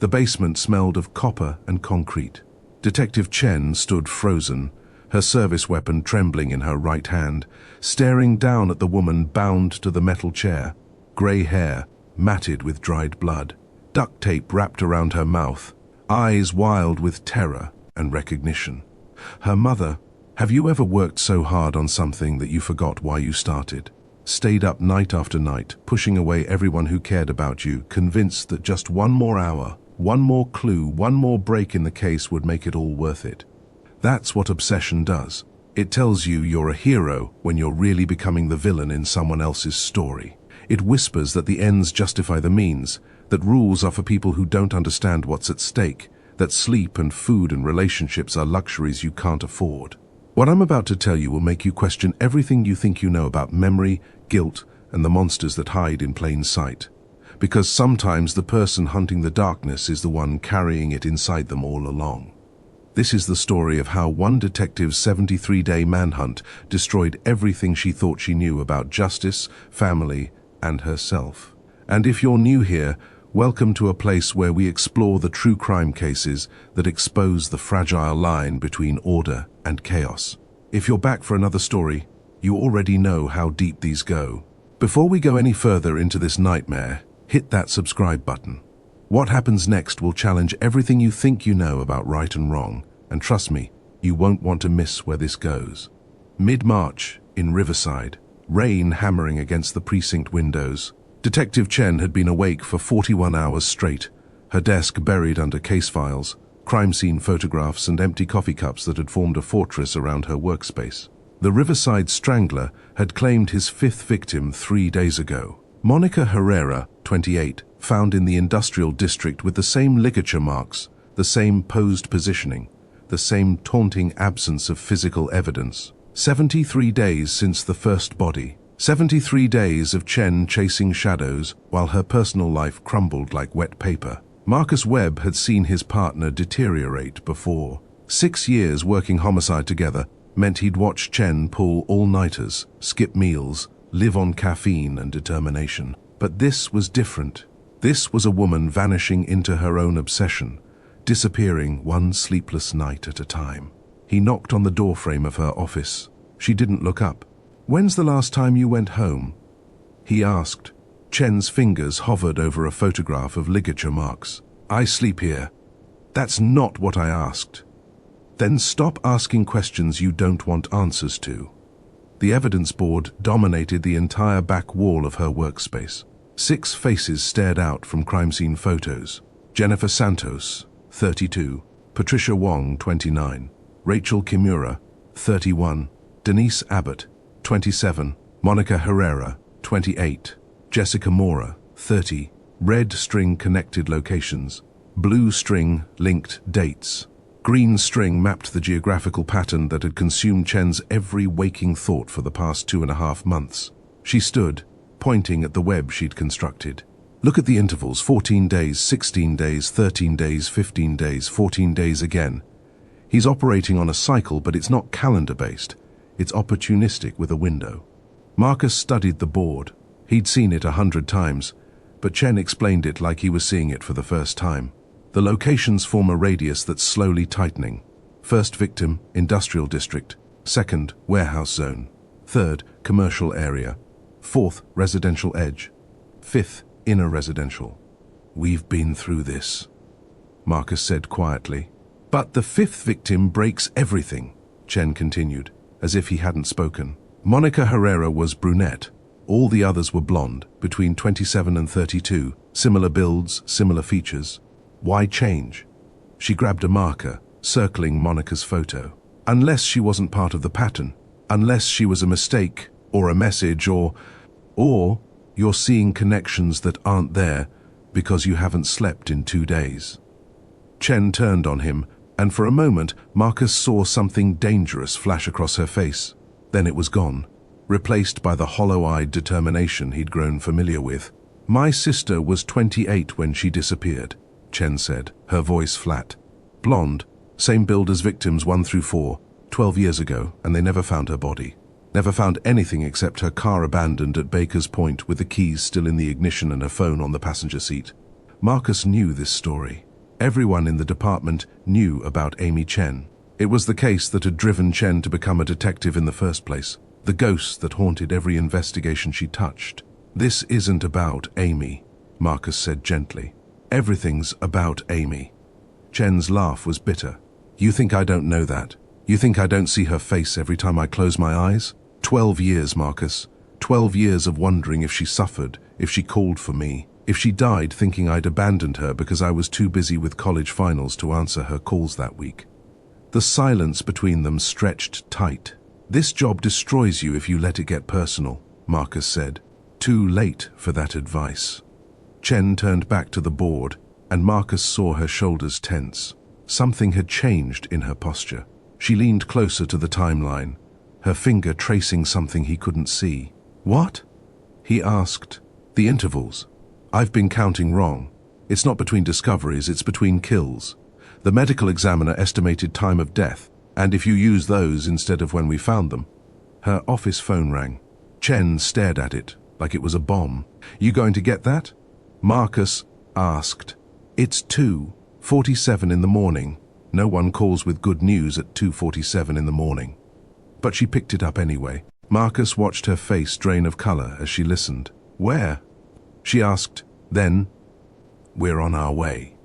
The basement smelled of copper and concrete. Detective Chen stood frozen, her service weapon trembling in her right hand, staring down at the woman bound to the metal chair, grey hair matted with dried blood, duct tape wrapped around her mouth, eyes wild with terror and recognition. Her mother. Have you ever worked so hard on something that you forgot why you started? Stayed up night after night, pushing away everyone who cared about you, convinced that just one more hour, one more clue, one more break in the case would make it all worth it. That's what obsession does. It tells you you're a hero when you're really becoming the villain in someone else's story. It whispers that the ends justify the means, that rules are for people who don't understand what's at stake, that sleep and food and relationships are luxuries you can't afford. What I'm about to tell you will make you question everything you think you know about memory, guilt, and the monsters that hide in plain sight. Because sometimes the person hunting the darkness is the one carrying it inside them all along. This is the story of how one detective's 73-day manhunt destroyed everything she thought she knew about justice, family, and herself. And if you're new here, welcome to a place where we explore the true crime cases that expose the fragile line between order and chaos. If you're back for another story, you already know how deep these go. Before we go any further into this nightmare, hit that subscribe button. What happens next will challenge everything you think you know about right and wrong, and trust me, you won't want to miss where this goes. Mid-March, in Riverside, rain hammering against the precinct windows. Detective Chen had been awake for 41 hours straight, her desk buried under case files, crime scene photographs and empty coffee cups that had formed a fortress around her workspace. The Riverside Strangler had claimed his fifth victim 3 days ago. Monica Herrera, 28, found in the industrial district with the same ligature marks, the same posed positioning, the same taunting absence of physical evidence. 73 days since the first body. 73 days of Chen chasing shadows while her personal life crumbled like wet paper. Marcus Webb had seen his partner deteriorate before. 6 years working homicide together meant he'd watched Chen pull all-nighters, skip meals, live on caffeine and determination. But this was different. This was a woman vanishing into her own obsession, disappearing one sleepless night at a time. He knocked on the doorframe of her office. She didn't look up. "When's the last time you went home?" he asked. Chen's fingers hovered over a photograph of ligature marks. "I sleep here." "That's not what I asked." "Then stop asking questions you don't want answers to." The evidence board dominated the entire back wall of her workspace. 6 faces stared out from crime scene photos. Jennifer Santos, 32, Patricia Wong, 29, Rachel Kimura, 31, Denise Abbott, 27, Monica Herrera, 28, Jessica Mora, 30, red string connected locations, blue string linked dates, green string mapped the geographical pattern that had consumed Chen's every waking thought for the past 2.5 months. She stood, pointing at the web she'd constructed. "Look at the intervals, 14 days, 16 days, 13 days, 15 days, 14 days again. He's operating on a cycle, but it's not calendar-based. It's opportunistic with a window." Marcus studied the board. He'd seen it 100 times, but Chen explained it like he was seeing it for the first time. The locations form a radius that's slowly tightening. First victim, industrial district. Second, warehouse zone. Third, commercial area. Fourth, residential edge. Fifth, inner residential. "We've been through this," Marcus said quietly. "But the 5th victim breaks everything," Chen continued, as if he hadn't spoken. Monica Herrera was brunette. All the others were blonde, between 27 and 32, similar builds, similar features. Why change? She grabbed a marker, circling Monica's photo. Unless she wasn't part of the pattern, unless she was a mistake, or a message, or you're seeing connections that aren't there because you haven't slept in 2 days. Chen turned on him, and for a moment, Marcus saw something dangerous flash across her face. Then it was gone, replaced by the hollow-eyed determination he'd grown familiar with. "My sister was 28 when she disappeared," Chen said, her voice flat. "Blonde, same build as victims 1 through 4, 12 years ago, and they never found her body. Never found anything except her car abandoned at Baker's Point with the keys still in the ignition and her phone on the passenger seat." Marcus knew this story. Everyone in the department knew about Amy Chen. It was the case that had driven Chen to become a detective in the first place, the ghost that haunted every investigation she touched. "This isn't about Amy," Marcus said gently. "Everything's about Amy." Chen's laugh was bitter. "You think I don't know that? You think I don't see her face every time I close my eyes? 12 years, Marcus. 12 years of wondering if she suffered, if she called for me, if she died thinking I'd abandoned her because I was too busy with college finals to answer her calls that week." The silence between them stretched tight. "This job destroys you if you let it get personal," Marcus said. Too late for that advice. Chen turned back to the board, and Marcus saw her shoulders tense. Something had changed in her posture. She leaned closer to the timeline, her finger tracing something he couldn't see. "What?" he asked. "The intervals. I've been counting wrong. It's not between discoveries, it's between kills. The medical examiner estimated time of death, and if you use those instead of when we found them." Her office phone rang. Chen stared at it like it was a bomb. "You going to get that?" Marcus asked. "It's 2:47 in the morning. No one calls with good news at 2:47 in the morning." But she picked it up anyway. Marcus watched her face drain of color as she listened. "Where?" she asked. Then, "We're on our way."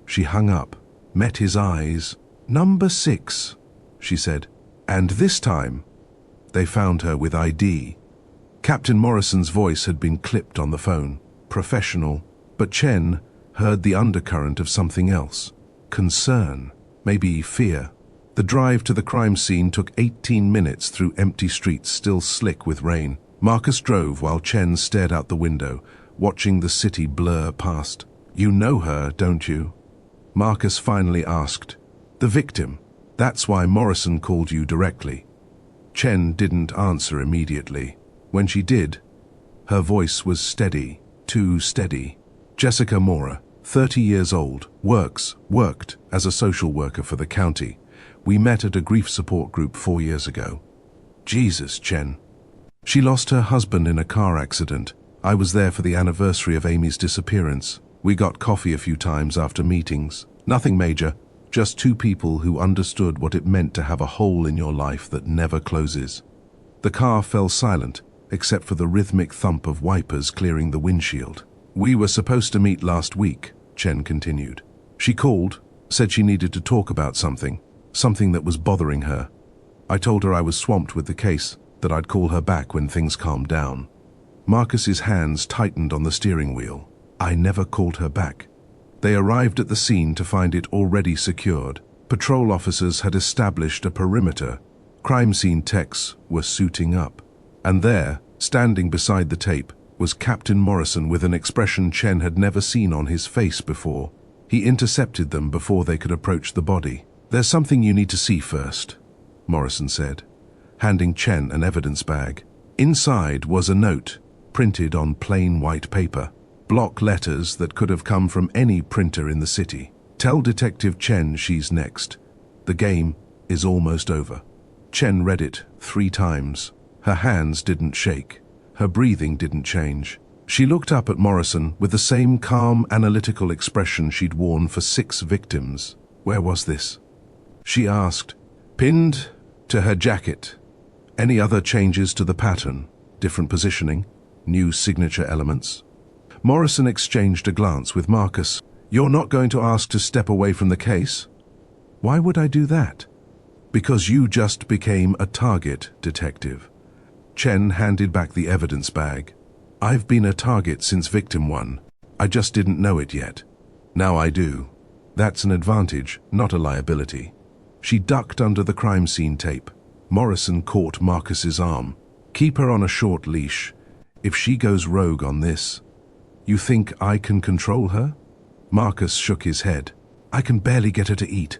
She hung up, met his eyes. "Number 6, she said. "And this time, they found her with ID." Captain Morrison's voice had been clipped on the phone. Professional, but Chen heard the undercurrent of something else. Concern, maybe fear. The drive to the crime scene took 18 minutes through empty streets still slick with rain. Marcus drove while Chen stared out the window, watching the city blur past. "You know her, don't you?" Marcus finally asked. "The victim. That's why Morrison called you directly." Chen didn't answer immediately. When she did, her voice was steady, too steady. "Jessica Mora, 30 years old, worked as a social worker for the county. We met at a grief support group 4 years ago." "Jesus, Chen." "She lost her husband in a car accident. I was there for the anniversary of Amy's disappearance. We got coffee a few times after meetings. Nothing major, just two people who understood what it meant to have a hole in your life that never closes." The car fell silent, except for the rhythmic thump of wipers clearing the windshield. "We were supposed to meet last week," Chen continued. "She called, said she needed to talk about something that was bothering her. I told her I was swamped with the case, that I'd call her back when things calmed down." Marcus's hands tightened on the steering wheel. "I never called her back." They arrived at the scene to find it already secured. Patrol officers had established a perimeter. Crime scene techs were suiting up. And there, standing beside the tape, was Captain Morrison with an expression Chen had never seen on his face before. He intercepted them before they could approach the body. "There's something you need to see first," Morrison said, handing Chen an evidence bag. Inside was a note, printed on plain white paper. Block letters that could have come from any printer in the city. "Tell Detective Chen she's next. The game is almost over." Chen read it 3 times. Her hands didn't shake. Her breathing didn't change. She looked up at Morrison with the same calm, analytical expression she'd worn for 6 victims. "Where was this?" she asked. "Pinned to her jacket." "Any other changes to the pattern? Different positioning? New signature elements?" Morrison exchanged a glance with Marcus. "You're not going to ask to step away from the case?" "Why would I do that?" "Because you just became a target, Detective." Chen handed back the evidence bag. "I've been a target since victim 1. I just didn't know it yet. Now I do. That's an advantage, not a liability." She ducked under the crime scene tape. Morrison caught Marcus's arm. "Keep her on a short leash. If she goes rogue on this, you think I can control her?" Marcus shook his head. "I can barely get her to eat."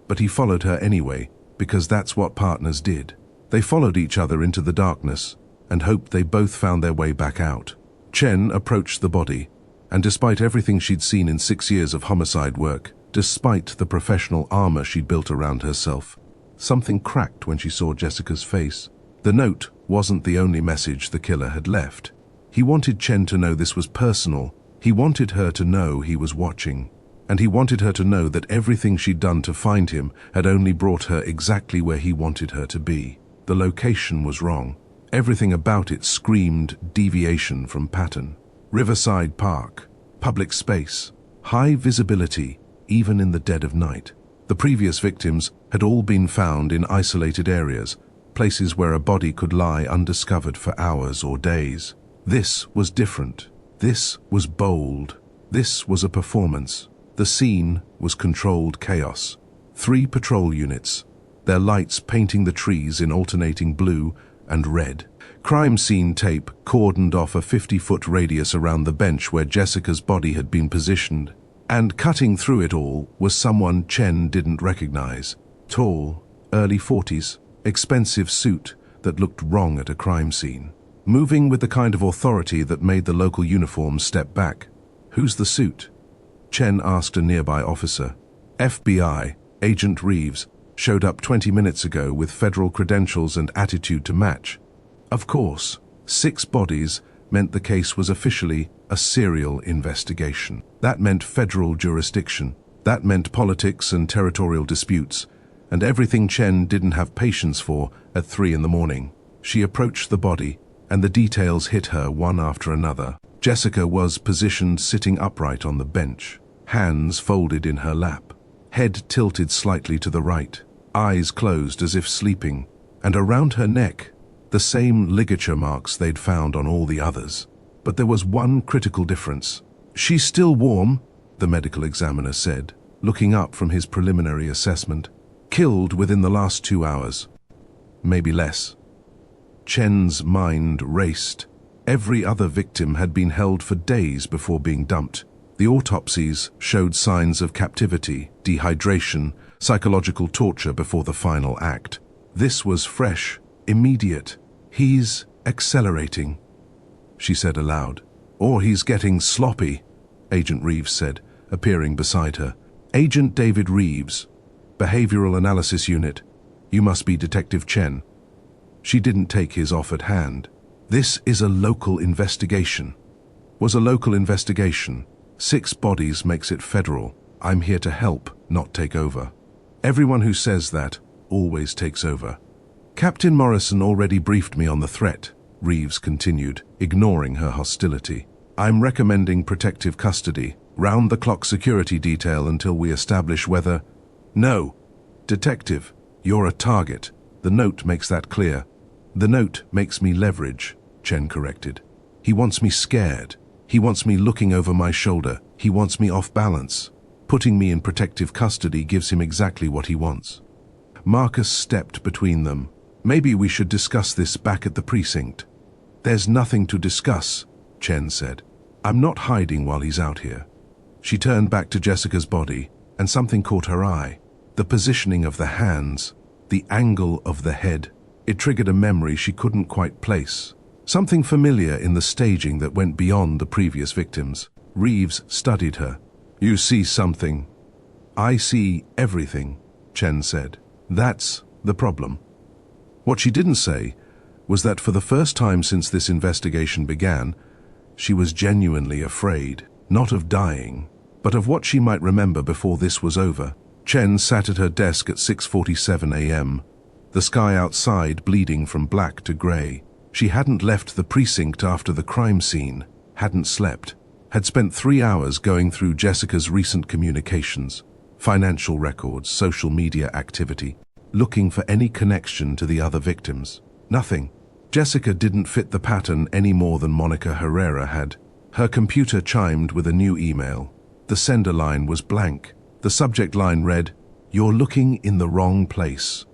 But he followed her anyway, because that's what partners did. They followed each other into the darkness and hoped they both found their way back out. Chen approached the body, and despite everything she'd seen in 6 years of homicide work, despite the professional armor she'd built around herself, something cracked when she saw Jessica's face. The note wasn't the only message the killer had left. He wanted Chen to know this was personal. He wanted her to know he was watching. and he wanted her to know that everything she'd done to find him had only brought her exactly where he wanted her to be. The location was wrong. Everything about it screamed deviation from pattern. Riverside Park, public space, high visibility, even in the dead of night. The previous victims had all been found in isolated areas, places where a body could lie undiscovered for hours or days. This was different. This was bold. This was a performance. The scene was controlled chaos. 3 patrol units, their lights painting the trees in alternating blue and red. Crime scene tape cordoned off a 50-foot radius around the bench where Jessica's body had been positioned. And cutting through it all was someone Chen didn't recognize. Tall, early 40s, expensive suit that looked wrong at a crime scene. Moving with the kind of authority that made the local uniforms step back. "Who's the suit?" Chen asked a nearby officer. FBI, Agent Reeves, showed up 20 minutes ago with federal credentials and attitude to match. Of course, 6 bodies meant the case was officially a serial investigation. That meant federal jurisdiction. That meant politics and territorial disputes, and everything Chen didn't have patience for at 3 in the morning. She approached the body, and the details hit her one after another. Jessica was positioned sitting upright on the bench, hands folded in her lap, head tilted slightly to the right, eyes closed as if sleeping, and around her neck, the same ligature marks they'd found on all the others. But there was one critical difference. "She's still warm," the medical examiner said, looking up from his preliminary assessment. "Killed within the last 2 hours. Maybe less." Chen's mind raced. Every other victim had been held for days before being dumped. The autopsies showed signs of captivity, dehydration, psychological torture before the final act. This was fresh, immediate. "He's accelerating," she said aloud. "Or he's getting sloppy," Agent Reeves said, appearing beside her. "Agent David Reeves, Behavioral Analysis Unit. You must be Detective Chen." She didn't take his offered hand. "This is a local investigation." Was a local investigation. 6 bodies makes it federal. I'm here to help, not take over. Everyone who says that always takes over. "Captain Morrison already briefed me on the threat," Reeves continued, ignoring her hostility. "I'm recommending protective custody, round-the-clock security detail until we establish whether—" "No, Detective, you're a target. The note makes that clear." "The note makes me leverage," Chen corrected. "He wants me scared. He wants me looking over my shoulder. He wants me off balance. Putting me in protective custody gives him exactly what he wants." Marcus stepped between them. "Maybe we should discuss this back at the precinct." "There's nothing to discuss," Chen said. "I'm not hiding while he's out here." She turned back to Jessica's body, and something caught her eye. The positioning of the hands, the angle of the head. It triggered a memory she couldn't quite place. Something familiar in the staging that went beyond the previous victims. Reeves studied her. "You see something." "I see everything," Chen said. "That's the problem." What she didn't say was that for the first time since this investigation began, she was genuinely afraid, not of dying, but of what she might remember before this was over. Chen sat at her desk at 6:47 a.m., the sky outside bleeding from black to grey. She hadn't left the precinct after the crime scene, hadn't slept, had spent 3 hours going through Jessica's recent communications, financial records, social media activity, looking for any connection to the other victims. Nothing. Jessica didn't fit the pattern any more than Monica Herrera had. Her computer chimed with a new email. The sender line was blank. The subject line read, "You're looking in the wrong place."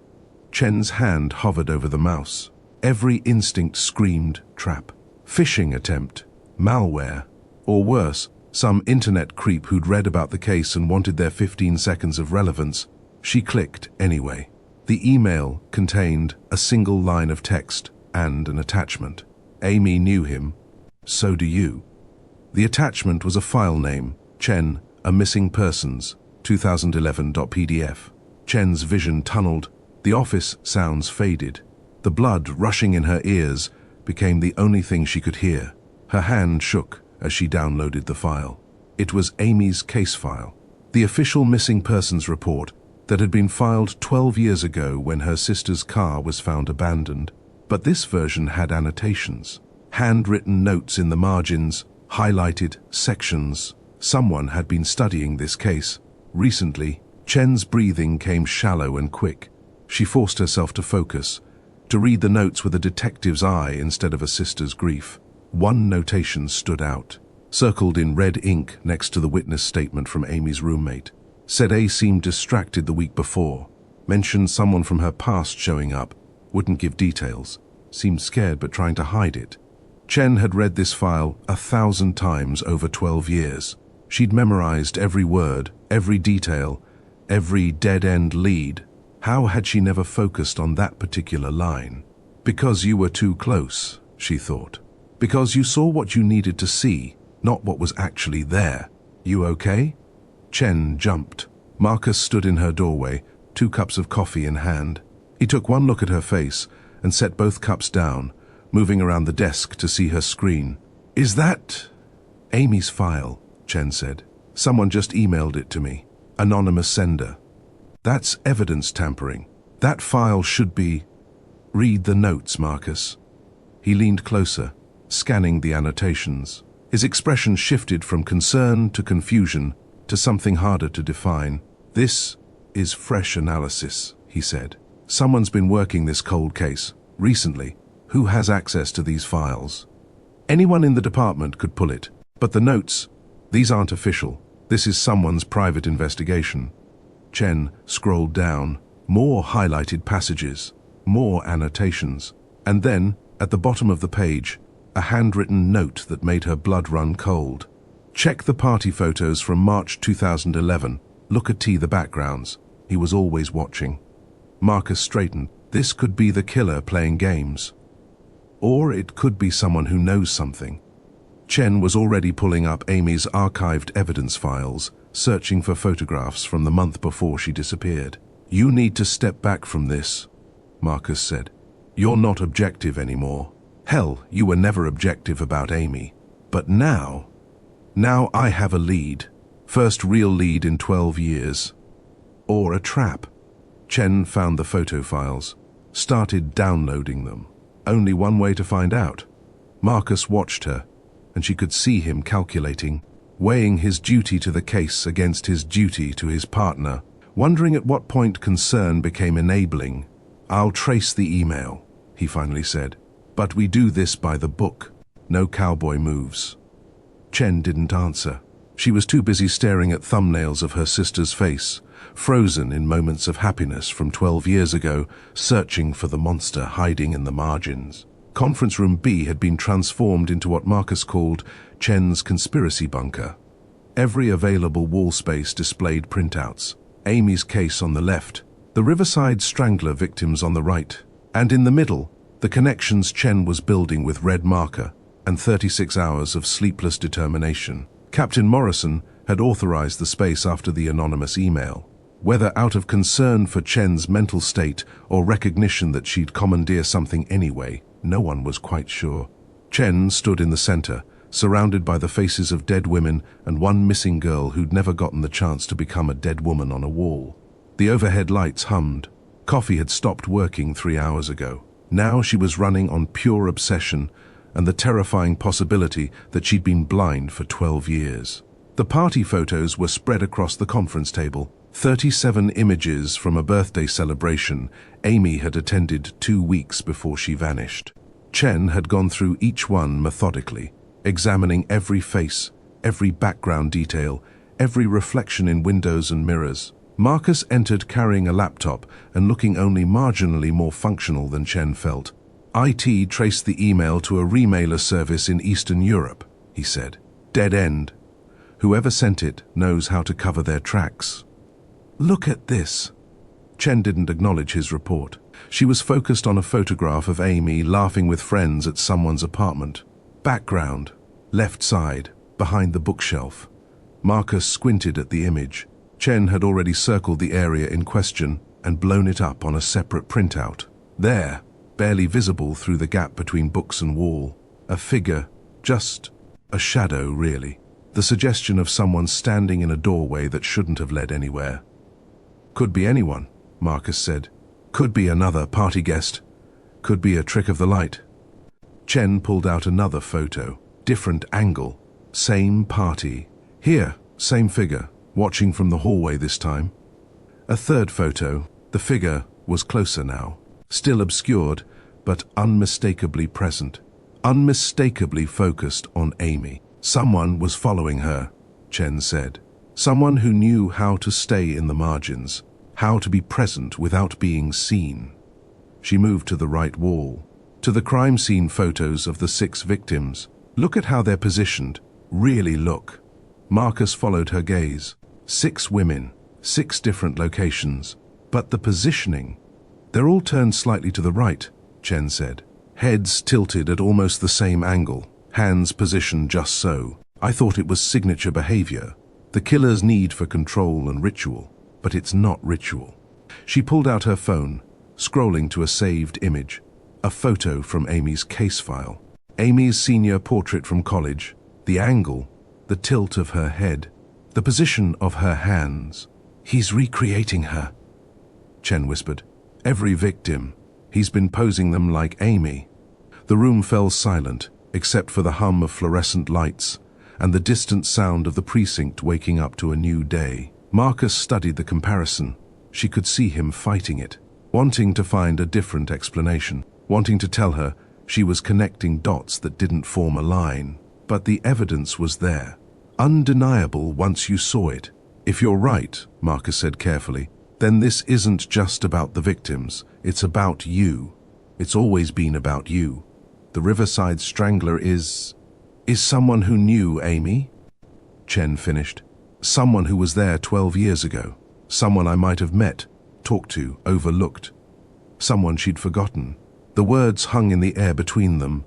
Chen's hand hovered over the mouse. Every instinct screamed trap. Phishing attempt, malware, or worse, some internet creep who'd read about the case and wanted their 15 seconds of relevance. She clicked anyway. The email contained a single line of text and an attachment. Amy knew him. So do you. The attachment was a file name, Chen, a missing persons, 2011.pdf. Chen's vision tunneled. The office sounds faded. The blood rushing in her ears became the only thing she could hear. Her hand shook as she downloaded the file. It was Amy's case file. The official missing persons report that had been filed 12 years ago when her sister's car was found abandoned. But this version had annotations, handwritten notes in the margins, highlighted sections. Someone had been studying this case. Recently, Chen's breathing came shallow and quick. She forced herself to focus, to read the notes with a detective's eye instead of a sister's grief. One notation stood out, circled in red ink next to the witness statement from Amy's roommate. Said A seemed distracted the week before, mentioned someone from her past showing up, wouldn't give details, seemed scared but trying to hide it. Chen had read this file 1,000 times over 12 years. She'd memorized every word, every detail, every dead-end lead. How had she never focused on that particular line? Because you were too close, she thought. Because you saw what you needed to see, not what was actually there. You okay? Chen jumped. Marcus stood in her doorway, 2 cups of coffee in hand. He took one look at her face and set both cups down, moving around the desk to see her screen. Is that Amy's file? Chen said. Someone just emailed it to me. Anonymous sender. That's evidence tampering. That file should be... Read the notes, Marcus. He leaned closer, scanning the annotations. His expression shifted from concern to confusion to something harder to define. This is fresh analysis, he said. Someone's been working this cold case. Recently. Who has access to these files? Anyone in the department could pull it. But the notes, these aren't official. This is someone's private investigation. Chen scrolled down. More highlighted passages. More annotations. And then, at the bottom of the page, a handwritten note that made her blood run cold. Check the party photos from March 2011. Look at the backgrounds. He was always watching. Marcus straightened. This could be the killer playing games. Or it could be someone who knows something. Chen was already pulling up Amy's archived evidence files, searching for photographs from the month before she disappeared. You need to step back from this, Marcus said. You're not objective anymore. Hell, you were never objective about Amy. But now I have a lead. First real lead in 12 years. Or a trap. Chen found the photo files, started downloading them. Only one way to find out. Marcus watched her, and she could see him calculating, weighing his duty to the case against his duty to his partner, wondering at what point concern became enabling. I'll trace the email, he finally said. But we do this by the book. No cowboy moves. Chen didn't answer. She was too busy staring at thumbnails of her sister's face, frozen in moments of happiness from 12 years ago, searching for the monster hiding in the margins. Conference room B had been transformed into what Marcus called Chen's conspiracy bunker. Every available wall space displayed printouts. Amy's case on the left, the Riverside strangler victims on the right, and in the middle, the connections Chen was building with red marker and 36 hours of sleepless determination. Captain Morrison had authorized the space after the anonymous email. Whether out of concern for Chen's mental state or recognition that she'd commandeer something anyway, no one was quite sure. Chen stood in the center, surrounded by the faces of dead women and one missing girl who'd never gotten the chance to become a dead woman on a wall. The overhead lights hummed. Coffee had stopped working 3 hours ago. Now she was running on pure obsession and the terrifying possibility that she'd been blind for 12 years. The party photos were spread across the conference table. 37 images from a birthday celebration Amy had attended 2 weeks before she vanished. Chen had gone through each one methodically, examining every face, every background detail, every reflection in windows and mirrors. Marcus entered carrying a laptop and looking only marginally more functional than Chen felt. IT traced the email to a remailer service in Eastern Europe, he said. Dead end. Whoever sent it knows how to cover their tracks. Look at this. Chen didn't acknowledge his report. She was focused on a photograph of Amy laughing with friends at someone's apartment. Background, left side, behind the bookshelf. Marcus squinted at the image. Chen had already circled the area in question and blown it up on a separate printout. There, barely visible through the gap between books and wall, a figure, just a shadow really. The suggestion of someone standing in a doorway that shouldn't have led anywhere. Could be anyone, Marcus said. Could be another party guest. Could be a trick of the light. Chen pulled out another photo. Different angle. Same party. Here, same figure, watching from the hallway this time. A third photo. The figure was closer now. Still obscured, but unmistakably present. Unmistakably focused on Amy. Someone was following her, Chen said. Someone who knew how to stay in the margins, how to be present without being seen. She moved to the right wall, to the crime scene photos of the 6 victims. Look at how they're positioned. Really look. Marcus followed her gaze. 6 women, 6 different locations. But the positioning. They're all turned slightly to the right, Chen said. Heads tilted at almost the same angle. Hands positioned just so. I thought it was signature behavior. The killer's need for control and ritual. But it's not ritual. She pulled out her phone, scrolling to a saved image. A photo from Amy's case file. Amy's senior portrait from college. The angle, the tilt of her head, the position of her hands. He's recreating her, Chen whispered. Every victim. He's been posing them like Amy. The room fell silent, except for the hum of fluorescent lights and the distant sound of the precinct waking up to a new day. Marcus studied the comparison. She could see him fighting it, wanting to find a different explanation, wanting to tell her she was connecting dots that didn't form a line. But the evidence was there, undeniable once you saw it. If you're right, Marcus said carefully, then this isn't just about the victims, it's about you. It's always been about you. The Riverside strangler is someone who knew Amy? Chen finished. Someone who was there 12 years ago. Someone I might have met, talked to, overlooked. Someone she'd forgotten. The words hung in the air between them,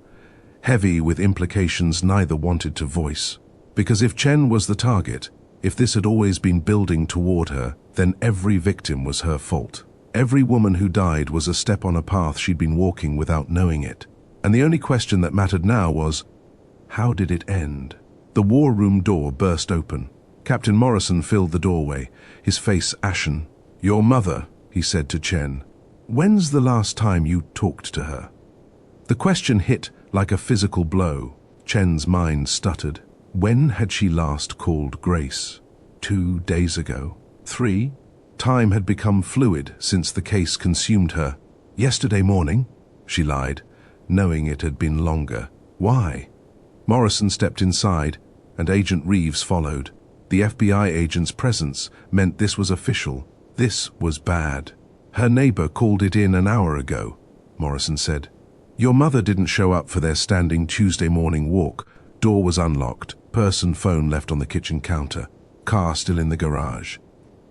heavy with implications neither wanted to voice. Because if Chen was the target, if this had always been building toward her, then every victim was her fault. Every woman who died was a step on a path she'd been walking without knowing it. And the only question that mattered now was, how did it end? The war room door burst open. Captain Morrison filled the doorway, his face ashen. Your mother, he said to Chen. When's the last time you talked to her? The question hit like a physical blow. Chen's mind stuttered. When had she last called Grace? 2 days ago? 3? Time had become fluid since the case consumed her. Yesterday morning, she lied, knowing it had been longer. Why? Morrison stepped inside, and Agent Reeves followed. The FBI agent's presence meant this was official. This was bad. Her neighbor called it in an hour ago, Morrison said. Your mother didn't show up for their standing Tuesday morning walk. Door was unlocked, person phone left on the kitchen counter, car still in the garage.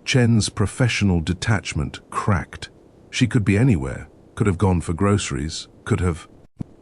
Chen's professional detachment cracked. She could be anywhere, could have gone for groceries, could have...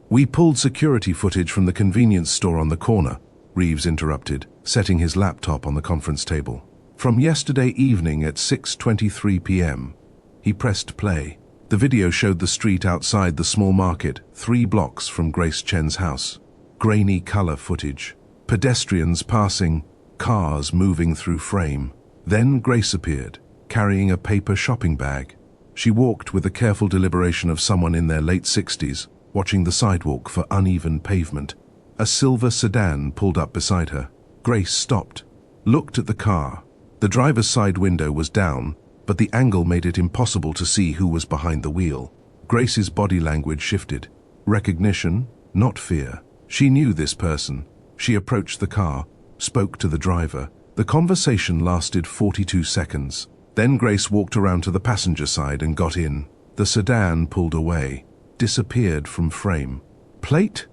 We pulled security footage from the convenience store on the corner, Reeves interrupted, setting his laptop on the conference table. From yesterday evening at 6:23 p.m. He pressed play. The video showed the street outside the small market, 3 blocks from Grace Chen's house. Grainy color footage. Pedestrians passing, cars moving through frame. Then Grace appeared, carrying a paper shopping bag. She walked with the careful deliberation of someone in their late 60s, watching the sidewalk for uneven pavement. A silver sedan pulled up beside her. Grace stopped, looked at the car. The driver's side window was down, but the angle made it impossible to see who was behind the wheel. Grace's body language shifted. Recognition, not fear. She knew this person. She approached the car, spoke to the driver. The conversation lasted 42 seconds. Then Grace walked around to the passenger side and got in. The sedan pulled away, disappeared from frame. Plate?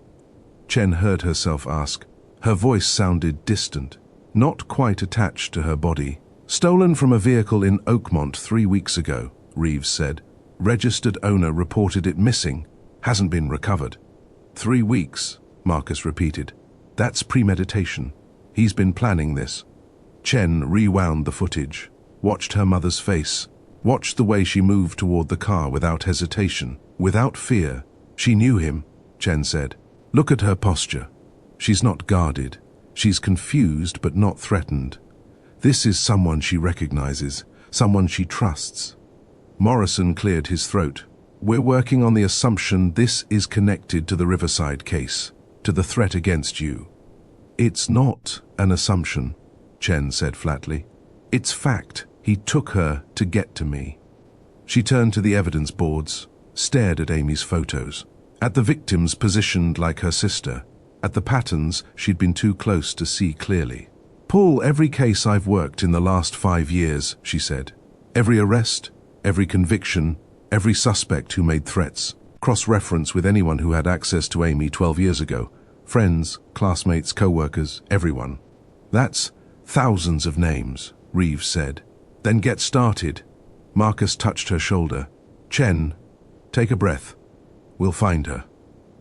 Chen heard herself ask. Her voice sounded distant, not quite attached to her body. Stolen from a vehicle in Oakmont 3 weeks ago, Reeves said. Registered owner reported it missing. Hasn't been recovered. 3 weeks, Marcus repeated. That's premeditation. He's been planning this. Chen rewound the footage, watched her mother's face, watched the way she moved toward the car without hesitation, without fear. She knew him, Chen said. Look at her posture. She's not guarded. She's confused but not threatened. This is someone she recognizes, someone she trusts. Morrison cleared his throat. We're working on the assumption this is connected to the Riverside case, to the threat against you. It's not an assumption, Chen said flatly. It's fact. He took her to get to me. She turned to the evidence boards, stared at Amy's photos, at the victims positioned like her sister, at the patterns she'd been too close to see clearly. Pull every case I've worked in the last 5 years, she said. Every arrest, every conviction, every suspect who made threats. Cross-reference with anyone who had access to Amy 12 years ago. Friends, classmates, co-workers, everyone. That's thousands of names, Reeves said. Then get started. Marcus touched her shoulder. Chen, take a breath. We'll find her.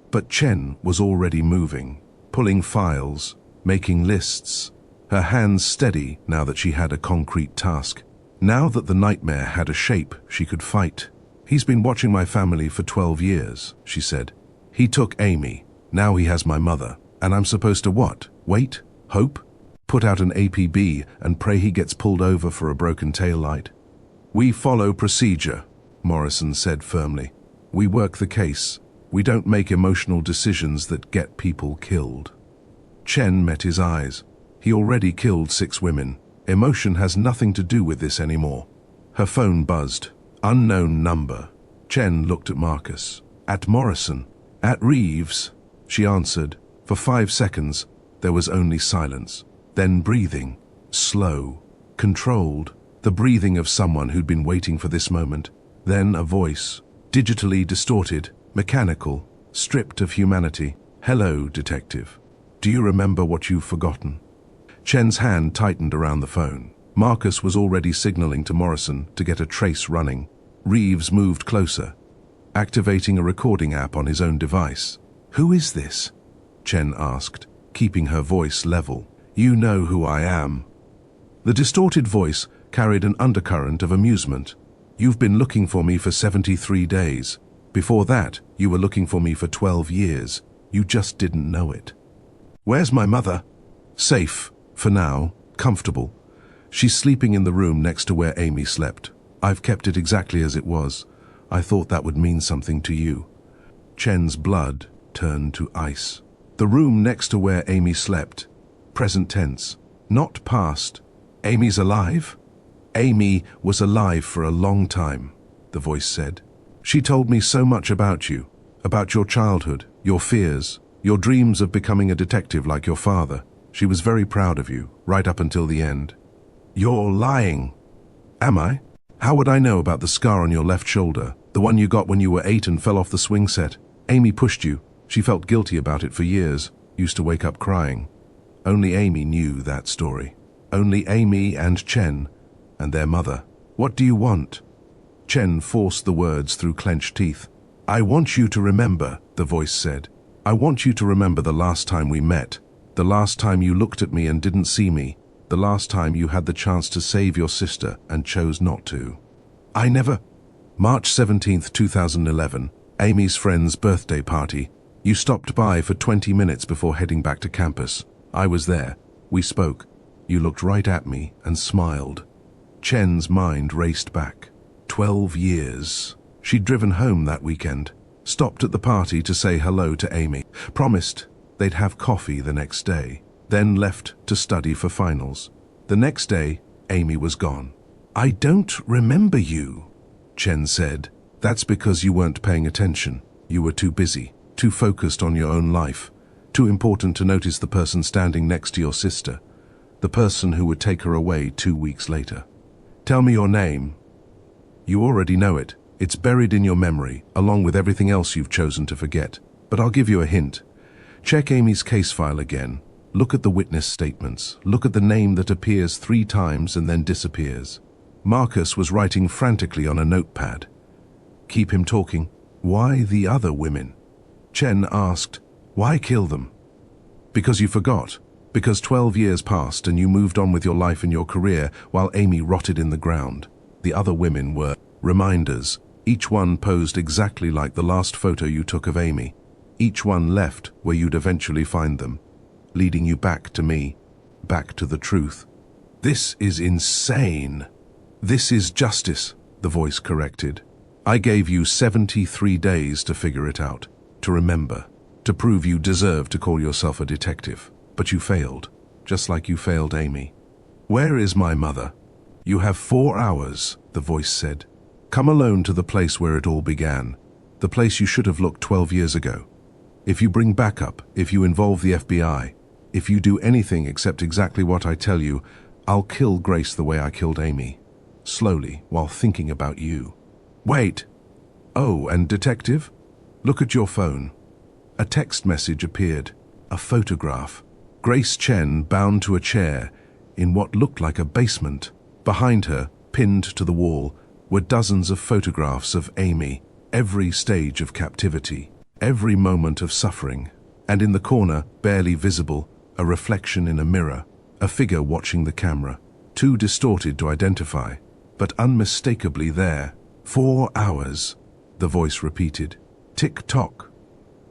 But Chen was already moving, pulling files, making lists, her hands steady now that she had a concrete task. Now that the nightmare had a shape she could fight. He's been watching my family for 12 years, she said. He took Amy. Now he has my mother. And I'm supposed to what? Wait? Hope? Put out an APB and pray he gets pulled over for a broken taillight? We follow procedure, Morrison said firmly. We work the case. We don't make emotional decisions that get people killed. Chen met his eyes. He already killed 6 women. Emotion has nothing to do with this anymore. Her phone buzzed. Unknown number. Chen looked at Marcus. At Morrison. At Reeves. She answered. For 5 seconds, there was only silence. Then breathing. Slow. Controlled. The breathing of someone who'd been waiting for this moment. Then a voice. Digitally distorted. Mechanical. Stripped of humanity. Hello, detective. Do you remember what you've forgotten? Chen's hand tightened around the phone. Marcus was already signaling to Morrison to get a trace running. Reeves moved closer, activating a recording app on his own device. Who is this? Chen asked, keeping her voice level. You know who I am. The distorted voice carried an undercurrent of amusement. You've been looking for me for 73 days. Before that, you were looking for me for 12 years. You just didn't know it. Where's my mother? Safe, for now, comfortable. She's sleeping in the room next to where Amy slept. I've kept it exactly as it was. I thought that would mean something to you. Chen's blood turned to ice. The room next to where Amy slept. Present tense, not past. Amy's alive? Amy was alive for a long time, the voice said. She told me so much about you, about your childhood, your fears, your dreams of becoming a detective like your father. She was very proud of you, right up until the end. You're lying. Am I? How would I know about the scar on your left shoulder, the one you got when you were 8 and fell off the swing set? Amy pushed you. She felt guilty about it for years, used to wake up crying. Only Amy knew that story. Only Amy and Chen, and their mother. What do you want? Chen forced the words through clenched teeth. I want you to remember, the voice said. I want you to remember the last time we met, the last time you looked at me and didn't see me, the last time you had the chance to save your sister and chose not to. I never... March 17th, 2011, Amy's friend's birthday party. You stopped by for 20 minutes before heading back to campus. I was there. We spoke. You looked right at me and smiled. Chen's mind raced back. 12 years. She'd driven home that weekend, stopped at the party to say hello to Amy, promised they'd have coffee the next day, then left to study for finals. The next day, Amy was gone. I don't remember you, Chen said. That's because you weren't paying attention. You were too busy, too focused on your own life, too important to notice the person standing next to your sister, the person who would take her away 2 weeks later. Tell me your name. You already know it. It's buried in your memory, along with everything else you've chosen to forget. But I'll give you a hint. Check Amy's case file again. Look at the witness statements. Look at the name that appears 3 times and then disappears. Marcus was writing frantically on a notepad. Keep him talking. Why the other women? Chen asked, why kill them? Because you forgot. Because 12 years passed and you moved on with your life and your career while Amy rotted in the ground. The other women were reminders. Each one posed exactly like the last photo you took of Amy. Each one left where you'd eventually find them. leading you back to me, back to the truth. This is insane. This is justice, the voice corrected. I gave you 73 days to figure it out, to remember, to prove you deserve to call yourself a detective. But you failed, just like you failed Amy. Where is my mother? You have 4 hours, the voice said. Come alone to the place where it all began, the place you should have looked 12 years ago. If you bring backup, if you involve the FBI, if you do anything except exactly what I tell you, I'll kill Grace the way I killed Amy. Slowly, while thinking about you. Wait! Oh, and detective? Look at your phone. A text message appeared. A photograph. Grace Chen bound to a chair in what looked like a basement. Behind her, pinned to the wall, were dozens of photographs of Amy, every stage of captivity, every moment of suffering. And in the corner, barely visible, a reflection in a mirror, a figure watching the camera, too distorted to identify, but unmistakably there. 4 hours, the voice repeated. Tick-tock.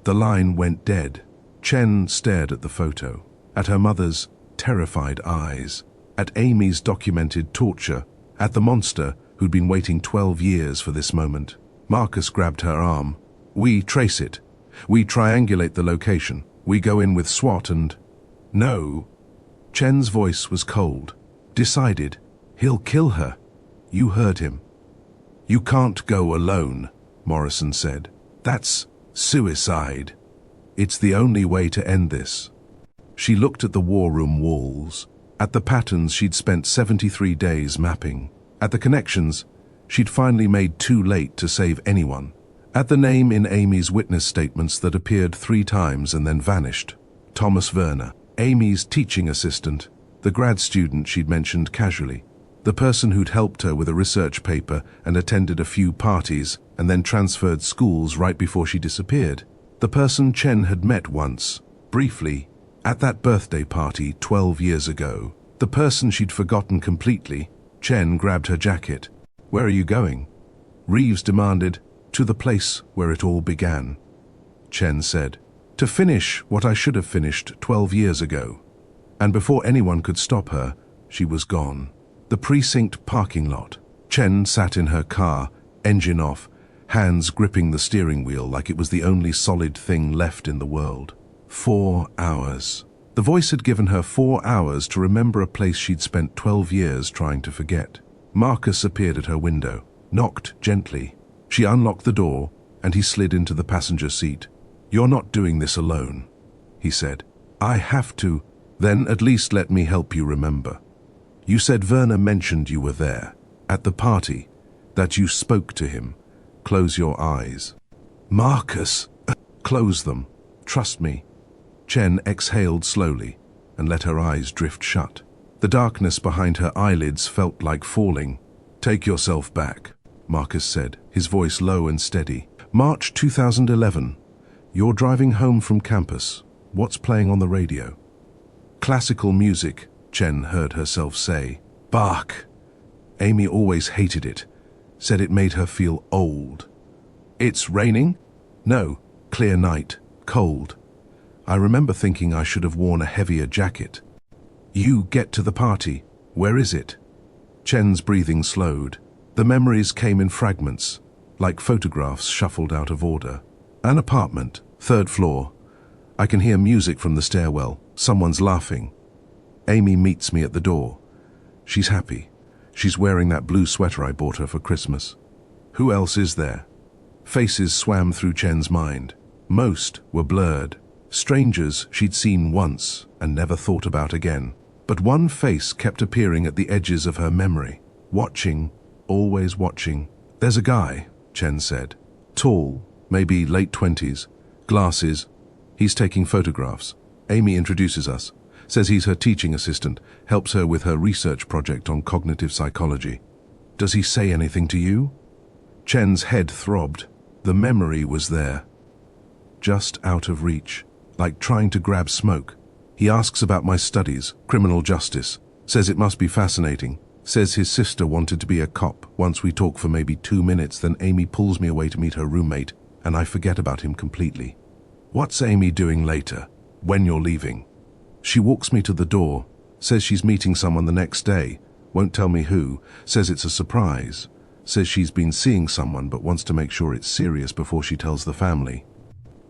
The line went dead. Chen stared at the photo, at her mother's terrified eyes, at Amy's documented torture, at the monster who'd been waiting 12 years for this moment. Marcus grabbed her arm. We trace it. We triangulate the location. We go in with SWAT and... No. Chen's voice was cold. Decided. He'll kill her. You heard him. You can't go alone, Morrison said. That's suicide. It's the only way to end this. She looked at the war room walls, at the patterns she'd spent 73 days mapping, at the connections she'd finally made too late to save anyone, at the name in Amy's witness statements that appeared 3 times and then vanished. Thomas Werner, Amy's teaching assistant, the grad student she'd mentioned casually, the person who'd helped her with a research paper and attended a few parties and then transferred schools right before she disappeared. The person Chen had met once, briefly, at that birthday party 12 years ago. The person she'd forgotten completely. Chen grabbed her jacket. Where are you going? Reeves demanded. To the place where it all began. Chen said. To finish what I should have finished 12 years ago. And before anyone could stop her, she was gone. The precinct parking lot. Chen sat in her car, engine off, hands gripping the steering wheel like it was the only solid thing left in the world. 4 hours. The voice had given her 4 hours to remember a place she'd spent 12 years trying to forget. Marcus appeared at her window, knocked gently. She unlocked the door, and he slid into the passenger seat. You're not doing this alone, he said. I have to. Then at least let me help you remember. You said Werner mentioned you were there, at the party, that you spoke to him. Close your eyes. Marcus! Close them. Trust me. Chen exhaled slowly and let her eyes drift shut. The darkness behind her eyelids felt like falling. Take yourself back, Marcus said, his voice low and steady. March 2011. You're driving home from campus. What's playing on the radio? Classical music, Chen heard herself say. Bach. Amy always hated it, said it made her feel old. It's raining? No, clear night, cold. I remember thinking I should have worn a heavier jacket. You get to the party. Where is it? Chen's breathing slowed. The memories came in fragments, like photographs shuffled out of order. An apartment, 3rd floor. I can hear music from the stairwell. Someone's laughing. Amy meets me at the door. She's happy. She's wearing that blue sweater I bought her for Christmas. Who else is there? Faces swam through Chen's mind. Most were blurred. Strangers she'd seen once and never thought about again. But one face kept appearing at the edges of her memory. Watching, always watching. There's a guy, Chen said. Tall, maybe late 20s. Glasses. He's taking photographs. Amy introduces us. Says he's her teaching assistant. Helps her with her research project on cognitive psychology. Does he say anything to you? Chen's head throbbed. The memory was there. Just out of reach. Like trying to grab smoke. He asks about my studies, criminal justice. Says it must be fascinating. Says his sister wanted to be a cop. Once we talk for maybe 2 minutes, then Amy pulls me away to meet her roommate, and I forget about him completely. What's Amy doing later, when you're leaving? She walks me to the door, says she's meeting someone the next day, won't tell me who, says it's a surprise, says she's been seeing someone but wants to make sure it's serious before she tells the family.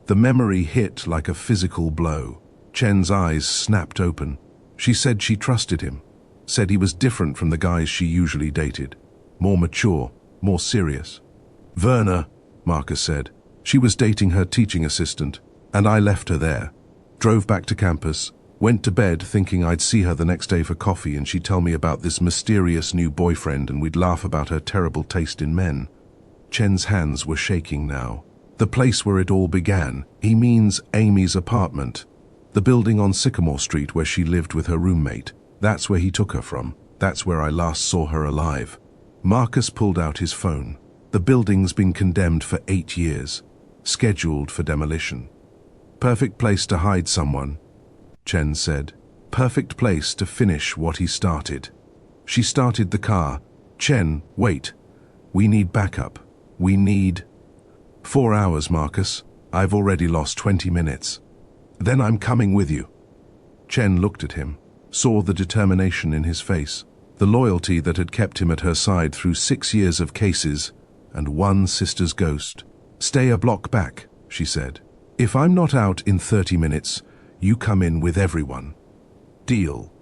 The memory hit like a physical blow. Chen's eyes snapped open. She said she trusted him, said he was different from the guys she usually dated, more mature, more serious. Werner, Marcus said. She was dating her teaching assistant, and I left her there. Drove back to campus, went to bed thinking I'd see her the next day for coffee and she'd tell me about this mysterious new boyfriend and we'd laugh about her terrible taste in men. Chen's hands were shaking now. The place where it all began, he means Amy's apartment. The building on Sycamore Street where she lived with her roommate. That's where he took her from. That's where I last saw her alive. Marcus pulled out his phone. The building's been condemned for 8 years. Scheduled for demolition. Perfect place to hide someone, Chen said. Perfect place to finish what he started. She started the car. Chen, wait. We need backup. We need... 4 hours, Marcus. I've already lost 20 minutes. Then I'm coming with you. Chen looked at him, saw the determination in his face, the loyalty that had kept him at her side through 6 years of cases and one sister's ghost. Stay a block back, she said. If I'm not out in 30 minutes, you come in with everyone. Deal.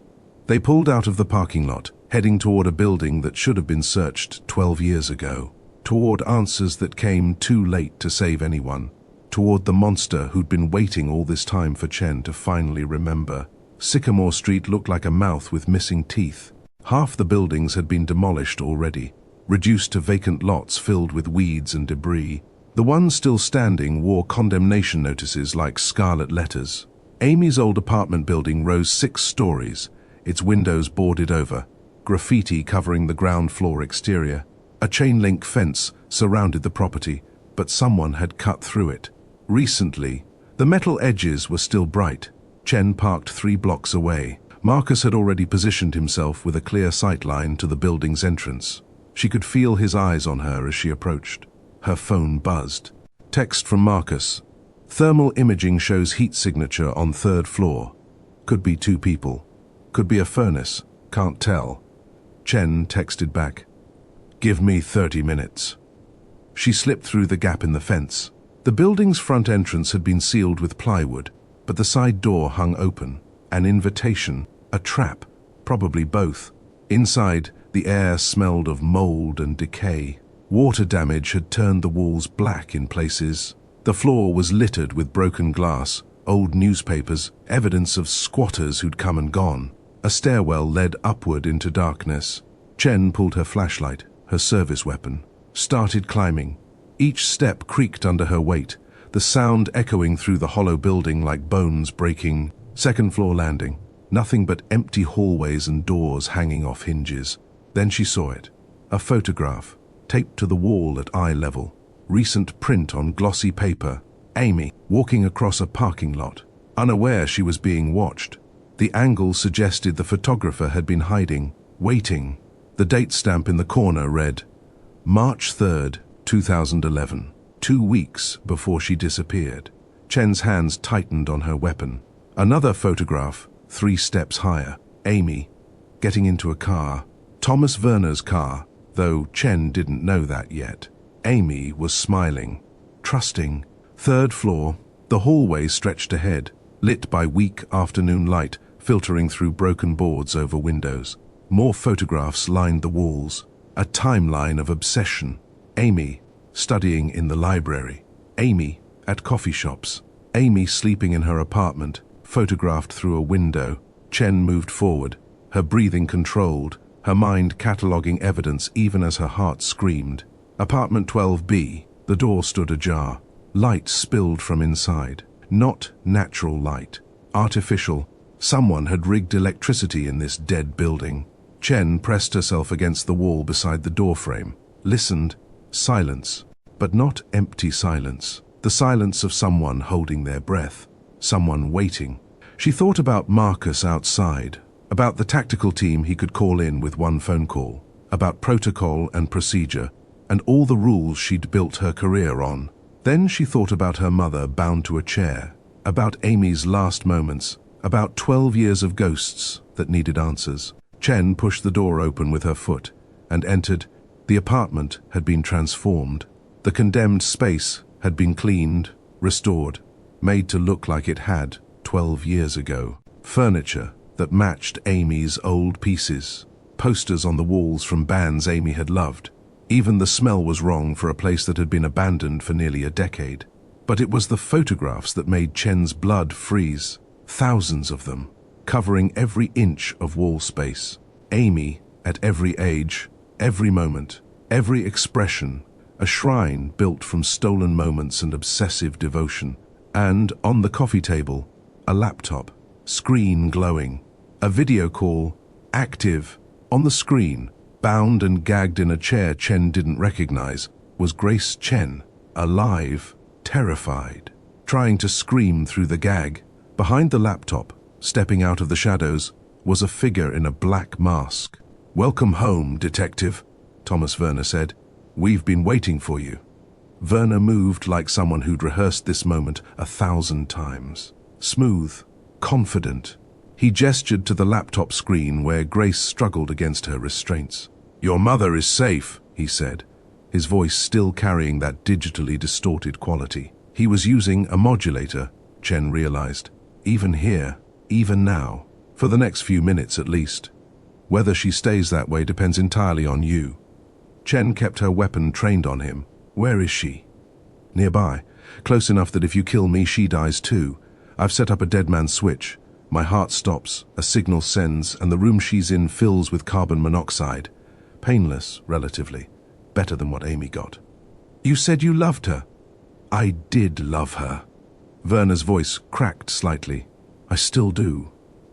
They pulled out of the parking lot, heading toward a building that should have been searched 12 years ago, toward answers that came too late to save anyone, toward the monster who'd been waiting all this time for Chen to finally remember. Sycamore Street looked like a mouth with missing teeth. Half the buildings had been demolished already, reduced to vacant lots filled with weeds and debris. The ones still standing wore condemnation notices like scarlet letters. Amy's old apartment building rose 6 stories, its windows boarded over, graffiti covering the ground floor exterior. A chain-link fence surrounded the property, but someone had cut through it. Recently, the metal edges were still bright. Chen parked 3 blocks away. Marcus had already positioned himself with a clear sight line to the building's entrance. She could feel his eyes on her as she approached. Her phone buzzed. Text from Marcus. Thermal imaging shows heat signature on 3rd floor. Could be 2 people. Could be a furnace. Can't tell. Chen texted back. Give me 30 minutes. She slipped through the gap in the fence. The building's front entrance had been sealed with plywood, but the side door hung open. An invitation, a trap, probably both. Inside, the air smelled of mold and decay. Water damage had turned the walls black in places. The floor was littered with broken glass, old newspapers, evidence of squatters who'd come and gone. A stairwell led upward into darkness. Chen pulled her flashlight, her service weapon, started climbing. Each step creaked under her weight, the sound echoing through the hollow building like bones breaking. 2nd floor landing. Nothing but empty hallways and doors hanging off hinges. Then she saw it. A photograph, taped to the wall at eye level. Recent print on glossy paper. Amy, walking across a parking lot, unaware she was being watched. The angle suggested the photographer had been hiding, waiting. The date stamp in the corner read, March 3rd, 2011. 2 weeks before she disappeared. Chen's hands tightened on her weapon. Another photograph, 3 steps higher. Amy, getting into a car. Thomas Werner's car, though Chen didn't know that yet. Amy was smiling, trusting. 3rd floor, the hallway stretched ahead, lit by weak afternoon light filtering through broken boards over windows. More photographs lined the walls. A timeline of obsession. Amy, studying in the library. Amy, at coffee shops. Amy sleeping in her apartment, photographed through a window. Chen moved forward, her breathing controlled, her mind cataloguing evidence even as her heart screamed. Apartment 12B, the door stood ajar. Light spilled from inside. Not natural light. Artificial. Someone had rigged electricity in this dead building. Chen pressed herself against the wall beside the doorframe. Listened. Silence. But not empty silence. The silence of someone holding their breath. Someone waiting. She thought about Marcus outside, about the tactical team he could call in with one phone call, about protocol and procedure, and all the rules she'd built her career on. Then she thought about her mother bound to a chair, about Amy's last moments, About 12 years of ghosts that needed answers. Chen pushed the door open with her foot and entered. The apartment had been transformed. The condemned space had been cleaned, restored, made to look like it had 12 years ago. Furniture that matched Amy's old pieces. Posters on the walls from bands Amy had loved. Even the smell was wrong for a place that had been abandoned for nearly a decade. But it was the photographs that made Chen's blood freeze. Thousands of them, covering every inch of wall space. Amy, at every age, every moment, every expression, a shrine built from stolen moments and obsessive devotion. And on the coffee table, a laptop, screen glowing, a video call, active. On the screen, bound and gagged in a chair Chen didn't recognize, was Grace Chen, alive, terrified, trying to scream through the gag. Behind the laptop, stepping out of the shadows, was a figure in a black mask. "Welcome home, Detective," Thomas Werner said. "We've been waiting for you." Werner moved like someone who'd rehearsed this moment 1,000 times. Smooth, confident. He gestured to the laptop screen where Grace struggled against her restraints. "Your mother is safe," he said, his voice still carrying that digitally distorted quality. He was using a modulator, Chen realized. Even here, even now, for the next few minutes at least. Whether she stays that way depends entirely on you. Chen kept her weapon trained on him. "Where is she?" "Nearby. Close enough that if you kill me, she dies too. I've set up a dead man's switch. My heart stops, a signal sends, and the room she's in fills with carbon monoxide. Painless, relatively. Better than what Amy got." "You said you loved her." "I did love her." Werner's voice cracked slightly. "I still do.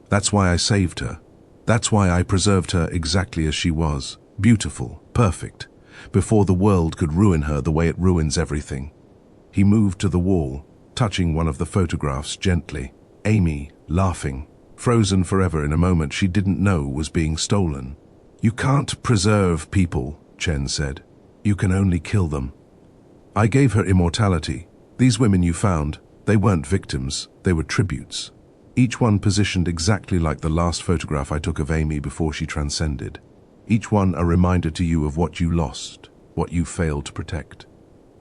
That's why I saved her. That's why I preserved her exactly as she was. Beautiful, perfect. Before the world could ruin her the way it ruins everything." He moved to the wall, touching one of the photographs gently. Amy, laughing, frozen forever in a moment she didn't know was being stolen. "You can't preserve people," Chen said. "You can only kill them." "I gave her immortality. These women you found, they weren't victims, they were tributes. Each one positioned exactly like the last photograph I took of Amy before she transcended. Each one a reminder to you of what you lost, what you failed to protect."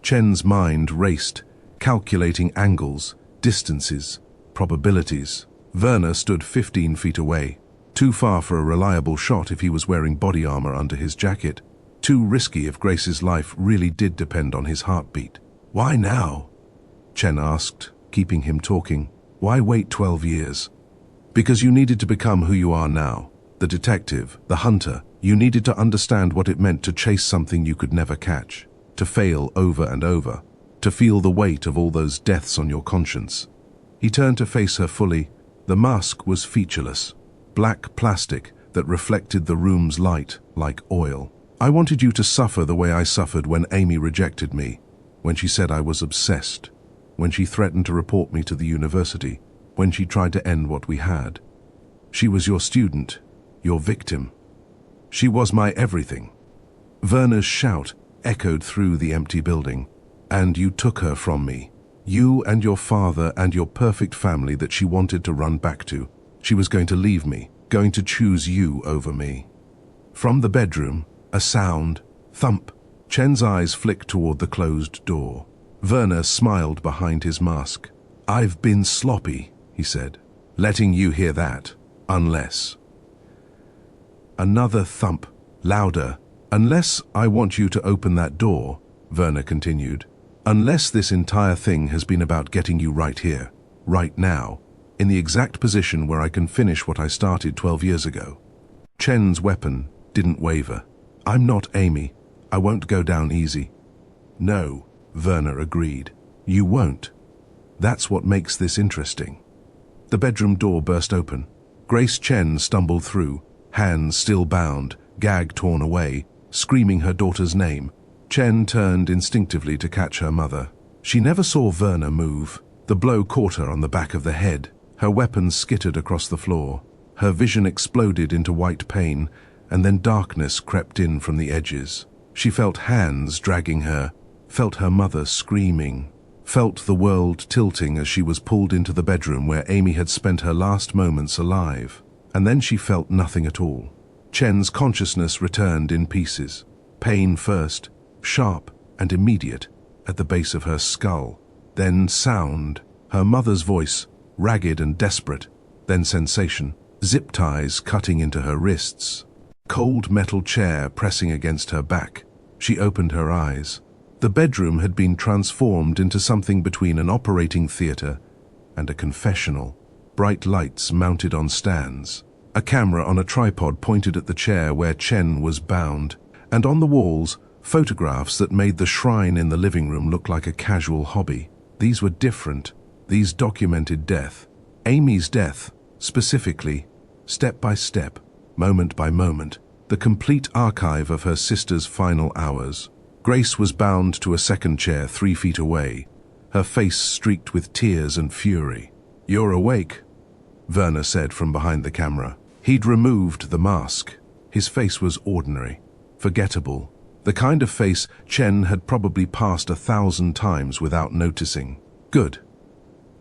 Chen's mind raced, calculating angles, distances, probabilities. Werner stood 15 feet away, too far for a reliable shot if he was wearing body armor under his jacket, too risky if Grace's life really did depend on his heartbeat. "Why now?" Chen asked, keeping him talking. "Why wait 12 years? Because you needed to become who you are now. The detective, the hunter. You needed to understand what it meant to chase something you could never catch, to fail over and over, to feel the weight of all those deaths on your conscience." He turned to face her fully. The mask was featureless, black plastic that reflected the room's light like oil. "I wanted you to suffer the way I suffered when Amy rejected me, when she said I was obsessed, when she threatened to report me to the university, when she tried to end what we had. She was your student, your victim. She was my everything." Werner's shout echoed through the empty building. "And you took her from me. You and your father and your perfect family that she wanted to run back to. She was going to leave me, going to choose you over me." From the bedroom, a sound, thump. Chen's eyes flicked toward the closed door. Werner smiled behind his mask. "I've been sloppy," he said, "letting you hear that, unless." Another thump, louder. "Unless I want you to open that door," Werner continued. "Unless this entire thing has been about getting you right here, right now, in the exact position where I can finish what I started 12 years ago." Chen's weapon didn't waver. "I'm not Amy. I won't go down easy." "No," Werner agreed. "You won't. That's what makes this interesting." The bedroom door burst open. Grace Chen stumbled through, hands still bound, gag torn away, screaming her daughter's name. Chen turned instinctively to catch her mother. She never saw Werner move. The blow caught her on the back of the head. Her weapon skittered across the floor. Her vision exploded into white pain, and then darkness crept in from the edges. She felt hands dragging her, felt her mother screaming. felt the world tilting as she was pulled into the bedroom where Amy had spent her last moments alive. And then she felt nothing at all. Chen's consciousness returned in pieces. Pain first, sharp and immediate, at the base of her skull. Then sound, her mother's voice, ragged and desperate. Then sensation, zip ties cutting into her wrists. Cold metal chair pressing against her back. She opened her eyes. The bedroom had been transformed into something between an operating theater and a confessional. Bright lights mounted on stands. A camera on a tripod pointed at the chair where Chen was bound. And on the walls, photographs that made the shrine in the living room look like a casual hobby. These were different. These documented death. Amy's death, specifically, step by step, moment by moment, the complete archive of her sister's final hours. Grace was bound to a second chair 3 feet away, her face streaked with tears and fury. "You're awake," Werner said from behind the camera. He'd removed the mask. His face was ordinary, forgettable, the kind of face Chen had probably passed 1,000 times without noticing. "Good.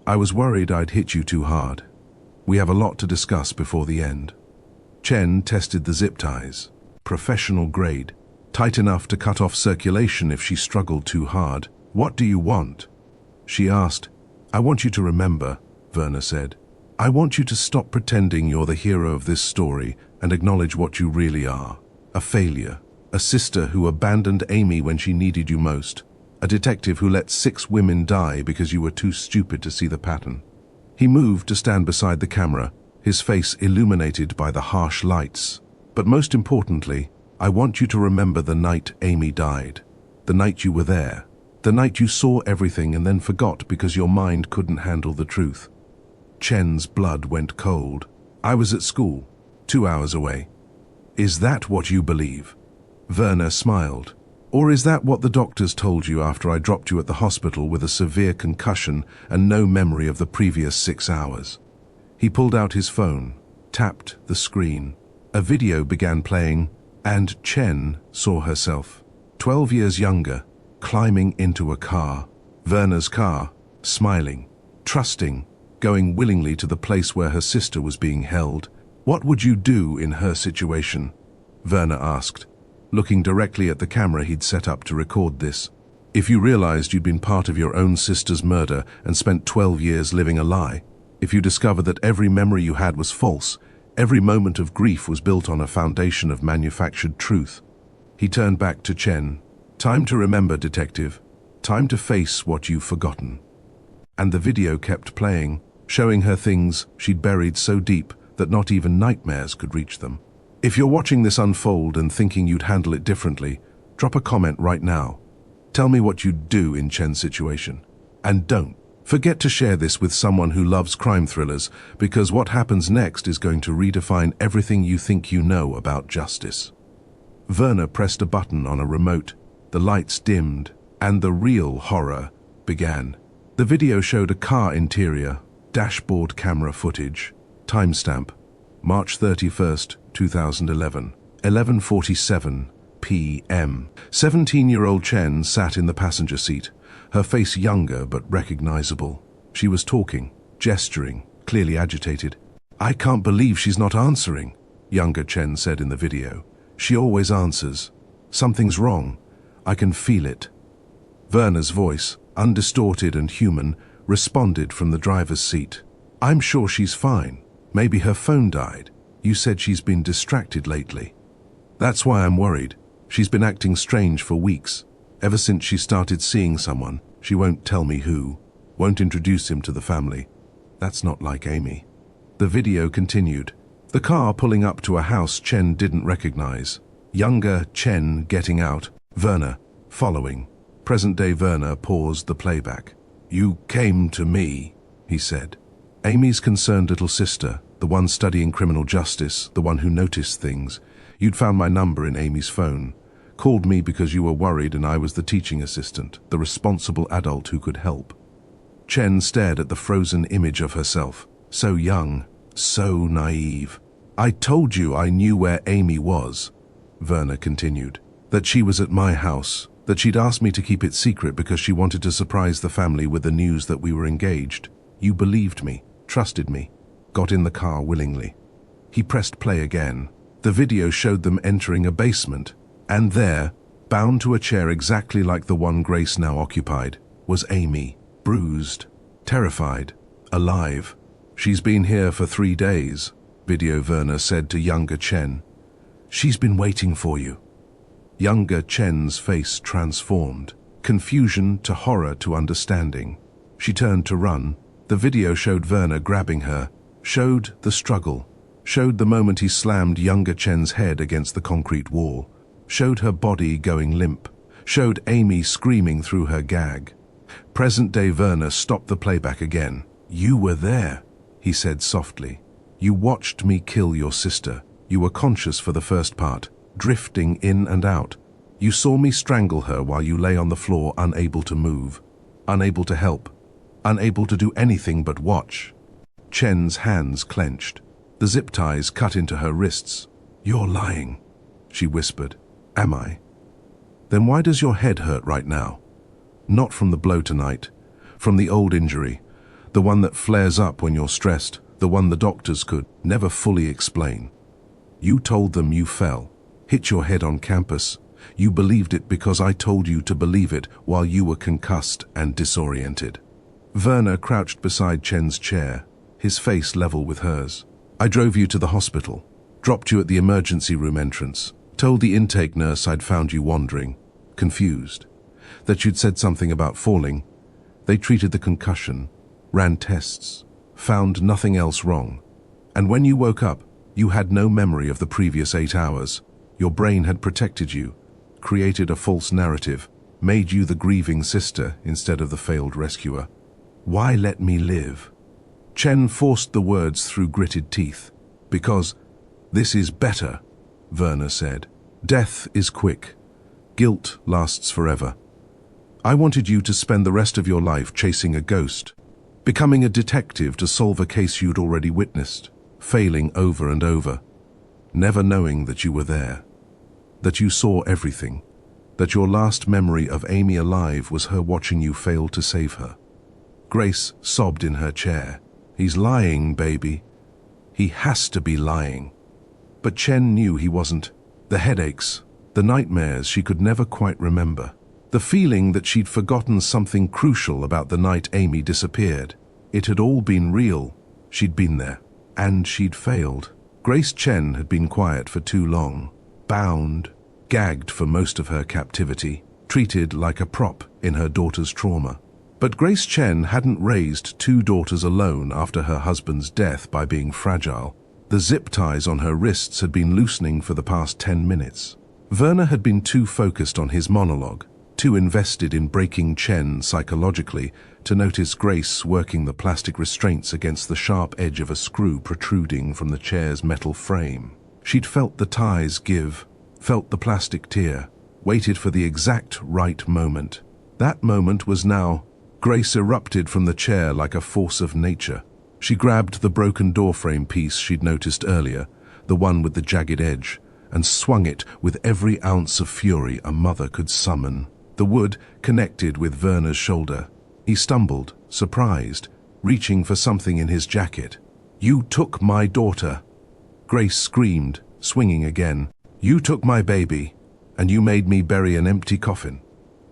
I was worried I'd hit you too hard. We have a lot to discuss before the end." Chen tested the zip ties. Professional grade. Tight enough to cut off circulation if she struggled too hard. "What do you want?" she asked. "I want you to remember," Werner said. "I want you to stop pretending you're the hero of this story and acknowledge what you really are. A failure. A sister who abandoned Amy when she needed you most. A detective who let 6 women die because you were too stupid to see the pattern." He moved to stand beside the camera, his face illuminated by the harsh lights. "But most importantly, I want you to remember the night Amy died. The night you were there. The night you saw everything and then forgot because your mind couldn't handle the truth." Chen's blood went cold. "I was at school, 2 hours away." "Is that what you believe?" Werner smiled. "Or is that what the doctors told you after I dropped you at the hospital with a severe concussion and no memory of the previous 6 hours?" He pulled out his phone, tapped the screen. A video began playing, and Chen saw herself, 12 years younger, climbing into a car. Werner's car, smiling, trusting, going willingly to the place where her sister was being held. "What would you do in her situation?" Werner asked, looking directly at the camera he'd set up to record this. "If you realized you'd been part of your own sister's murder and spent 12 years living a lie, if you discovered that every memory you had was false, every moment of grief was built on a foundation of manufactured truth." He turned back to Chen. "Time to remember, detective. Time to face what you've forgotten." And the video kept playing, showing her things she'd buried so deep that not even nightmares could reach them. If you're watching this unfold and thinking you'd handle it differently, drop a comment right now. Tell me what you'd do in Chen's situation. And don't forget to share this with someone who loves crime thrillers, because what happens next is going to redefine everything you think you know about justice. Werner pressed a button on a remote, the lights dimmed, and the real horror began. The video showed a car interior, dashboard camera footage, timestamp, March 31st, 2011, 11:47 p.m. 17-year-old Chen sat in the passenger seat, her face younger but recognizable. She was talking, gesturing, clearly agitated. "I can't believe she's not answering," younger Chen said in the video. "She always answers. Something's wrong. I can feel it." Werner's voice, undistorted and human, responded from the driver's seat. "I'm sure she's fine. Maybe her phone died. You said she's been distracted lately. That's why I'm worried. She's been acting strange for weeks. Ever since she started seeing someone, she won't tell me who, won't introduce him to the family. That's not like Amy." The video continued. The car pulling up to a house Chen didn't recognize. Younger Chen getting out. Werner following. Present-day Werner paused the playback. "You came to me," he said. "Amy's concerned little sister, the one studying criminal justice, the one who noticed things. You'd found my number in Amy's phone. Called me because you were worried and I was the teaching assistant, the responsible adult who could help." Chen stared at the frozen image of herself. So young, so naive. "I told you I knew where Amy was," Werner continued. "That she was at my house, That she'd asked me to keep it secret because she wanted to surprise the family with the news that we were engaged. You believed me, trusted me, got in the car willingly. He pressed play again. The video showed them entering a basement, and there, bound to a chair exactly like the one Grace now occupied, was Amy, bruised, terrified, alive. She's been here for 3 days, video Werner said to younger Chen. She's been waiting for you. Younger Chen's face transformed, confusion to horror to understanding. She turned to run. The video showed Werner grabbing her, showed the struggle, showed the moment he slammed younger Chen's head against the concrete wall, showed her body going limp, showed Amy screaming through her gag. Present-day Werner stopped the playback again. You were there, he said softly. You watched me kill your sister. You were conscious for the first part, drifting in and out. You saw me strangle her while you lay on the floor, unable to move, unable to help, unable to do anything but watch. Chen's hands clenched. The zip ties cut into her wrists. You're lying, she whispered. Am I? Then why does your head hurt right now? Not from the blow tonight, from the old injury, the one that flares up when you're stressed, the one the doctors could never fully explain. You told them you fell, hit your head on campus. You believed it because I told you to believe it while you were concussed and disoriented. Werner crouched beside Chen's chair, his face level with hers. I drove you to the hospital, dropped you at the emergency room entrance, told the intake nurse I'd found you wandering, confused, that you'd said something about falling. They treated the concussion, ran tests, found nothing else wrong. And when you woke up, you had no memory of the previous 8 hours. Your brain had protected you, created a false narrative, made you the grieving sister instead of the failed rescuer. Why let me live? Chen forced the words through gritted teeth. Because this is better, Werner said. Death is quick. Guilt lasts forever. I wanted you to spend the rest of your life chasing a ghost, becoming a detective to solve a case you'd already witnessed, failing over and over, never knowing that you were there, that you saw everything, that your last memory of Amy alive was her watching you fail to save her. Grace sobbed in her chair. He's lying, baby. He has to be lying. But Chen knew he wasn't. The headaches, the nightmares she could never quite remember. The feeling that she'd forgotten something crucial about the night Amy disappeared. It had all been real. She'd been there. And she'd failed. Grace Chen had been quiet for too long. Bound, gagged for most of her captivity, treated like a prop in her daughter's trauma. But Grace Chen hadn't raised 2 daughters alone after her husband's death by being fragile. The zip ties on her wrists had been loosening for the past 10 minutes. Werner had been too focused on his monologue, too invested in breaking Chen psychologically to notice Grace working the plastic restraints against the sharp edge of a screw protruding from the chair's metal frame. She'd felt the ties give, felt the plastic tear, waited for the exact right moment. That moment was now. Grace erupted from the chair like a force of nature. She grabbed the broken doorframe piece she'd noticed earlier, the one with the jagged edge, and swung it with every ounce of fury a mother could summon. The wood connected with Werner's shoulder. He stumbled, surprised, reaching for something in his jacket. You took my daughter. Grace screamed, swinging again. You took my baby, and you made me bury an empty coffin.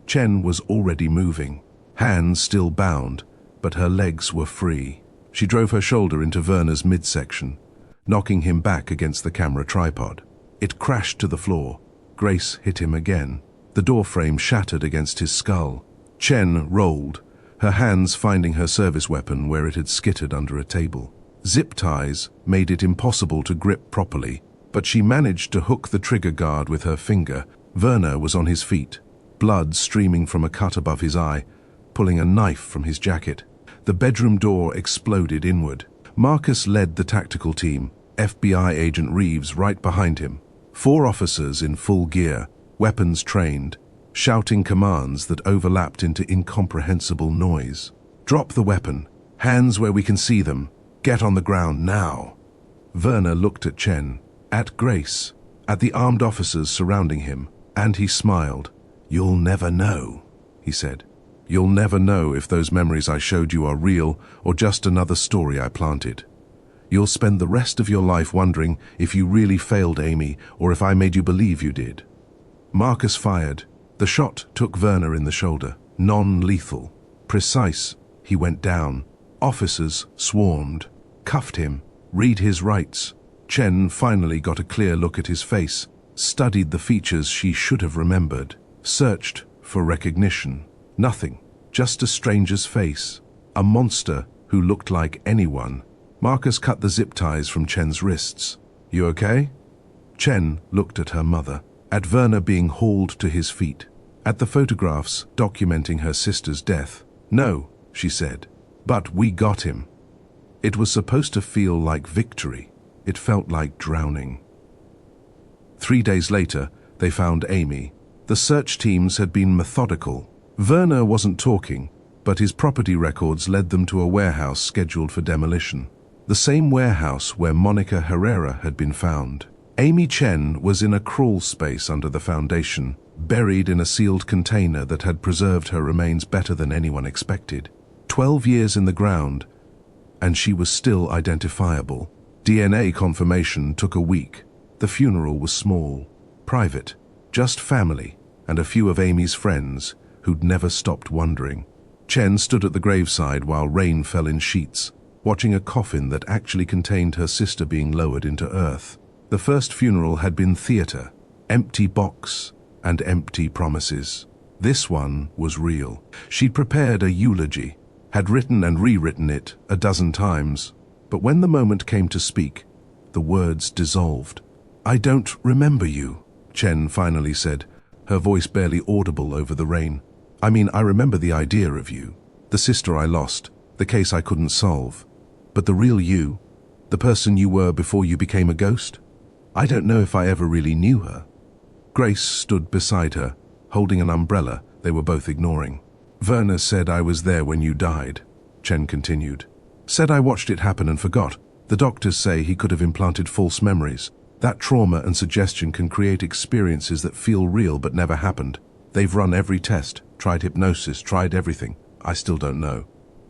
Chen was already moving, hands still bound, but her legs were free. She drove her shoulder into Werner's midsection, knocking him back against the camera tripod. It crashed to the floor. Grace hit him again. The doorframe shattered against his skull. Chen rolled, her hands finding her service weapon where it had skittered under a table. Zip ties made it impossible to grip properly, but she managed to hook the trigger guard with her finger. Werner was on his feet, blood streaming from a cut above his eye, pulling a knife from his jacket. The bedroom door exploded inward. Marcus led the tactical team, FBI agent Reeves right behind him. 4 officers in full gear, weapons trained, shouting commands that overlapped into incomprehensible noise. Drop the weapon. Hands where we can see them. Get on the ground now. Werner looked at Chen, at Grace, at the armed officers surrounding him, and he smiled. "You'll never know," he said. "You'll never know if those memories I showed you are real or just another story I planted. You'll spend the rest of your life wondering if you really failed Amy or if I made you believe you did." Marcus fired. The shot took Werner in the shoulder. Non-lethal. Precise. He went down. Officers swarmed. Cuffed him. Read his rights. Chen finally got a clear look at his face. Studied the features she should have remembered. Searched for recognition. Nothing. Just a stranger's face. A monster who looked like anyone. Marcus cut the zip ties from Chen's wrists. "You okay?" Chen looked at her mother, at Werner being hauled to his feet, at the photographs documenting her sister's death. "No," she said, "but we got him." It was supposed to feel like victory. It felt like drowning. 3 days later, they found Amy. The search teams had been methodical. Werner wasn't talking, but his property records led them to a warehouse scheduled for demolition. The same warehouse where Monica Herrera had been found. Amy Chen was in a crawl space under the foundation, buried in a sealed container that had preserved her remains better than anyone expected. 12 years in the ground, and she was still identifiable. DNA confirmation took a week. The funeral was small, private, just family and a few of Amy's friends who'd never stopped wondering. Chen stood at the graveside while rain fell in sheets, watching a coffin that actually contained her sister being lowered into earth. The first funeral had been theater, empty box and empty promises. This one was real. She'd prepared a eulogy, had written and rewritten it a dozen times, but when the moment came to speak, the words dissolved. "I don't remember you," Chen finally said, her voice barely audible over the rain. "I mean, I remember the idea of you, the sister I lost, the case I couldn't solve. But the real you, the person you were before you became a ghost? I don't know if I ever really knew her." Grace stood beside her, holding an umbrella they were both ignoring. "Werner said I was there when you died," Chen continued. "Said I watched it happen and forgot. The doctors say he could have implanted false memories. That trauma and suggestion can create experiences that feel real but never happened. They've run every test, tried hypnosis, tried everything. I still don't know."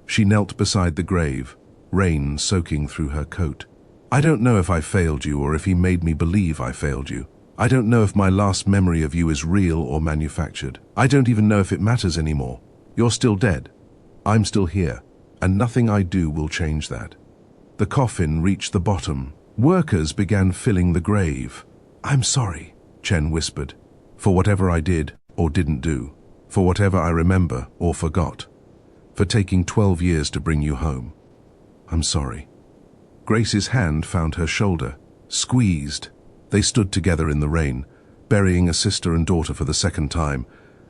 She knelt beside the grave, rain soaking through her coat. "I don't know if I failed you or if he made me believe I failed you. I don't know if my last memory of you is real or manufactured. I don't even know if it matters anymore. You're still dead. I'm still here, and nothing I do will change that." The coffin reached the bottom. Workers began filling the grave. "I'm sorry," Chen whispered, "for whatever I did or didn't do, for whatever I remember or forgot, for taking 12 years to bring you home. I'm sorry." Grace's hand found her shoulder, squeezed. They stood together in the rain, burying a sister and daughter for the second time,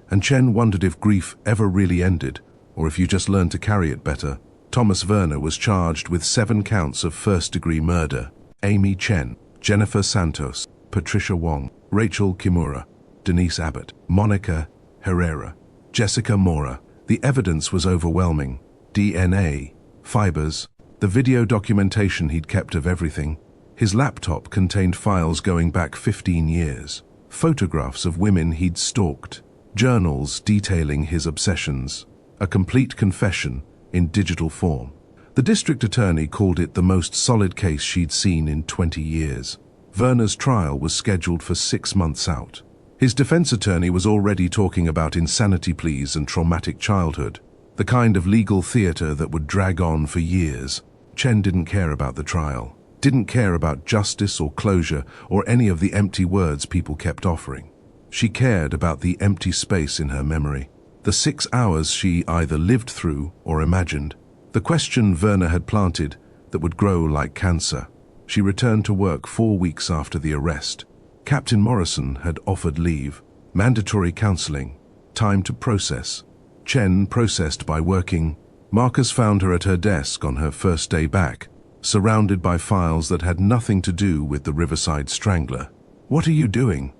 and Chen wondered if grief ever really ended, or if you just learned to carry it better. Thomas Werner was charged with 7 counts of first-degree murder. Amy Chen, Jennifer Santos, Patricia Wong, Rachel Kimura, Denise Abbott, Monica Herrera, Jessica Mora. The evidence was overwhelming. DNA, fibers, the video documentation he'd kept of everything. His laptop contained files going back 15 years, photographs of women he'd stalked, journals detailing his obsessions, a complete confession in digital form. The district attorney called it the most solid case she'd seen in 20 years. Werner's trial was scheduled for 6 months out. His defense attorney was already talking about insanity pleas and traumatic childhood, the kind of legal theater that would drag on for years. Chen didn't care about the trial, didn't care about justice or closure or any of the empty words people kept offering. She cared about the empty space in her memory, the 6 hours she either lived through or imagined, the question Werner had planted that would grow like cancer. She returned to work 4 weeks after the arrest. Captain Morrison had offered leave, mandatory counseling, time to process. Chen processed by working. Marcus found her at her desk on her first day back, surrounded by files that had nothing to do with the Riverside strangler. "What are you doing?"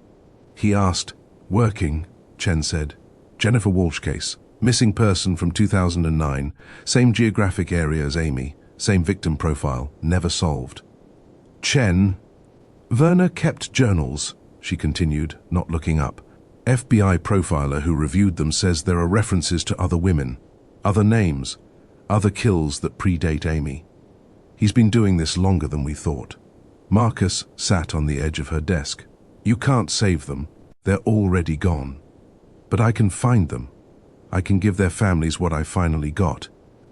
he asked. "Working," Chen said. "Jennifer Walsh case, missing person from 2009, same geographic area as Amy, same victim profile, never solved." "Chen." "Werner kept journals," she continued, not looking up. FBI profiler who reviewed them says there are references to other women, other names, other kills that predate Amy. He's been doing this longer than we thought. Marcus sat on the edge of her desk. You can't save them. They're already gone. But I can find them. I can give their families what I finally got.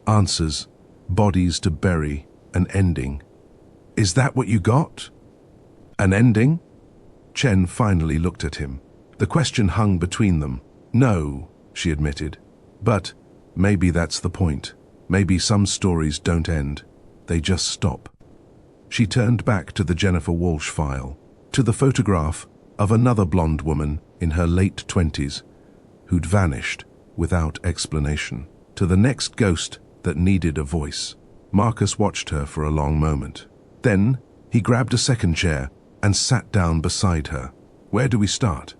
Answers, bodies to bury, an ending. Is that what you got? An ending? Chen finally looked at him. The question hung between them. No, she admitted. But maybe that's the point. Maybe some stories don't end. They just stop. She turned back to the Jennifer Walsh file, to the photograph of another blonde woman in her late 20s who'd vanished without explanation, to the next ghost that needed a voice. Marcus watched her for a long moment. Then he grabbed a second chair and sat down beside her. Where do we start?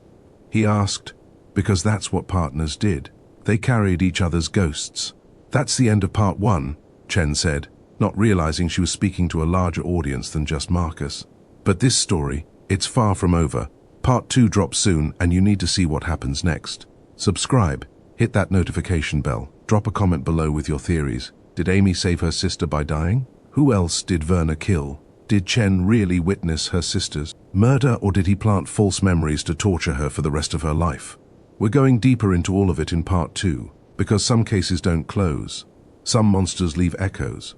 He asked, because that's what partners did. They carried each other's ghosts. That's the end of part 1, Chen said, not realizing she was speaking to a larger audience than just Marcus. But this story, it's far from over. Part 2 drops soon, and you need to see what happens next. Subscribe, hit that notification bell, drop a comment below with your theories. Did Amy save her sister by dying? Who else did Werner kill? Did Chen really witness her sister's murder, or did he plant false memories to torture her for the rest of her life? We're going deeper into all of it in part 2, because some cases don't close. Some monsters leave echoes.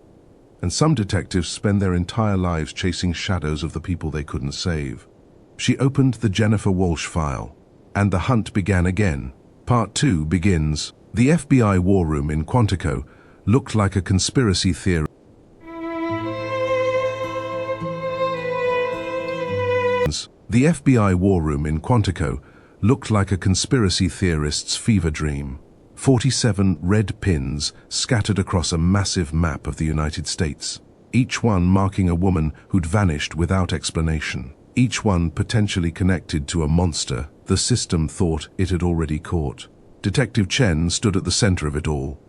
And some detectives spend their entire lives chasing shadows of the people they couldn't save. She opened the Jennifer Walsh file, and the hunt began again. Part 2 begins. The FBI war room in Quantico looked like a conspiracy theory. The FBI war room in Quantico looked like a conspiracy theorist's fever dream. 47 red pins scattered across a massive map of the United States, each one marking a woman who'd vanished without explanation, each one potentially connected to a monster the system thought it had already caught. Detective Chen stood at the center of it all,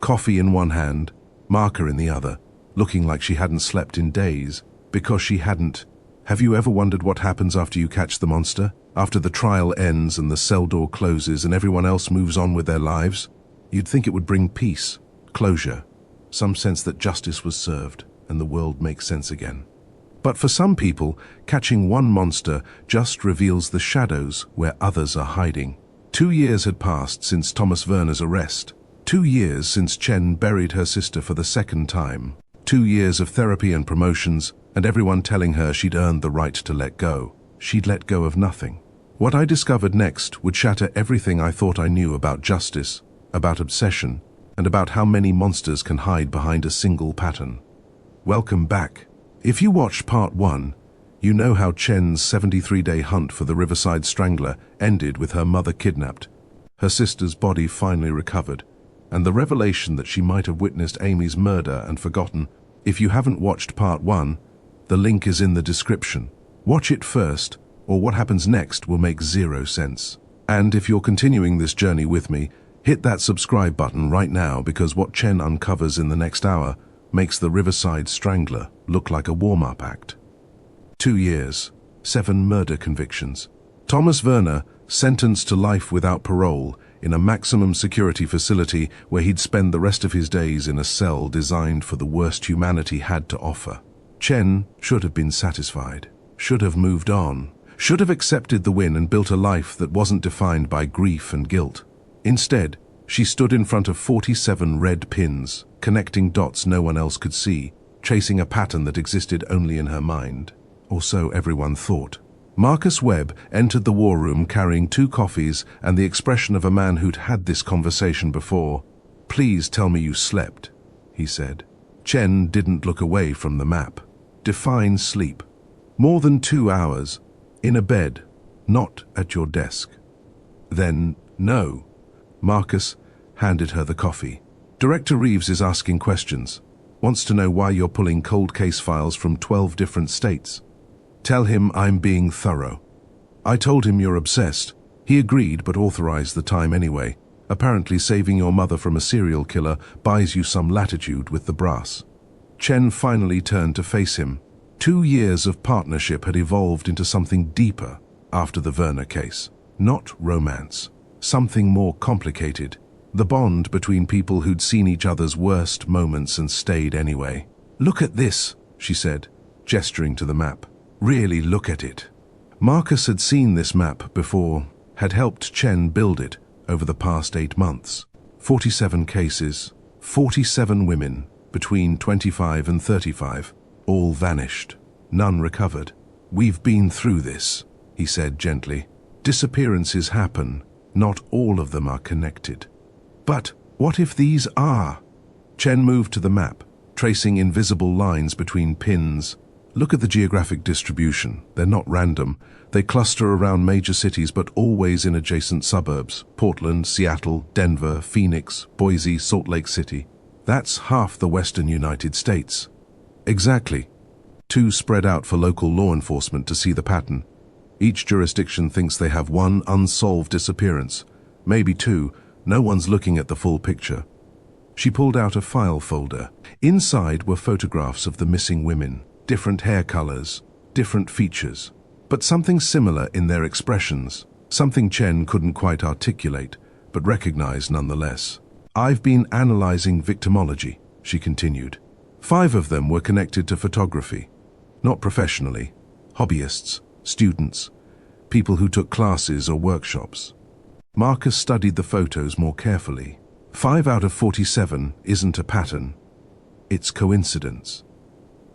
coffee in one hand, marker in the other, looking like she hadn't slept in days, because she hadn't. Have you ever wondered what happens after you catch the monster? After the trial ends and the cell door closes and everyone else moves on with their lives? You'd think it would bring peace, closure, some sense that justice was served and the world makes sense again. But for some people, catching one monster just reveals the shadows where others are hiding. 2 years had passed since Thomas Werner's arrest. 2 years since Chen buried her sister for the second time. 2 years of therapy and promotions, and everyone telling her she'd earned the right to let go. She'd let go of nothing. What I discovered next would shatter everything I thought I knew about justice, about obsession, and about how many monsters can hide behind a single pattern. Welcome back. If you watched part 1, you know how Chen's 73-day hunt for the Riverside Strangler ended with her mother kidnapped, her sister's body finally recovered, and the revelation that she might have witnessed Amy's murder and forgotten. If you haven't watched part 1, the link is in the description. Watch it first, or what happens next will make zero sense. And if you're continuing this journey with me, hit that subscribe button right now, because what Chen uncovers in the next hour makes the Riverside Strangler look like a warm-up act. 2 years, 7 murder convictions. Thomas Werner sentenced to life without parole in a maximum security facility where he'd spend the rest of his days in a cell designed for the worst humanity had to offer. Chen should have been satisfied, should have moved on, should have accepted the win and built a life that wasn't defined by grief and guilt. Instead, she stood in front of 47 red pins, connecting dots no one else could see, chasing a pattern that existed only in her mind. Or so everyone thought. Marcus Webb entered the war room carrying 2 coffees and the expression of a man who'd had this conversation before. "Please tell me you slept," he said. Chen didn't look away from the map. Define sleep. More than 2 hours. In a bed, not at your desk. Then, no. Marcus handed her the coffee. Director Reeves is asking questions. Wants to know why you're pulling cold case files from 12 different states. Tell him I'm being thorough. I told him you're obsessed. He agreed but authorized the time anyway. Apparently saving your mother from a serial killer buys you some latitude with the brass. Chen finally turned to face him. 2 years of partnership had evolved into something deeper after the Werner case. Not romance. Something more complicated. The bond between people who'd seen each other's worst moments and stayed anyway. "Look at this," she said, gesturing to the map. "Really look at it." Marcus had seen this map before, had helped Chen build it over the past 8 months. 47 cases, 47 women between 25 and 35, all vanished, none recovered. "We've been through this," he said gently. "Disappearances happen, not all of them are connected." "But what if these are?" Chen moved to the map, tracing invisible lines between pins. "Look at the geographic distribution. They're not random. They cluster around major cities but always in adjacent suburbs. Portland, Seattle, Denver, Phoenix, Boise, Salt Lake City. That's half the western United States." "Exactly. Too spread out for local law enforcement to see the pattern. Each jurisdiction thinks they have one unsolved disappearance, maybe two. No one's looking at the full picture." She pulled out a file folder. Inside were photographs of the missing women, different hair colors, different features, but something similar in their expressions, something Chen couldn't quite articulate, but recognized nonetheless. "I've been analyzing victimology," she continued. 5 of them were connected to photography. Not professionally. Hobbyists, students, people who took classes or workshops. Marcus studied the photos more carefully. 5 out of 47 isn't a pattern. It's coincidence.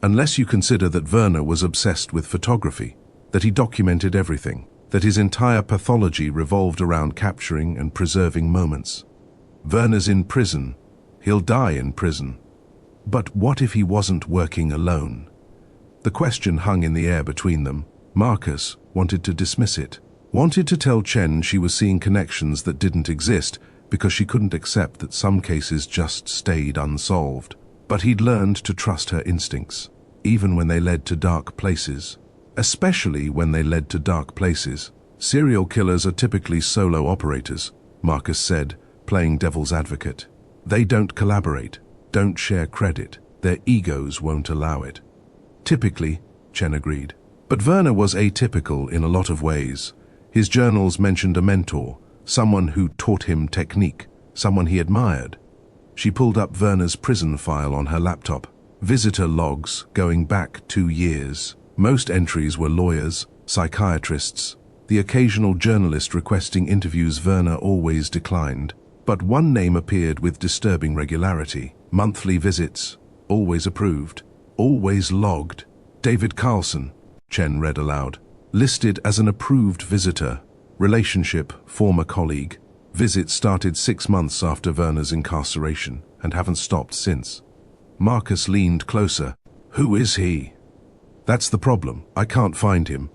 Unless you consider that Werner was obsessed with photography, that he documented everything, that his entire pathology revolved around capturing and preserving moments. Werner's in prison. He'll die in prison. But what if he wasn't working alone? The question hung in the air between them. Marcus wanted to dismiss it, wanted to tell Chen she was seeing connections that didn't exist because she couldn't accept that some cases just stayed unsolved. But he'd learned to trust her instincts, even when they led to dark places. Especially when they led to dark places. Serial killers are typically solo operators, Marcus said, playing devil's advocate. They don't collaborate, don't share credit. Their egos won't allow it. Typically, Chen agreed. But Werner was atypical in a lot of ways. His journals mentioned a mentor, someone who taught him technique, someone he admired. She pulled up Werner's prison file on her laptop. Visitor logs going back 2 years. Most entries were lawyers, psychiatrists. The occasional journalist requesting interviews Werner always declined. But one name appeared with disturbing regularity. Monthly visits, always approved, always logged. David Carlson, Chen read aloud. Listed as an approved visitor. Relationship, former colleague. Visit started 6 months after Werner's incarceration and haven't stopped since. Marcus leaned closer. "Who is he?" "That's the problem. I can't find him.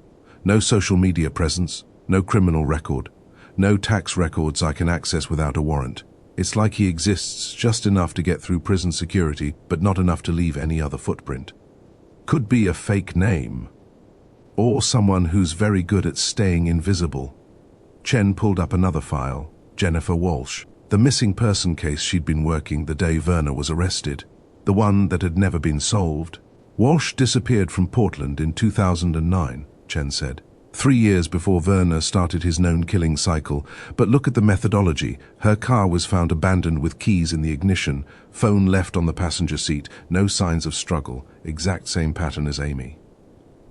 No social media presence, no criminal record, no tax records I can access without a warrant. It's like he exists just enough to get through prison security, but not enough to leave any other footprint. Could be a fake name. Or someone who's very good at staying invisible." Chen pulled up another file. Jennifer Walsh. The missing person case she'd been working the day Werner was arrested. The one that had never been solved. Walsh disappeared from Portland in 2009, Chen said. 3 years before Werner started his known killing cycle. But look at the methodology. Her car was found abandoned with keys in the ignition, phone left on the passenger seat, no signs of struggle, exact same pattern as Amy.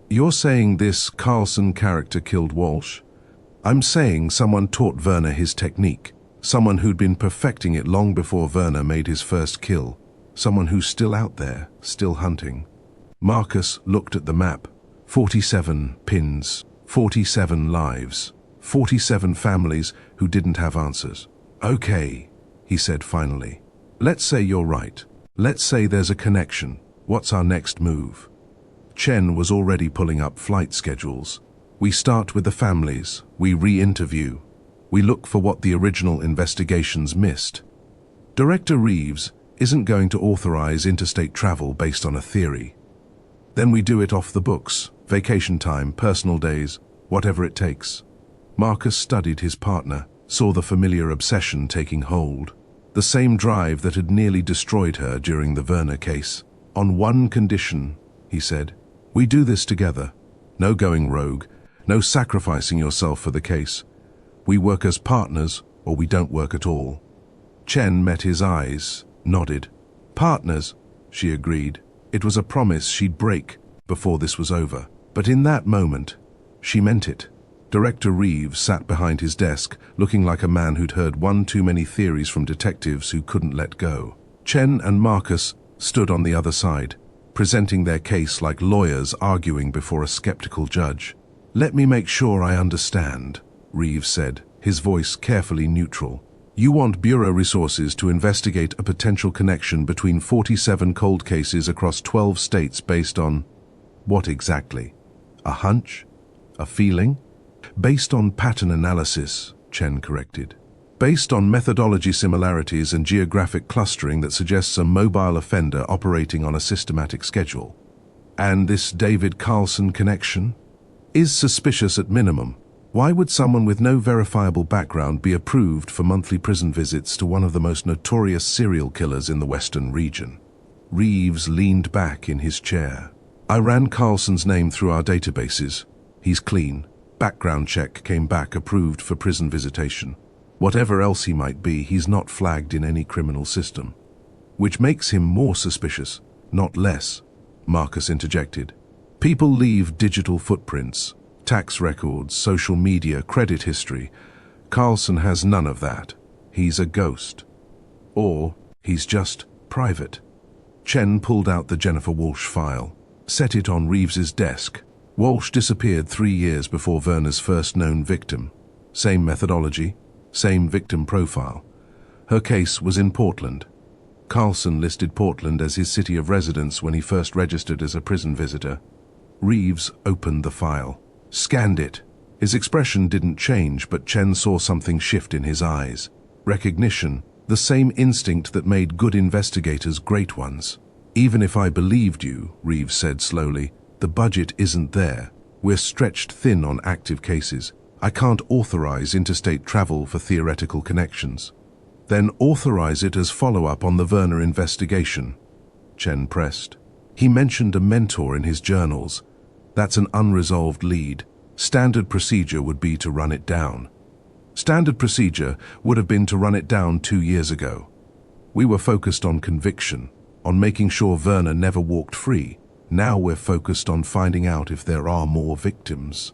"You're saying this Carlson character killed Walsh?" "I'm saying someone taught Werner his technique. Someone who'd been perfecting it long before Werner made his first kill. Someone who's still out there, still hunting." Marcus looked at the map. 47 pins, 47 lives, 47 families who didn't have answers. "Okay," he said finally. "Let's say you're right. Let's say there's a connection. What's our next move?" Chen was already pulling up flight schedules. "We start with the families. We re-interview. We look for what the original investigations missed. Director Reeves isn't going to authorize interstate travel based on a theory. Then we do it off the books, vacation time, personal days, whatever it takes." Marcus studied his partner, saw the familiar obsession taking hold. The same drive that had nearly destroyed her during the Werner case. "On one condition," he said. "We do this together. No going rogue, no sacrificing yourself for the case. We work as partners, or we don't work at all. Chen met his eyes, nodded. Partners, she agreed. It was a promise she'd break before this was over. But in that moment, she meant it. Director Reeves sat behind his desk, looking like a man who'd heard one too many theories from detectives who couldn't let go. Chen and Marcus stood on the other side, presenting their case like lawyers arguing before a skeptical judge. "Let me make sure I understand," Reeves said, his voice carefully neutral. "You want Bureau resources to investigate a potential connection between 47 cold cases across 12 states based on what exactly? A hunch? A feeling?" "Based on pattern analysis," Chen corrected. "Based on methodology similarities and geographic clustering that suggests a mobile offender operating on a systematic schedule. And this David Carlson connection is suspicious at minimum. Why would someone with no verifiable background be approved for monthly prison visits to one of the most notorious serial killers in the Western region?" Reeves leaned back in his chair. "I ran Carlson's name through our databases. He's clean. Background check came back approved for prison visitation. Whatever else he might be, he's not flagged in any criminal system." "Which makes him more suspicious, not less," Marcus interjected. "People leave digital footprints, tax records, social media, credit history. Carlson has none of that. He's a ghost. Or he's just private." Chen pulled out the Jennifer Walsh file, set it on Reeves's desk. Walsh disappeared 3 years before Werner's first known victim. Same methodology, same victim profile. Her case was in Portland. Carlson listed Portland as his city of residence when he first registered as a prison visitor. Reeves opened the file, scanned it. His expression didn't change, but Chen saw something shift in his eyes. Recognition, the same instinct that made good investigators great ones. "Even if I believed you," Reeves said slowly, "the budget isn't there. We're stretched thin on active cases. I can't authorize interstate travel for theoretical connections." "Then authorize it as follow-up on the Werner investigation," Chen pressed. "He mentioned a mentor in his journals. That's an unresolved lead. Standard procedure would be to run it down." "Standard procedure would have been to run it down 2 years ago. We were focused on conviction, on making sure Werner never walked free. Now we're focused on finding out if there are more victims."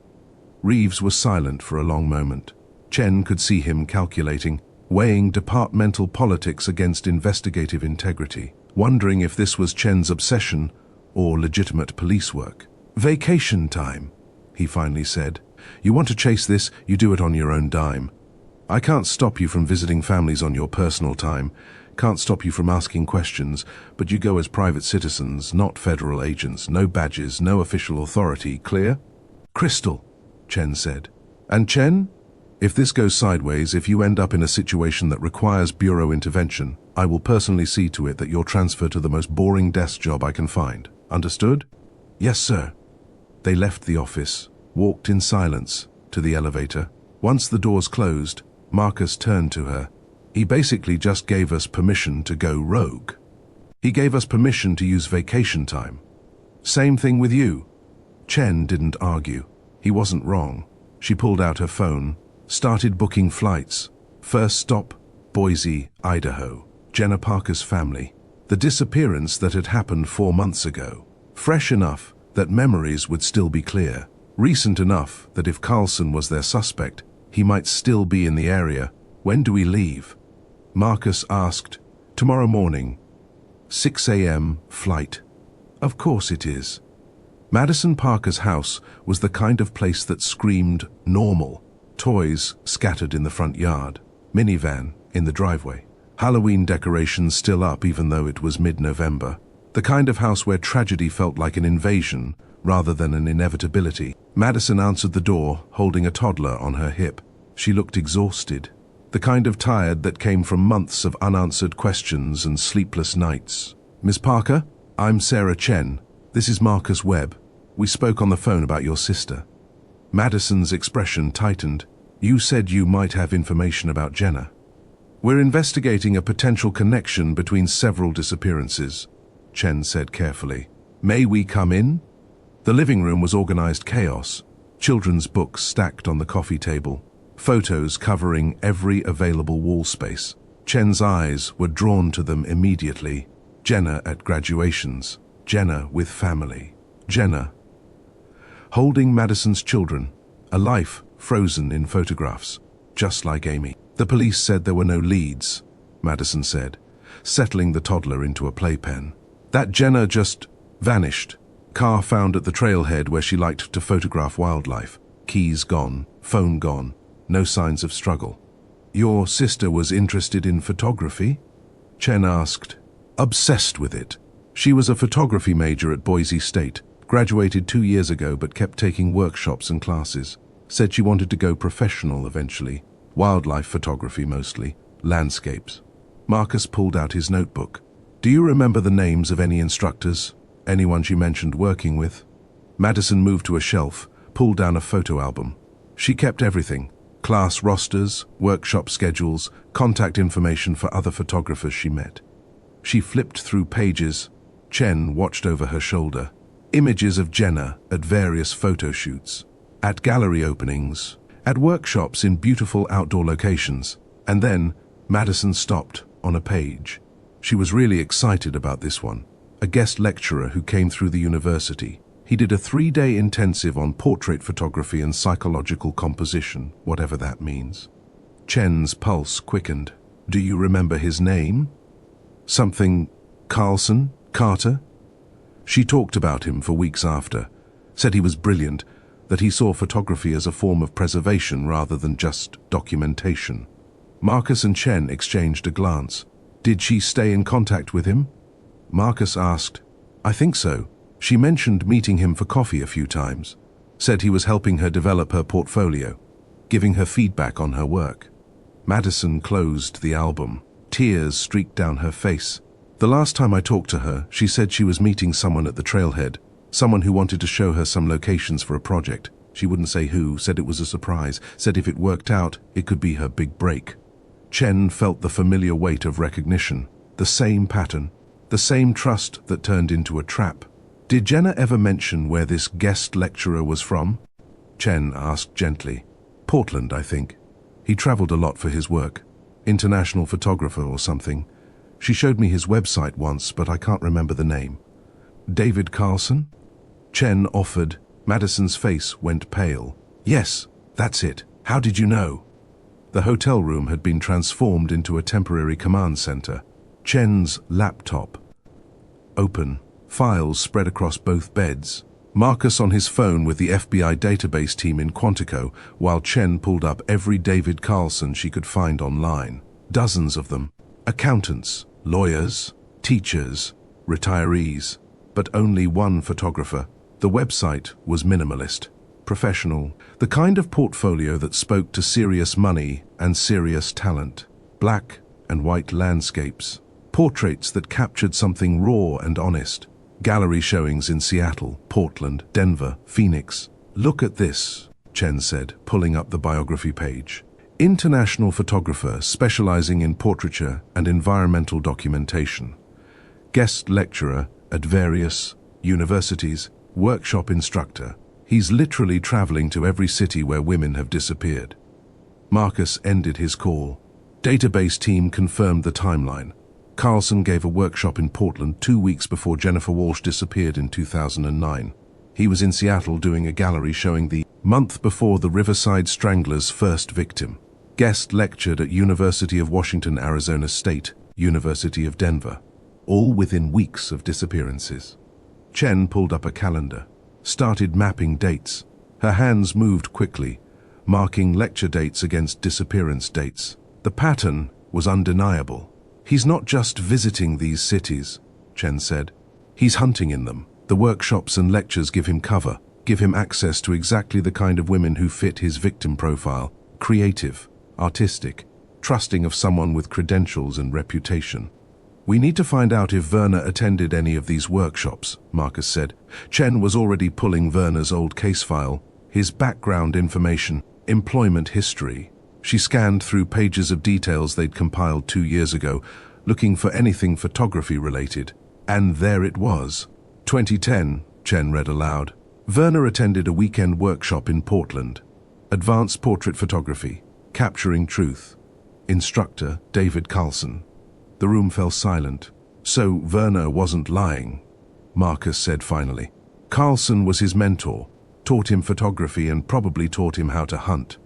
Reeves was silent for a long moment. Chen could see him calculating, weighing departmental politics against investigative integrity, wondering if this was Chen's obsession or legitimate police work. "Vacation time," he finally said. "You want to chase this, you do it on your own dime. I can't stop you from visiting families on your personal time, can't stop you from asking questions, but you go as private citizens, not federal agents, no badges, no official authority, clear?" "Crystal," Chen said. "And Chen, if this goes sideways, if you end up in a situation that requires Bureau intervention, I will personally see to it that you're transferred to the most boring desk job I can find. Understood?" "Yes, sir." They left the office, walked in silence to the elevator. Once the doors closed, Marcus turned to her. "He basically just gave us permission to go rogue. He gave us permission to use vacation time. Same thing with you." Chen didn't argue. He wasn't wrong. She pulled out her phone, started booking flights. First stop, Boise, Idaho. Jenna Parker's family. The disappearance that had happened 4 months ago. Fresh enough that memories would still be clear. Recent enough that if Carlson was their suspect, he might still be in the area. "When do we leave?" Marcus asked. "Tomorrow morning. 6 a.m. flight." "Of course it is." Madison Parker's house was the kind of place that screamed normal. Toys scattered in the front yard. Minivan in the driveway. Halloween decorations still up even though it was mid-November. The kind of house where tragedy felt like an invasion rather than an inevitability. Madison answered the door, holding a toddler on her hip. She looked exhausted. The kind of tired that came from months of unanswered questions and sleepless nights. "Miss Parker, I'm Sarah Chen. This is Marcus Webb. We spoke on the phone about your sister." Madison's expression tightened. "You said you might have information about Jenna." "We're investigating a potential connection between several disappearances," Chen said carefully. "May we come in?" The living room was organized chaos. Children's books stacked on the coffee table. photos covering every available wall space. Chen's eyes were drawn to them immediately. Jenna at graduations, Jenna with family, Jenna holding Madison's children, a life frozen in photographs, just like Amy. The police said there were no leads, Madison said, settling the toddler into a playpen. That Jenna just vanished. Car found at the trailhead where she liked to photograph wildlife. Keys gone, phone gone, no signs of struggle. Your sister was interested in photography? Chen asked. Obsessed with it. She was a photography major at Boise State, graduated 2 years ago but kept taking workshops and classes. Said she wanted to go professional eventually. Wildlife photography mostly, landscapes. Marcus pulled out his notebook. Do you remember the names of any instructors? Anyone she mentioned working with? Madison moved to a shelf, pulled down a photo album. She kept everything. Class rosters, workshop schedules, contact information for other photographers she met. She flipped through pages. Chen watched over her shoulder. Images of Jenna at various photo shoots, at gallery openings, at workshops in beautiful outdoor locations. And then Madison stopped on a page. She was really excited about this one. A guest lecturer who came through the university. He did a 3-day intensive on portrait photography and psychological composition, whatever that means. Chen's pulse quickened. Do you remember his name? Something Carlson? Carter? She talked about him for weeks after, said he was brilliant, that he saw photography as a form of preservation rather than just documentation. Marcus and Chen exchanged a glance. Did she stay in contact with him? Marcus asked. I think so. She mentioned meeting him for coffee a few times, said he was helping her develop her portfolio, giving her feedback on her work. Madison closed the album. Tears streaked down her face. The last time I talked to her, she said she was meeting someone at the trailhead, someone who wanted to show her some locations for a project. She wouldn't say who, said it was a surprise, said if it worked out, it could be her big break. Chen felt the familiar weight of recognition, the same pattern, the same trust that turned into a trap. Did Jenna ever mention where this guest lecturer was from? Chen asked gently. Portland, I think. He traveled a lot for his work. International photographer or something. She showed me his website once, but I can't remember the name. David Carlson? Chen offered. Madison's face went pale. Yes, that's it. How did you know? The hotel room had been transformed into a temporary command center. Chen's laptop. Open. Files spread across both beds. Marcus on his phone with the FBI database team in Quantico, while Chen pulled up every David Carlson she could find online. Dozens of them. Accountants, lawyers, teachers, retirees, but only one photographer. The website was minimalist, professional, the kind of portfolio that spoke to serious money and serious talent. Black and white landscapes, portraits that captured something raw and honest. Gallery showings in Seattle, Portland, Denver, Phoenix. Look at this, Chen said, pulling up the biography page. International photographer specializing in portraiture and environmental documentation. Guest lecturer at various universities, workshop instructor. He's literally traveling to every city where women have disappeared. Marcus ended his call. Database team confirmed the timeline. Carlson gave a workshop in Portland 2 weeks before Jennifer Walsh disappeared in 2009. He was in Seattle doing a gallery showing the month before the Riverside Stranglers' first victim. Guest lectured at University of Washington, Arizona State, University of Denver, all within weeks of disappearances. Chen pulled up a calendar, started mapping dates. Her hands moved quickly, marking lecture dates against disappearance dates. The pattern was undeniable. He's not just visiting these cities, Chen said. He's hunting in them. The workshops and lectures give him cover, give him access to exactly the kind of women who fit his victim profile. Creative, artistic, trusting of someone with credentials and reputation. We need to find out if Werner attended any of these workshops, Marcus said. Chen was already pulling Werner's old case file, his background information, employment history. She scanned through pages of details they'd compiled 2 years ago, looking for anything photography related. And there it was. 2010, Chen read aloud. Werner attended a weekend workshop in Portland. Advanced portrait photography. Capturing Truth. Instructor, David Carlson. The room fell silent. So Werner wasn't lying, Marcus said finally. Carlson was his mentor, taught him photography and probably taught him how to hunt.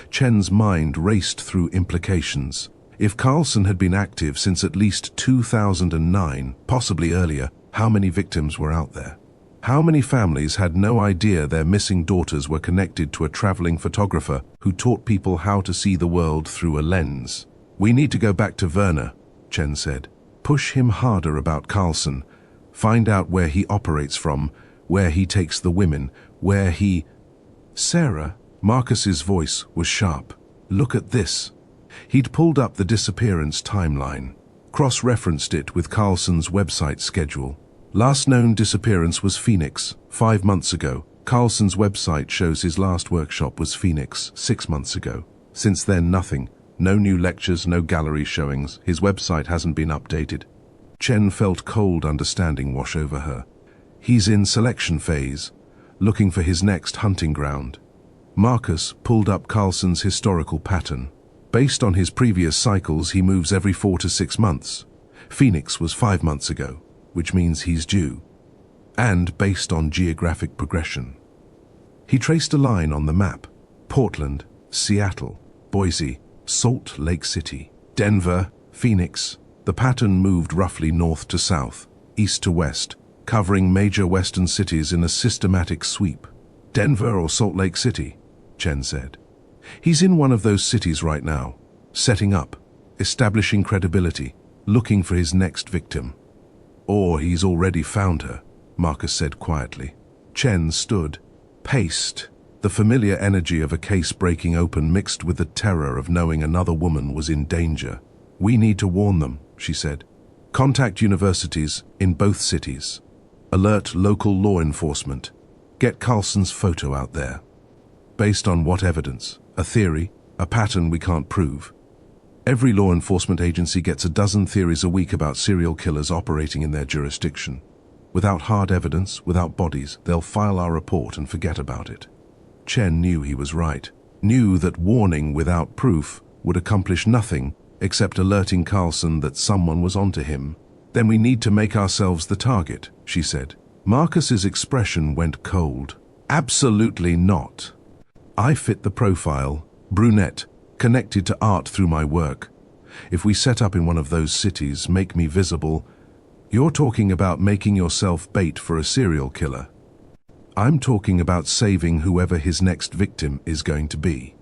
Chen's mind raced through implications. If Carlson had been active since at least 2009, possibly earlier, how many victims were out there? How many families had no idea their missing daughters were connected to a traveling photographer who taught people how to see the world through a lens? We need to go back to Werner, Chen said. Push him harder about Carlson. Find out where he operates from, where he takes the women, where he... Sarah, Marcus's voice was sharp. Look at this. He'd pulled up the disappearance timeline, cross-referenced it with Carlson's website schedule. Last known disappearance was Phoenix, 5 months ago. Carlson's website shows his last workshop was Phoenix, 6 months ago. Since then, nothing. No new lectures, no gallery showings. His website hasn't been updated. Chen felt cold understanding wash over her. He's in selection phase, looking for his next hunting ground. Marcus pulled up Carlson's historical pattern. Based on his previous cycles, he moves every 4 to 6 months. Phoenix was 5 months ago, which means he's due. And based on geographic progression. He traced a line on the map. Portland, Seattle, Boise, Salt Lake City, Denver, Phoenix. The pattern moved roughly north to south, east to west, covering major western cities in a systematic sweep. Denver or Salt Lake City, Chen said. He's in one of those cities right now, setting up, establishing credibility, looking for his next victim. Or he's already found her, Marcus said quietly. Chen stood, paced, the familiar energy of a case breaking open mixed with the terror of knowing another woman was in danger. We need to warn them, she said. Contact universities in both cities. Alert local law enforcement. Get Carlson's photo out there. Based on what evidence? A theory? A pattern we can't prove? Every law enforcement agency gets a dozen theories a week about serial killers operating in their jurisdiction. Without hard evidence, without bodies, they'll file our report and forget about it. Chen knew he was right, knew that warning without proof would accomplish nothing except alerting Carlson that someone was onto him. Then we need to make ourselves the target, she said. Marcus's expression went cold. Absolutely not. I fit the profile, brunette, connected to art through my work. If we set up in one of those cities, make me visible, you're talking about making yourself bait for a serial killer. I'm talking about saving whoever his next victim is going to be.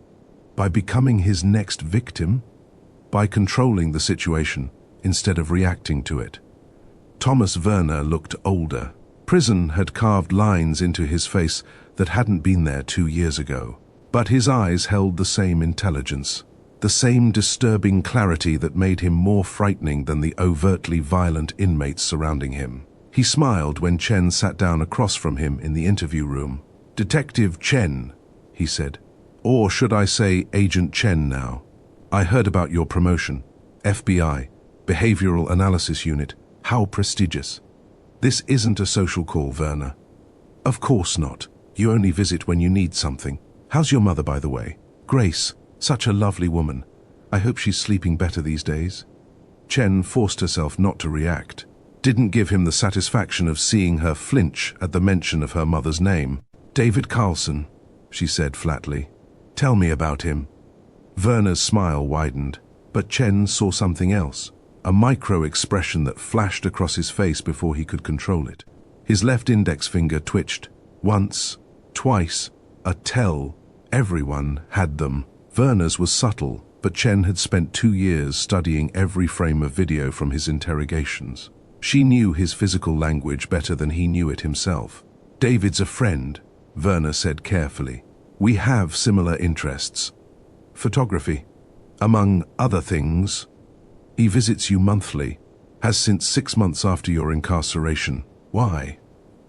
By becoming his next victim? By controlling the situation instead of reacting to it. Thomas Werner looked older. Prison had carved lines into his face that hadn't been there 2 years ago. But his eyes held the same intelligence, the same disturbing clarity that made him more frightening than the overtly violent inmates surrounding him. He smiled when Chen sat down across from him in the interview room. Detective Chen, he said. Or should I say Agent Chen now? I heard about your promotion. FBI, Behavioral Analysis Unit. How prestigious. This isn't a social call, Werner. Of course not. You only visit when you need something. How's your mother, by the way? Grace, such a lovely woman. I hope she's sleeping better these days. Chen forced herself not to react. Didn't give him the satisfaction of seeing her flinch at the mention of her mother's name. David Carlson, she said flatly. Tell me about him. Werner's smile widened, but Chen saw something else. A micro-expression that flashed across his face before he could control it. His left index finger twitched. Once, twice, a tell. Everyone had them. Werner's was subtle, but Chen had spent 2 years studying every frame of video from his interrogations. She knew his physical language better than he knew it himself. David's a friend, Werner said carefully. We have similar interests. Photography, among other things. He visits you monthly, has since 6 months after your incarceration. Why?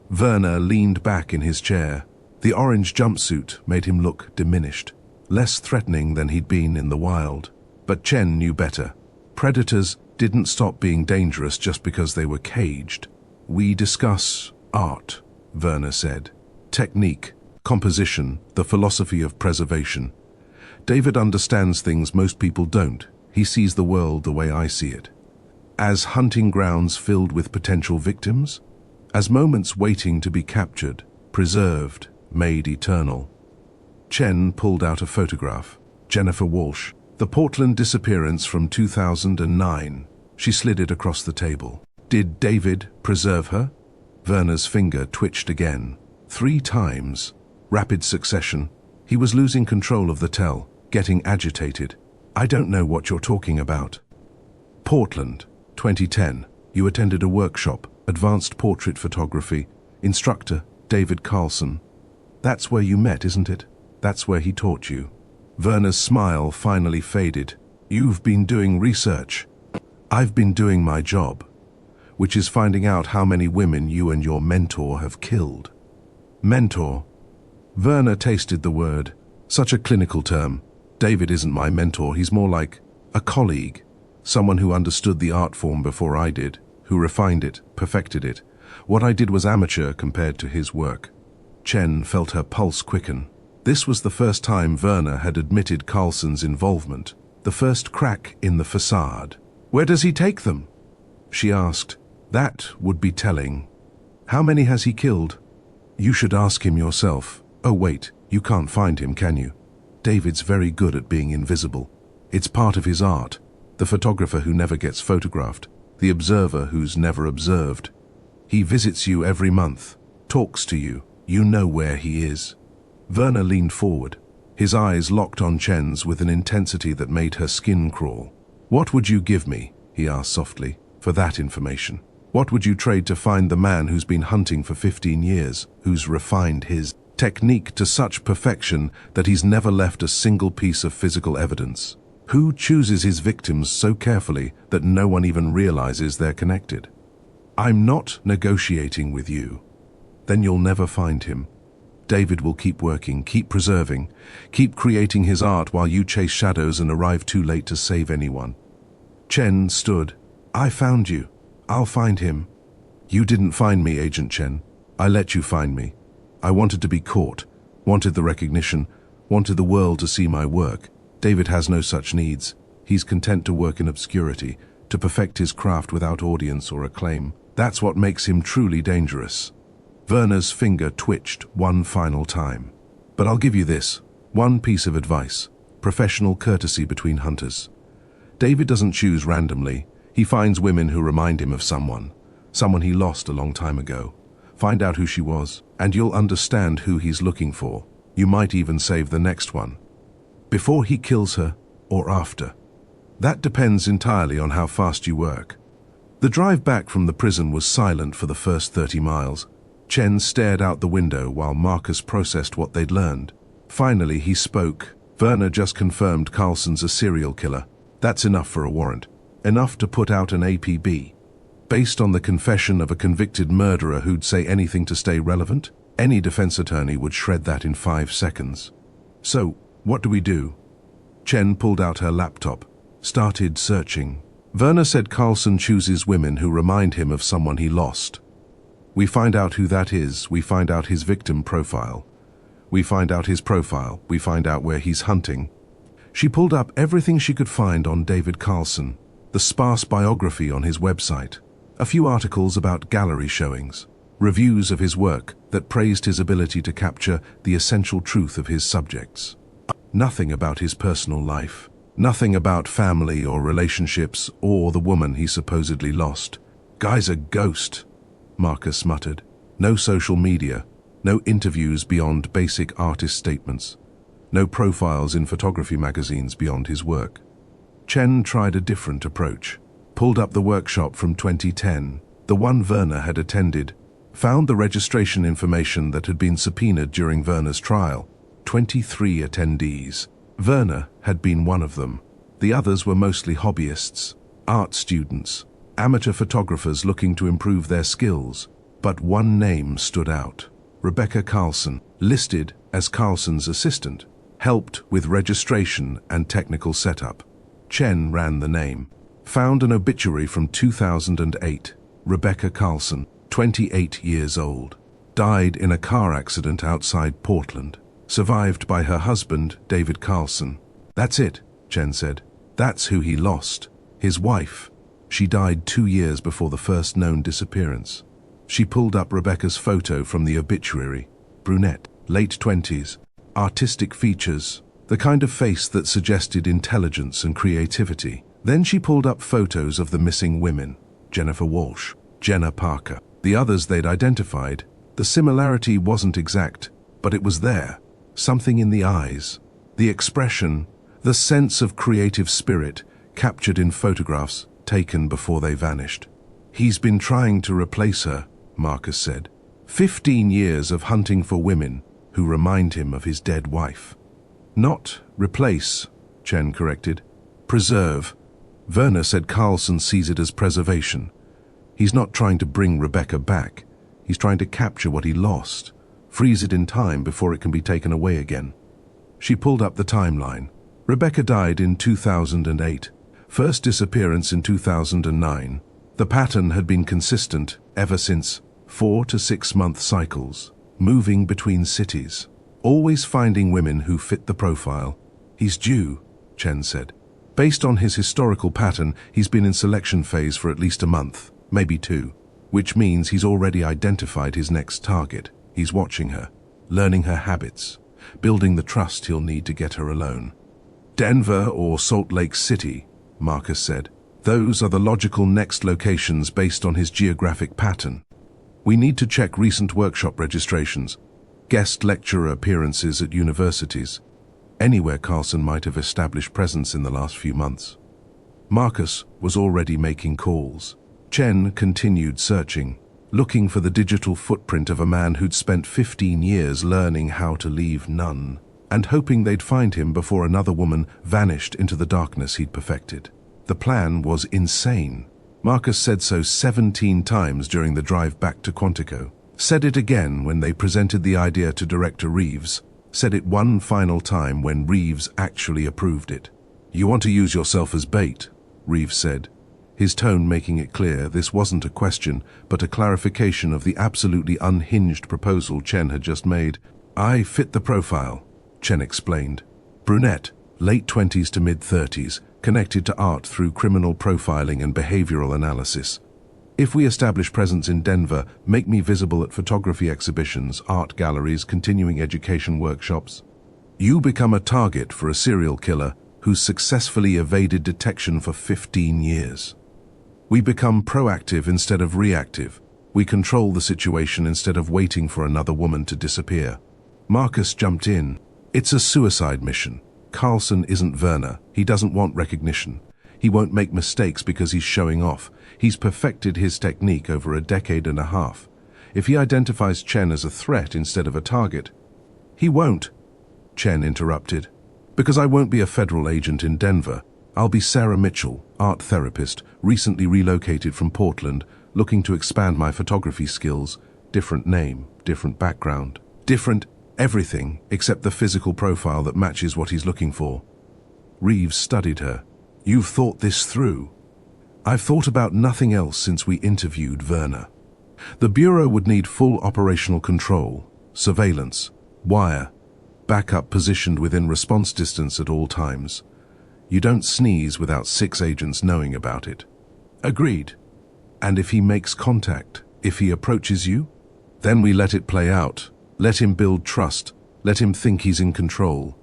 Werner leaned back in his chair. The orange jumpsuit made him look diminished, less threatening than he'd been in the wild. But Chen knew better. Predators didn't stop being dangerous just because they were caged. We discuss art, Werner said. Technique, composition, the philosophy of preservation. David understands things most people don't. He sees the world the way I see it. As hunting grounds filled with potential victims, as moments waiting to be captured, preserved, made eternal. Chen pulled out a photograph. Jennifer Walsh. The Portland disappearance from 2009. She slid it across the table. Did David preserve her? Werner's finger twitched again. 3 times. Rapid succession. He was losing control of the tell, getting agitated. I don't know what you're talking about. Portland, 2010. You attended a workshop, advanced portrait photography. Instructor, David Carlson. That's where you met, isn't it? That's where he taught you. Werner's smile finally faded. You've been doing research. I've been doing my job, which is finding out how many women you and your mentor have killed. Mentor. Werner tasted the word. Such a clinical term. David isn't my mentor, he's more like a colleague. Someone who understood the art form before I did, who refined it, perfected it. What I did was amateur compared to his work. Chen felt her pulse quicken. This was the first time Werner had admitted Carlson's involvement, the first crack in the facade. Where does he take them? She asked. That would be telling. How many has he killed? You should ask him yourself. Oh wait, you can't find him, can you? David's very good at being invisible. It's part of his art. The photographer who never gets photographed, the observer who's never observed. He visits you every month, talks to you. You know where he is. Werner leaned forward, his eyes locked on Chen's with an intensity that made her skin crawl. What would you give me, he asked softly, for that information? What would you trade to find the man who's been hunting for 15 years, who's refined his technique to such perfection that he's never left a single piece of physical evidence? Who chooses his victims so carefully that no one even realizes they're connected? I'm not negotiating with you. Then you'll never find him. David will keep working, keep preserving, keep creating his art while you chase shadows and arrive too late to save anyone. Chen stood. I found you. I'll find him. You didn't find me, Agent Chen. I let you find me. I wanted to be caught, wanted the recognition, wanted the world to see my work. David has no such needs. He's content to work in obscurity, to perfect his craft without audience or acclaim. That's what makes him truly dangerous. Werner's finger twitched one final time. But I'll give you this, one piece of advice. Professional courtesy between hunters. David doesn't choose randomly. He finds women who remind him of someone he lost a long time ago. Find out who she was, and you'll understand who he's looking for. You might even save the next one. Before he kills her, or after. That depends entirely on how fast you work. The drive back from the prison was silent for the first 30 miles. Chen stared out the window while Marcus processed what they'd learned. Finally, he spoke. Werner just confirmed Carlson's a serial killer. That's enough for a warrant. Enough to put out an APB. Based on the confession of a convicted murderer who'd say anything to stay relevant, any defense attorney would shred that in 5 seconds. So, what do we do? Chen pulled out her laptop, started searching. Werner said Carlson chooses women who remind him of someone he lost. We find out who that is, we find out his victim profile. We find out his profile, we find out where he's hunting. She pulled up everything she could find on David Carlson, the sparse biography on his website, a few articles about gallery showings, reviews of his work that praised his ability to capture the essential truth of his subjects. Nothing about his personal life, nothing about family or relationships or the woman he supposedly lost. Guy's a ghost, Marcus muttered. No social media, no interviews beyond basic artist statements, no profiles in photography magazines beyond his work. Chen tried a different approach, pulled up the workshop from 2010, the one Werner had attended, found the registration information that had been subpoenaed during Werner's trial. 23 attendees. Werner had been one of them. The others were mostly hobbyists, art students, amateur photographers looking to improve their skills. But one name stood out. Rebecca Carlson, listed as Carlson's assistant, helped with registration and technical setup. Chen ran the name. Found an obituary from 2008. Rebecca Carlson, 28 years old. Died in a car accident outside Portland. Survived by her husband, David Carlson. That's it, Chen said. That's who he lost. His wife. She died 2 years before the first known disappearance. She pulled up Rebecca's photo from the obituary. Brunette, late 20s, artistic features, the kind of face that suggested intelligence and creativity. Then she pulled up photos of the missing women, Jennifer Walsh, Jenna Parker, the others they'd identified. The similarity wasn't exact, but it was there. Something in the eyes, the expression, the sense of creative spirit captured in photographs taken before they vanished. He's been trying to replace her, Marcus said. 15 years of hunting for women who remind him of his dead wife. Not replace, Chen corrected. Preserve. Werner said Carlson sees it as preservation. He's not trying to bring Rebecca back. He's trying to capture what he lost, freeze it in time before it can be taken away again. She pulled up the timeline. Rebecca died in 2008. First disappearance in 2009. The pattern had been consistent ever since. 4 to 6 month cycles, moving between cities, always finding women who fit the profile. He's due, Chen said. Based on his historical pattern, he's been in selection phase for at least a month, maybe 2, which means he's already identified his next target. He's watching her, learning her habits, building the trust he'll need to get her alone. Denver or Salt Lake City, Marcus said. Those are the logical next locations based on his geographic pattern. We need to check recent workshop registrations, guest lecturer appearances at universities, anywhere Carlson might have established presence in the last few months. Marcus was already making calls. Chen continued searching, looking for the digital footprint of a man who'd spent 15 years learning how to leave none, and hoping they'd find him before another woman vanished into the darkness he'd perfected. The plan was insane. Marcus said so 17 times during the drive back to Quantico. Said it again when they presented the idea to Director Reeves. Said it one final time when Reeves actually approved it. You want to use yourself as bait, Reeves said, his tone making it clear this wasn't a question, but a clarification of the absolutely unhinged proposal Chen had just made. I fit the profile, Chen explained. Brunette, late 20s to mid-30s, connected to art through criminal profiling and behavioral analysis. If we establish presence in Denver, make me visible at photography exhibitions, art galleries, continuing education workshops. You become a target for a serial killer who's successfully evaded detection for 15 years. We become proactive instead of reactive. We control the situation instead of waiting for another woman to disappear. Marcus jumped in. It's a suicide mission. Carlson isn't Werner. He doesn't want recognition. He won't make mistakes because he's showing off. He's perfected his technique over a decade and a half. If he identifies Chen as a threat instead of a target, he won't, Chen interrupted. Because I won't be a federal agent in Denver. I'll be Sarah Mitchell, art therapist, recently relocated from Portland, looking to expand my photography skills. Different name, different background, different everything except the physical profile that matches what he's looking for. Reeves studied her. You've thought this through. I've thought about nothing else since we interviewed Werner. The Bureau would need full operational control, surveillance, wire, backup positioned within response distance at all times. You don't sneeze without 6 agents knowing about it. Agreed. And if he makes contact, if he approaches you, then we let it play out. Let him build trust. Let him think he's in control.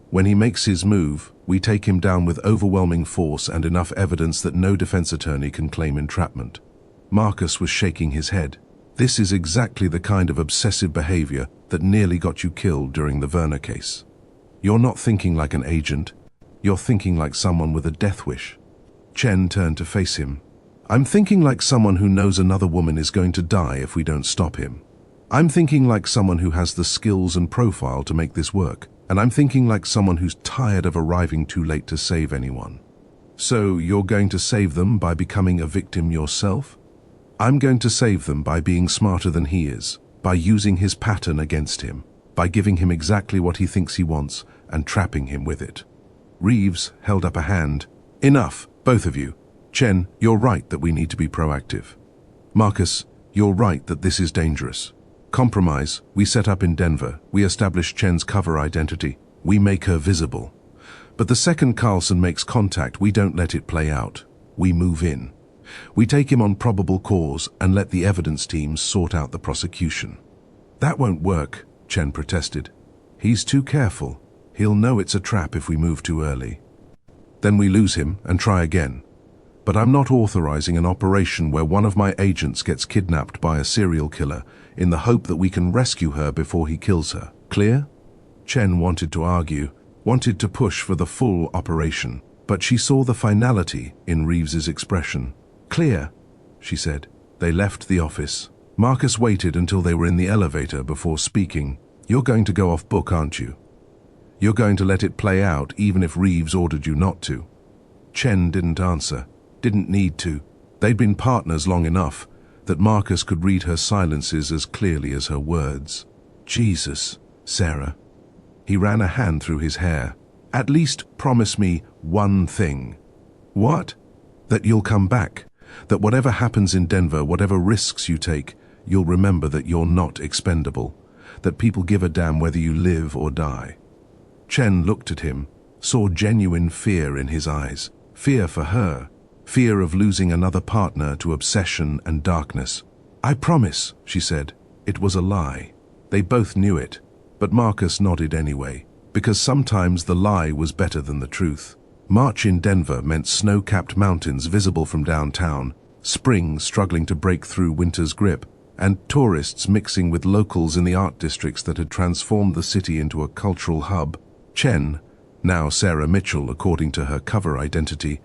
When he makes his move, we take him down with overwhelming force and enough evidence that no defense attorney can claim entrapment. Marcus was shaking his head. This is exactly the kind of obsessive behavior that nearly got you killed during the Werner case. You're not thinking like an agent. You're thinking like someone with a death wish. Chen turned to face him. I'm thinking like someone who knows another woman is going to die if we don't stop him. I'm thinking like someone who has the skills and profile to make this work. And I'm thinking like someone who's tired of arriving too late to save anyone. So you're going to save them by becoming a victim yourself? I'm going to save them by being smarter than he is, by using his pattern against him, by giving him exactly what he thinks he wants and trapping him with it. Reeves held up a hand. Enough, both of you. Chen, you're right that we need to be proactive. Marcus, you're right that this is dangerous. Compromise, we set up in Denver. We establish Chen's cover identity. We make her visible. But the second Carlson makes contact, we don't let it play out. We move in. We take him on probable cause and let the evidence teams sort out the prosecution. That won't work, Chen protested. He's too careful. He'll know it's a trap if we move too early. Then we lose him and try again. But I'm not authorizing an operation where one of my agents gets kidnapped by a serial killer in the hope that we can rescue her before he kills her. Clear? Chen wanted to argue, wanted to push for the full operation, but she saw the finality in Reeves's expression. Clear, she said. They left the office. Marcus waited until they were in the elevator before speaking. You're going to go off book, aren't you? You're going to let it play out even if Reeves ordered you not to. Chen didn't answer, didn't need to. They'd been partners long enough that Marcus could read her silences as clearly as her words. Jesus, Sarah. He ran a hand through his hair. At least promise me one thing. What? That you'll come back. That whatever happens in Denver, whatever risks you take, you'll remember that you're not expendable. That people give a damn whether you live or die. Chen looked at him, saw genuine fear in his eyes. Fear for her. Fear of losing another partner to obsession and darkness. I promise, she said. It was a lie. They both knew it, but Marcus nodded anyway, because sometimes the lie was better than the truth. March in Denver meant snow-capped mountains visible from downtown, spring struggling to break through winter's grip, and tourists mixing with locals in the art districts that had transformed the city into a cultural hub. Chen, now Sarah Mitchell according to her cover identity,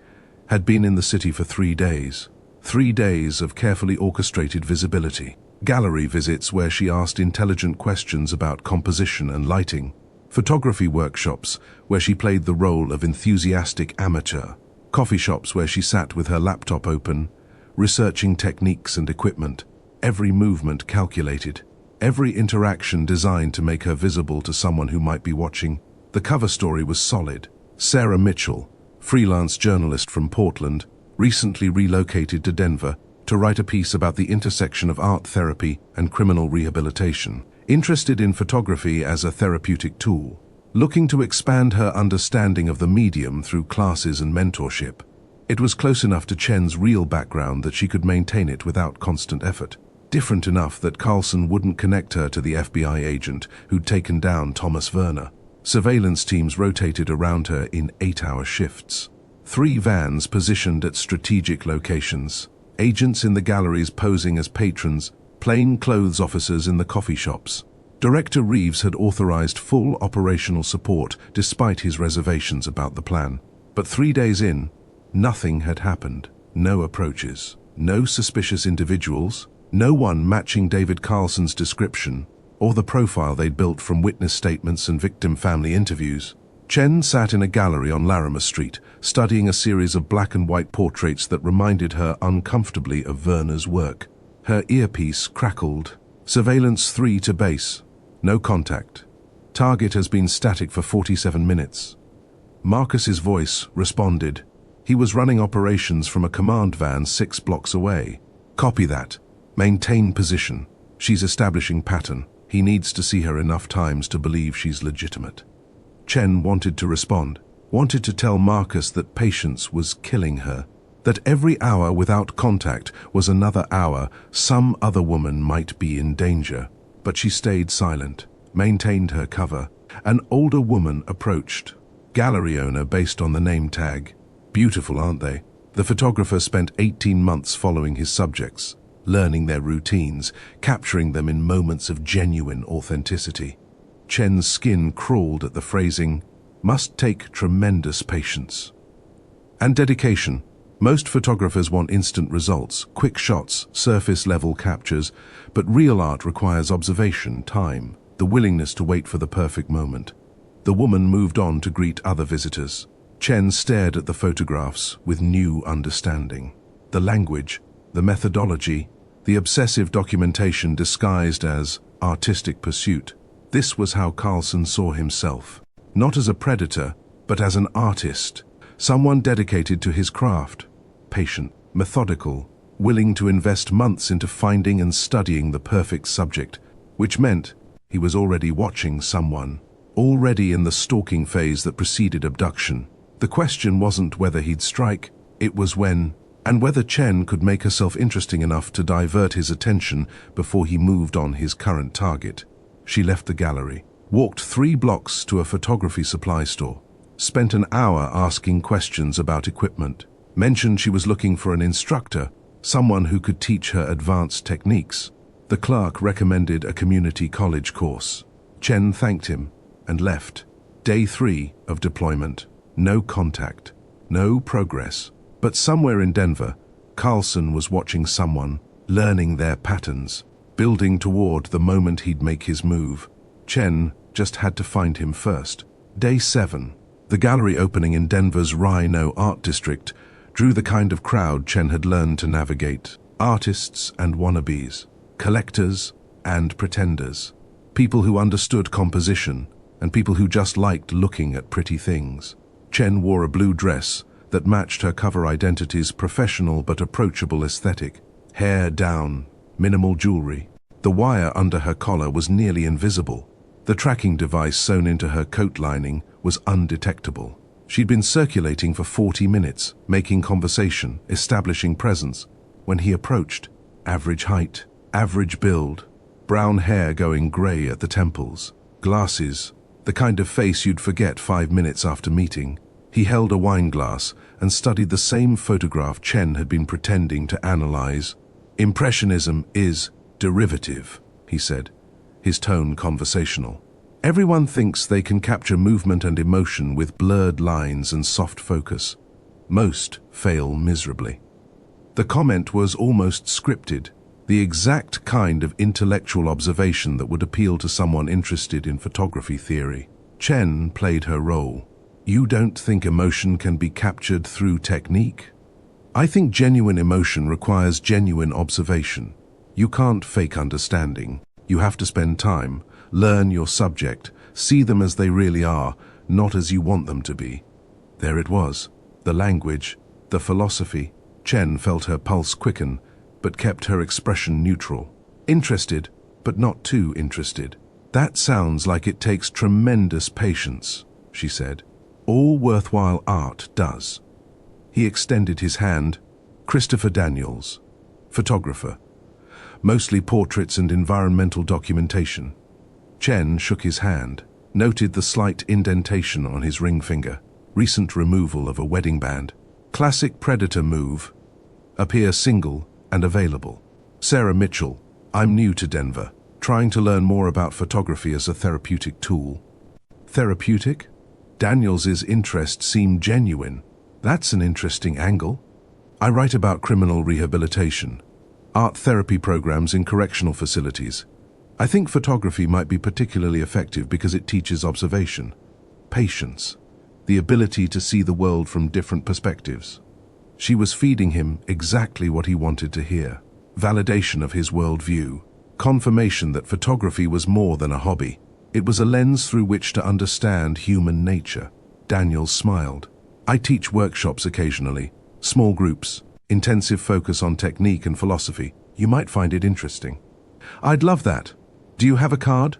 had been in the city for 3 days. 3 days of carefully orchestrated visibility. Gallery visits where she asked intelligent questions about composition and lighting. Photography workshops where she played the role of enthusiastic amateur. Coffee shops where she sat with her laptop open, researching techniques and equipment. Every movement calculated. Every interaction designed to make her visible to someone who might be watching. The cover story was solid. Sarah Mitchell, freelance journalist from Portland, recently relocated to Denver to write a piece about the intersection of art therapy and criminal rehabilitation. Interested in photography as a therapeutic tool, looking to expand her understanding of the medium through classes and mentorship. It was close enough to Chen's real background that she could maintain it without constant effort. Different enough that Carlson wouldn't connect her to the FBI agent who'd taken down Thomas Werner. Surveillance teams rotated around her in 8-hour shifts. 3 vans positioned at strategic locations. Agents in the galleries posing as patrons, plain clothes officers in the coffee shops. Director Reeves had authorized full operational support despite his reservations about the plan. But 3 days in, nothing had happened. No approaches, no suspicious individuals, no one matching David Carlson's description or the profile they'd built from witness statements and victim family interviews. Chen sat in a gallery on Larimer Street, studying a series of black and white portraits that reminded her uncomfortably of Werner's work. Her earpiece crackled. Surveillance 3 to base. No contact. Target has been static for 47 minutes. Marcus's voice responded. He was running operations from a command van 6 blocks away. Copy that. Maintain position. She's establishing pattern. He needs to see her enough times to believe she's legitimate. Chen wanted to respond, wanted to tell Marcus that patience was killing her, that every hour without contact was another hour some other woman might be in danger. But she stayed silent, maintained her cover. An older woman approached. Gallery owner based on the name tag. Beautiful, aren't they? The photographer spent 18 months following his subjects, learning their routines, capturing them in moments of genuine authenticity. Chen's skin crawled at the phrasing, must take tremendous patience. And dedication. Most photographers want instant results, quick shots, surface-level captures, but real art requires observation, time, the willingness to wait for the perfect moment. The woman moved on to greet other visitors. Chen stared at the photographs with new understanding. The language, the methodology, the obsessive documentation disguised as artistic pursuit. This was how Carlson saw himself. Not as a predator, but as an artist. Someone dedicated to his craft. Patient, methodical, willing to invest months into finding and studying the perfect subject, which meant he was already watching someone. already in the stalking phase that preceded abduction. The question wasn't whether he'd strike, it was when, and whether Chen could make herself interesting enough to divert his attention before he moved on his current target. She left the gallery, walked 3 blocks to a photography supply store, spent an hour asking questions about equipment, mentioned she was looking for an instructor, someone who could teach her advanced techniques. The clerk recommended a community college course. Chen thanked him and left. Day 3 of deployment. No contact, no progress. But somewhere in Denver, Carlson was watching someone, learning their patterns, building toward the moment he'd make his move. Chen just had to find him first. Day 7. The gallery opening in Denver's Rhino Art District drew the kind of crowd Chen had learned to navigate. Artists and wannabes, collectors and pretenders, people who understood composition and people who just liked looking at pretty things. Chen wore a blue dress that matched her cover identity's professional but approachable aesthetic. Hair down, minimal jewelry. The wire under her collar was nearly invisible. The tracking device sewn into her coat lining was undetectable. She'd been circulating for 40 minutes, making conversation, establishing presence, when he approached. Average height, average build, brown hair going grey at the temples, glasses, the kind of face you'd forget 5 minutes after meeting. He held a wine glass and studied the same photograph Chen had been pretending to analyze. Impressionism is derivative, he said, his tone conversational. Everyone thinks they can capture movement and emotion with blurred lines and soft focus. Most fail miserably. The comment was almost scripted, the exact kind of intellectual observation that would appeal to someone interested in photography theory. Chen played her role. You don't think emotion can be captured through technique? I think genuine emotion requires genuine observation. You can't fake understanding. You have to spend time, learn your subject, see them as they really are, not as you want them to be. There it was, the language, the philosophy. Chen felt her pulse quicken, but kept her expression neutral. Interested, but not too interested. That sounds like it takes tremendous patience, she said. All worthwhile art does. He extended his hand. Christopher Daniels, photographer. Mostly portraits and environmental documentation. Chen shook his hand, noted the slight indentation on his ring finger. Recent removal of a wedding band. Classic predator move. Appear single and available. Sarah Mitchell, I'm new to Denver, trying to learn more about photography as a therapeutic tool. Therapeutic? Daniels's interest seemed genuine. That's an interesting angle. I write about criminal rehabilitation, art therapy programs in correctional facilities. I think photography might be particularly effective because it teaches observation, patience, the ability to see the world from different perspectives. She was feeding him exactly what he wanted to hear. Validation of his worldview, confirmation that photography was more than a hobby. It was a lens through which to understand human nature. Daniels smiled. I teach workshops occasionally, small groups, intensive focus on technique and philosophy. You might find it interesting. I'd love that. Do you have a card?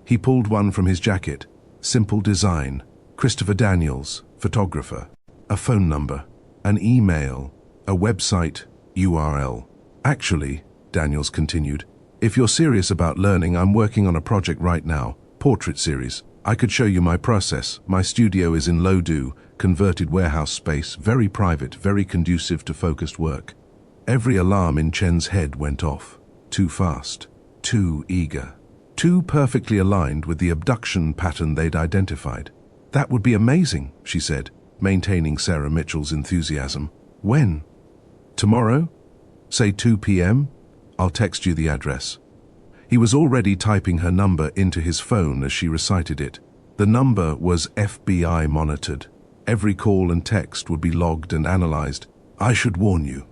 He pulled one from his jacket. Simple design. Christopher Daniels, photographer. A phone number, an email, a website, URL. Actually, Daniels continued, if you're serious about learning, I'm working on a project right now. Portrait series. I could show you my process. My studio is in low-do, converted warehouse space, very private, very conducive to focused work. Every alarm in Chen's head went off. Too fast, too eager, too perfectly aligned with the abduction pattern they'd identified. That would be amazing, she said, maintaining Sarah Mitchell's enthusiasm. When? Tomorrow? Say 2 p.m.? I'll text you the address. He was already typing her number into his phone as she recited it. The number was FBI monitored. Every call and text would be logged and analyzed. I should warn you,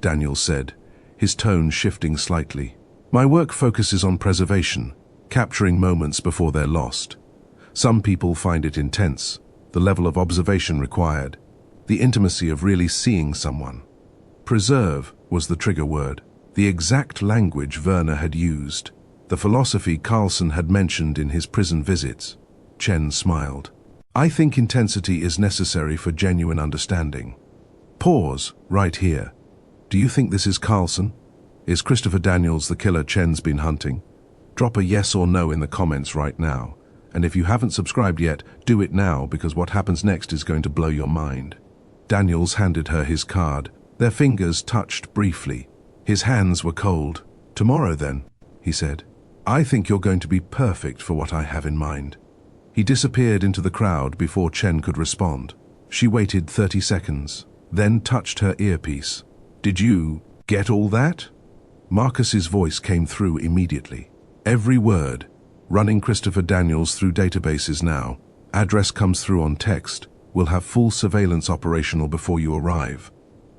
Daniel said, his tone shifting slightly. My work focuses on preservation, capturing moments before they're lost. Some people find it intense, the level of observation required, the intimacy of really seeing someone. Preserve was the trigger word. The exact language Werner had used, the philosophy Carlson had mentioned in his prison visits. Chen smiled. I think intensity is necessary for genuine understanding. Pause, right here. Do you think this is Carlson? Is Christopher Daniels the killer Chen's been hunting? Drop a yes or no in the comments right now. And if you haven't subscribed yet, do it now, because what happens next is going to blow your mind. Daniels handed her his card. Their fingers touched briefly. His hands were cold. Tomorrow then, he said. I think you're going to be perfect for what I have in mind. He disappeared into the crowd before Chen could respond. She waited 30 seconds, then touched her earpiece. Did you get all that? Marcus's voice came through immediately. Every word. Running Christopher Daniels through databases now. Address comes through on text. We'll have full surveillance operational before you arrive.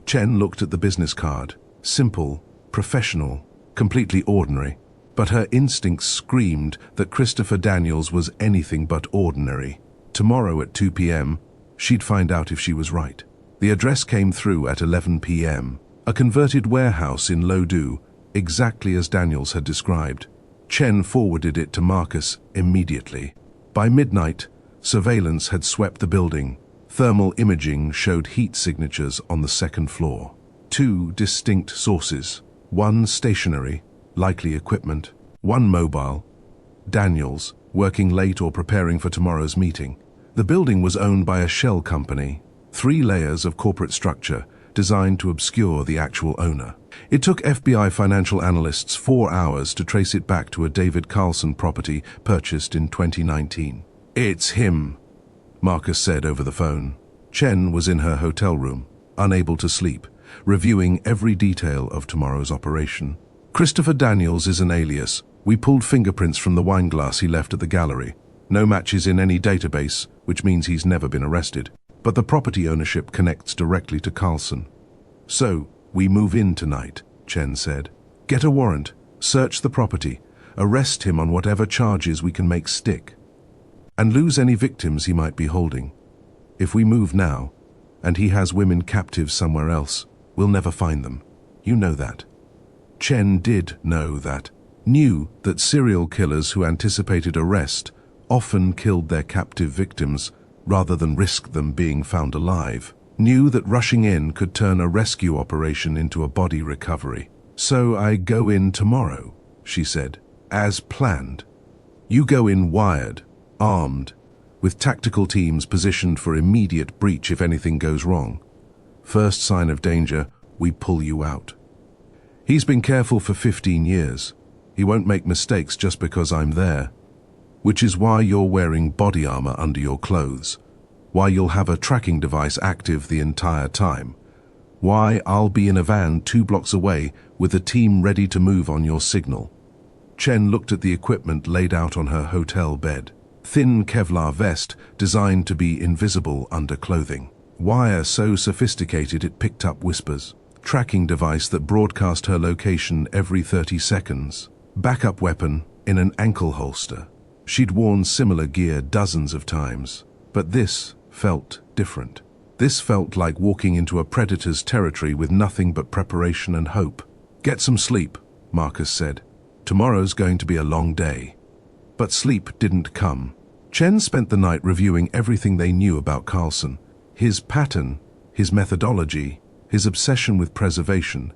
Chen looked at the business card. Simple, professional, completely ordinary. But her instincts screamed that Christopher Daniels was anything but ordinary. Tomorrow at 2 p.m., she'd find out if she was right. The address came through at 11 p.m. A converted warehouse in Lodu, exactly as Daniels had described. Chen forwarded it to Marcus immediately. By midnight, surveillance had swept the building. Thermal imaging showed heat signatures on the second floor. 2 distinct sources. One stationary, likely equipment. One mobile. Daniels, working late or preparing for tomorrow's meeting. The building was owned by a shell company. 3 layers of corporate structure designed to obscure the actual owner. It took FBI financial analysts 4 hours to trace it back to a David Carlson property purchased in 2019. It's him, Marcus said over the phone. Chen was in her hotel room, unable to sleep, reviewing every detail of tomorrow's operation. Christopher Daniels is an alias. We pulled fingerprints from the wine glass he left at the gallery. No matches in any database, which means he's never been arrested. But the property ownership connects directly to Carlson. So, we move in tonight, Chen said. Get a warrant, search the property, arrest him on whatever charges we can make stick, and lose any victims he might be holding. If we move now, and he has women captive somewhere else, we'll never find them. You know that. Chen did know that. Knew that serial killers who anticipated arrest often killed their captive victims rather than risk them being found alive. Knew that rushing in could turn a rescue operation into a body recovery. So I go in tomorrow, she said, as planned. You go in wired, armed, with tactical teams positioned for immediate breach if anything goes wrong. First sign of danger, we pull you out. He's been careful for 15 years. He won't make mistakes just because I'm there. Which is why you're wearing body armor under your clothes. Why you'll have a tracking device active the entire time. Why I'll be in a van 2 blocks away with a team ready to move on your signal. Chen looked at the equipment laid out on her hotel bed. Thin Kevlar vest designed to be invisible under clothing. Wire so sophisticated it picked up whispers. Tracking device that broadcast her location every 30 seconds. Backup weapon in an ankle holster. She'd worn similar gear dozens of times, but this felt different. This felt like walking into a predator's territory with nothing but preparation and hope. Get some sleep, Marcus said. Tomorrow's going to be a long day. But sleep didn't come. Chen spent the night reviewing everything they knew about Carlson. His pattern, his methodology, his obsession with preservation,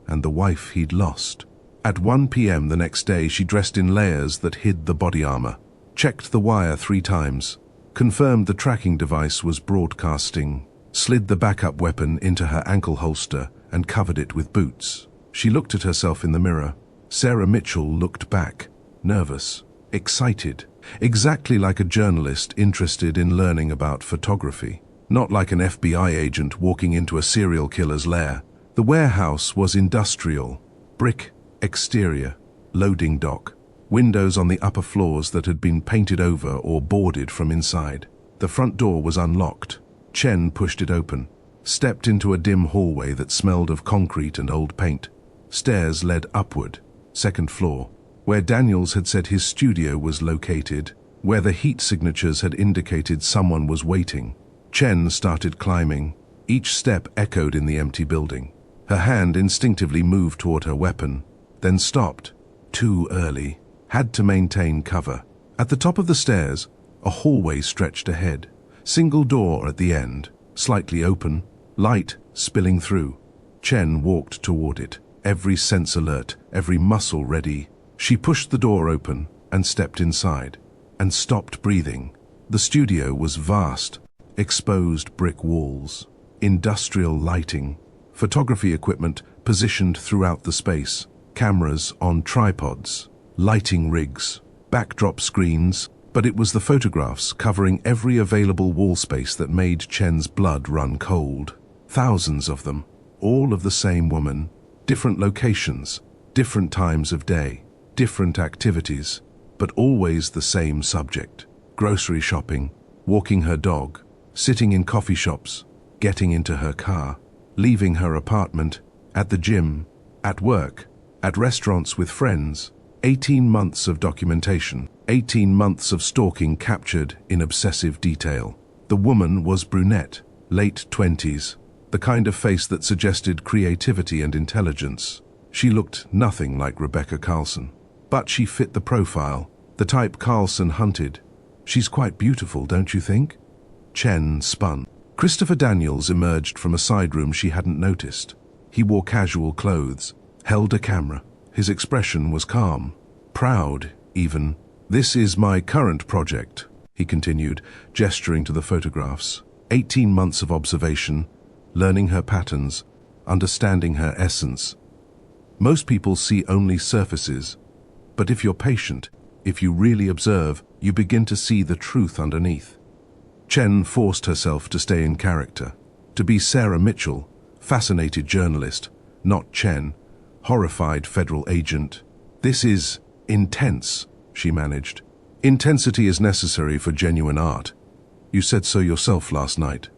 and the wife he'd lost. At 1 p.m. the next day, she dressed in layers that hid the body armor, checked the wire 3 times, confirmed the tracking device was broadcasting, slid the backup weapon into her ankle holster, and covered it with boots. She looked at herself in the mirror. Sarah Mitchell looked back, nervous, excited, exactly like a journalist interested in learning about photography. Not like an FBI agent walking into a serial killer's lair. The warehouse was industrial, brick exterior, loading dock, windows on the upper floors that had been painted over or boarded from inside. The front door was unlocked. Chen pushed it open, stepped into a dim hallway that smelled of concrete and old paint. Stairs led upward, 2nd floor, where Daniels had said his studio was located, where the heat signatures had indicated someone was waiting. Chen started climbing. Each step echoed in the empty building. Her hand instinctively moved toward her weapon, then stopped. Too early. Had to maintain cover. At the top of the stairs, A hallway stretched ahead. Single door at the end, slightly open, light spilling through. Chen walked toward it, every sense alert, every muscle ready. She pushed the door open and stepped inside, and stopped breathing. The studio was vast, exposed brick walls, industrial lighting, photography equipment positioned throughout the space, cameras on tripods, lighting rigs, backdrop screens, but it was the photographs covering every available wall space that made Chen's blood run cold. Thousands of them, all of the same woman, different locations, different times of day, different activities, but always the same subject. Grocery shopping, walking her dog, sitting in coffee shops, getting into her car, leaving her apartment, at the gym, at work, at restaurants with friends. 18 months of documentation, 18 months of stalking captured in obsessive detail. The woman was brunette, late 20s, the kind of face that suggested creativity and intelligence. She looked nothing like Rebecca Carlson, but she fit the profile, the type Carlson hunted. She's quite beautiful, don't you think? Chen spun. Christopher Daniels emerged from a side room she hadn't noticed. He wore casual clothes, held a camera. His expression was calm, proud even. "This is my current project," he continued, gesturing to the photographs. 18 months of observation, learning her patterns, understanding her essence. Most people see only surfaces, but if you're patient, if you really observe, you begin to see the truth underneath. Chen forced herself to stay in character, to be Sarah Mitchell, fascinated journalist, not Chen, horrified federal agent. "This is intense," she managed. "Intensity is necessary for genuine art. You said so yourself last night.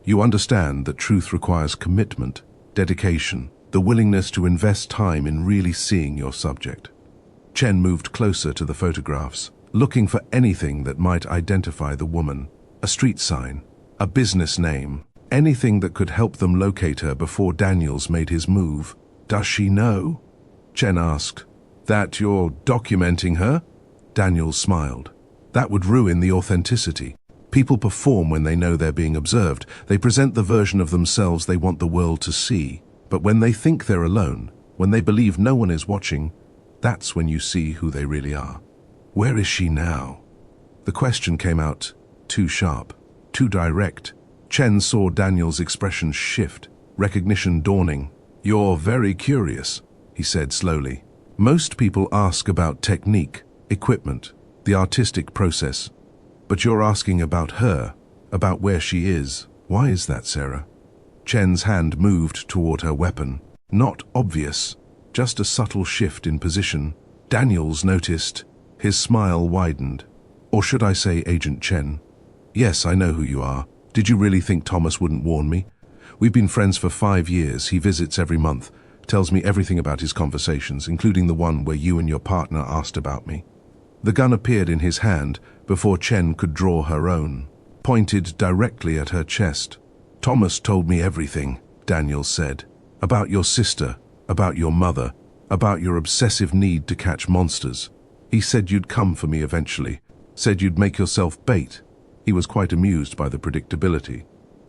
You understand that truth requires commitment, dedication, the willingness to invest time in really seeing your subject." Chen moved closer to the photographs, looking for anything that might identify the woman. A street sign, a business name, anything that could help them locate her before Daniels made his move. "Does she know?" Chen asked. "That you're documenting her?" Daniels smiled. "That would ruin the authenticity. People perform when they know they're being observed. They present the version of themselves they want the world to see. But when they think they're alone, when they believe no one is watching, that's when you see who they really are." "Where is she now?" The question came out too sharp, too direct. Chen saw Daniel's expression shift, recognition dawning. "You're very curious," he said slowly. "Most people ask about technique, equipment, the artistic process. But you're asking about her, about where she is. Why is that, Sarah?" Chen's hand moved toward her weapon. Not obvious, just a subtle shift in position. Daniels noticed. His smile widened. "Or should I say, Agent Chen? Yes, I know who you are. Did you really think Thomas wouldn't warn me? We've been friends for 5 years. He visits every month, tells me everything about his conversations, including the one where you and your partner asked about me." The gun appeared in his hand before Chen could draw her own, pointed directly at her chest. "Thomas told me everything," Daniels said. "About your sister, about your mother, about your obsessive need to catch monsters. He said you'd come for me eventually, said you'd make yourself bait." He was quite amused by the predictability.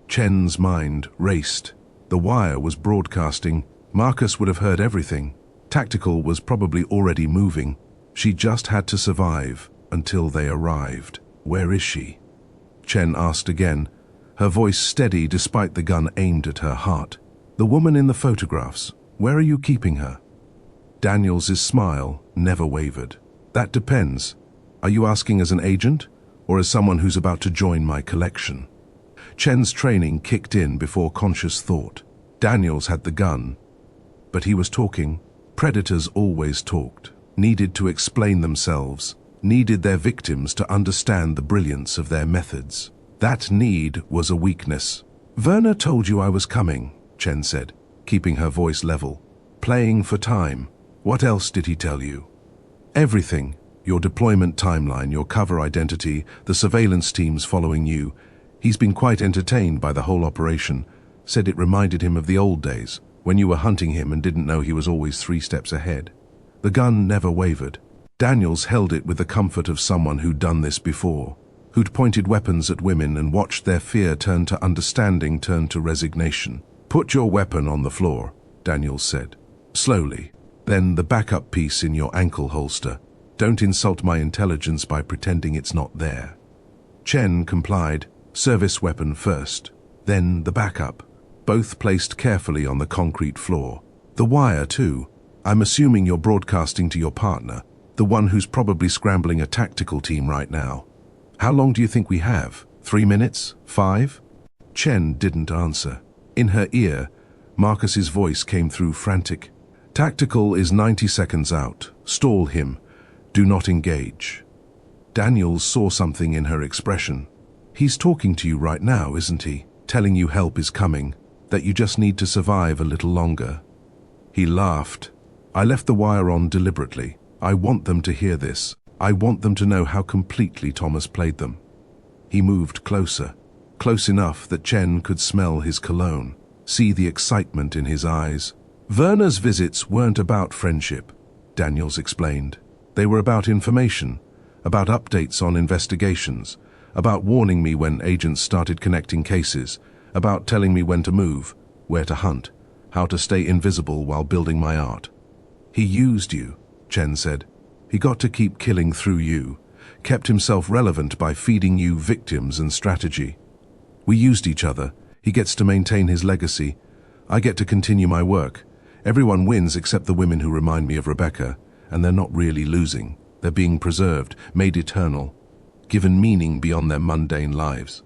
Chen's mind raced. The wire was broadcasting. Marcus would have heard everything. Tactical was probably already moving. She just had to survive until they arrived. "Where is she?" Chen asked again, her voice steady despite the gun aimed at her heart. "The woman in the photographs, where are you keeping her?" Daniels' smile never wavered. "That depends. Are you asking as an agent, or as someone who's about to join my collection?" Chen's training kicked in before conscious thought. Daniels had the gun, but he was talking. Predators always talked, needed to explain themselves, needed their victims to understand the brilliance of their methods. That need was a weakness. "Werner told you I was coming," Chen said, keeping her voice level. "Playing for time. What else did he tell you?" "Everything. Your deployment timeline, your cover identity, the surveillance teams following you. He's been quite entertained by the whole operation. Said it reminded him of the old days, when you were hunting him and didn't know he was always 3 steps ahead." The gun never wavered. Daniels held it with the comfort of someone who'd done this before, who'd pointed weapons at women and watched their fear turn to understanding, turn to resignation. "Put your weapon on the floor," Daniels said. "Slowly. Then the backup piece in your ankle holster. Don't insult my intelligence by pretending it's not there." Chen complied, service weapon first, then the backup, both placed carefully on the concrete floor. "The wire, too. I'm assuming you're broadcasting to your partner, the one who's probably scrambling a tactical team right now. How long do you think we have? 3 minutes? 5? Chen didn't answer. In her ear, Marcus's voice came through frantic. "Tactical is 90 seconds out. Stall him. Do not engage." Daniels saw something in her expression. "He's talking to you right now, isn't he? Telling you help is coming, that you just need to survive a little longer." He laughed. "I left the wire on deliberately. I want them to hear this. I want them to know how completely Thomas played them." He moved closer, close enough that Chen could smell his cologne, see the excitement in his eyes. "Werner's visits weren't about friendship," Daniels explained. "They were about information, about updates on investigations, about warning me when agents started connecting cases, about telling me when to move, where to hunt, how to stay invisible while building my art." "He used you," Chen said. "He got to keep killing through you, kept himself relevant by feeding you victims and strategy. We used each other. He gets to maintain his legacy. I get to continue my work. Everyone wins except the women who remind me of Rebecca, and they're not really losing. They're being preserved, made eternal, given meaning beyond their mundane lives."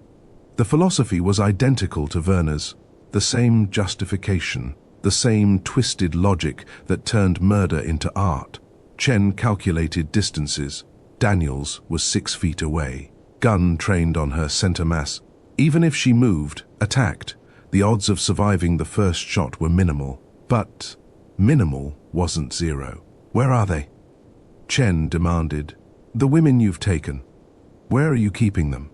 The philosophy was identical to Werner's, the same justification, the same twisted logic that turned murder into art. Chen calculated distances. Daniels was 6 feet away, gun trained on her center mass. Even if she moved, attacked, the odds of surviving the first shot were minimal. But minimal wasn't zero. "Where are they?" Chen demanded. "The women you've taken. Where are you keeping them?"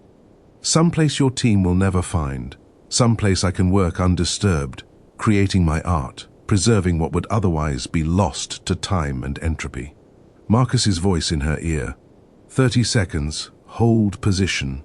"Someplace your team will never find. Someplace I can work undisturbed, creating my art, preserving what would otherwise be lost to time and entropy." Marcus's voice in her ear. 30 seconds, hold position."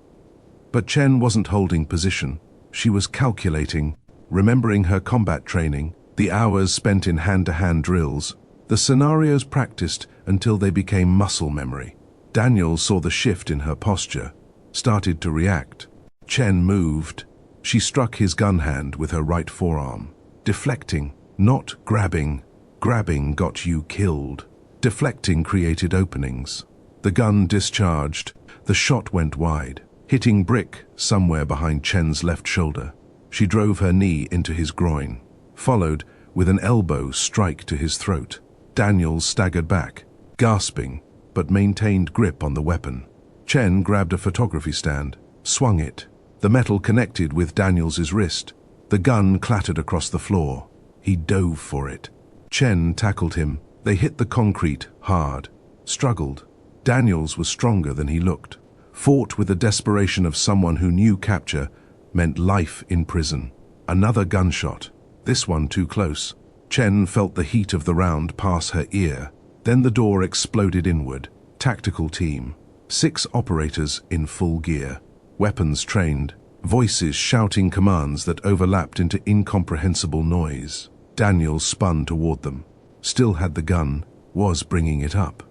But Chen wasn't holding position. She was calculating, remembering her combat training, the hours spent in hand-to-hand drills, the scenarios practiced until they became muscle memory. Daniels saw the shift in her posture, started to react. Chen moved. She struck his gun hand with her right forearm. Deflecting, not grabbing. Grabbing got you killed. Deflecting created openings. The gun discharged. The shot went wide, hitting brick somewhere behind Chen's left shoulder. She drove her knee into his groin, followed with an elbow strike to his throat. Daniels staggered back, gasping, but maintained grip on the weapon. Chen grabbed a photography stand, swung it. The metal connected with Daniels's wrist. The gun clattered across the floor. He dove for it. Chen tackled him. They hit the concrete hard, struggled. Daniels was stronger than he looked, fought with the desperation of someone who knew capture meant life in prison. Another gunshot, this one too close. Chen felt the heat of the round pass her ear. Then the door exploded inward. Tactical team. 6 operators in full gear. Weapons trained. Voices shouting commands that overlapped into incomprehensible noise. Daniels spun toward them. Still had the gun, was bringing it up.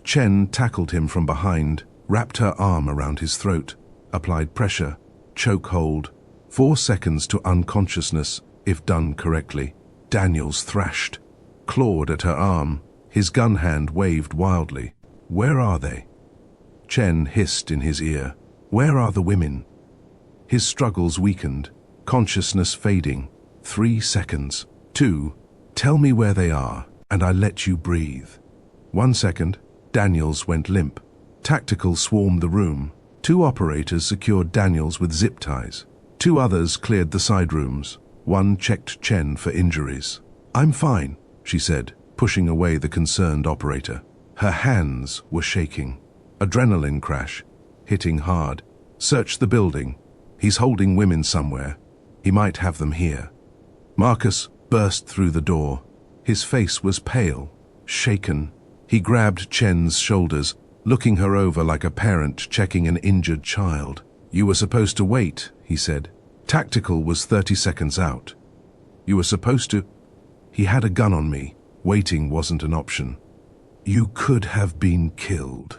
Chen tackled him from behind, wrapped her arm around his throat, applied pressure, choke hold. 4 seconds to unconsciousness, if done correctly. Daniels thrashed, clawed at her arm. His gun hand waved wildly. "Where are they?" Chen hissed in his ear. "Where are the women?" His struggles weakened, consciousness fading. 3 seconds. 2. "Tell me where they are, and I let you breathe." 1 second. Daniels went limp. Tactical swarmed the room. 2 operators secured Daniels with zip ties. 2 others cleared the side rooms. 1 checked Chen for injuries. "I'm fine," she said, pushing away the concerned operator. Her hands were shaking. Adrenaline crash, hitting hard. "Search the building. He's holding women somewhere. He might have them here." Marcus burst through the door. His face was pale, shaken. He grabbed Chen's shoulders. looking her over like a parent checking an injured child. "You were supposed to wait," he said. "Tactical was 30 seconds out. You were supposed to—" He had a gun on me. Waiting wasn't an option. "You could have been killed."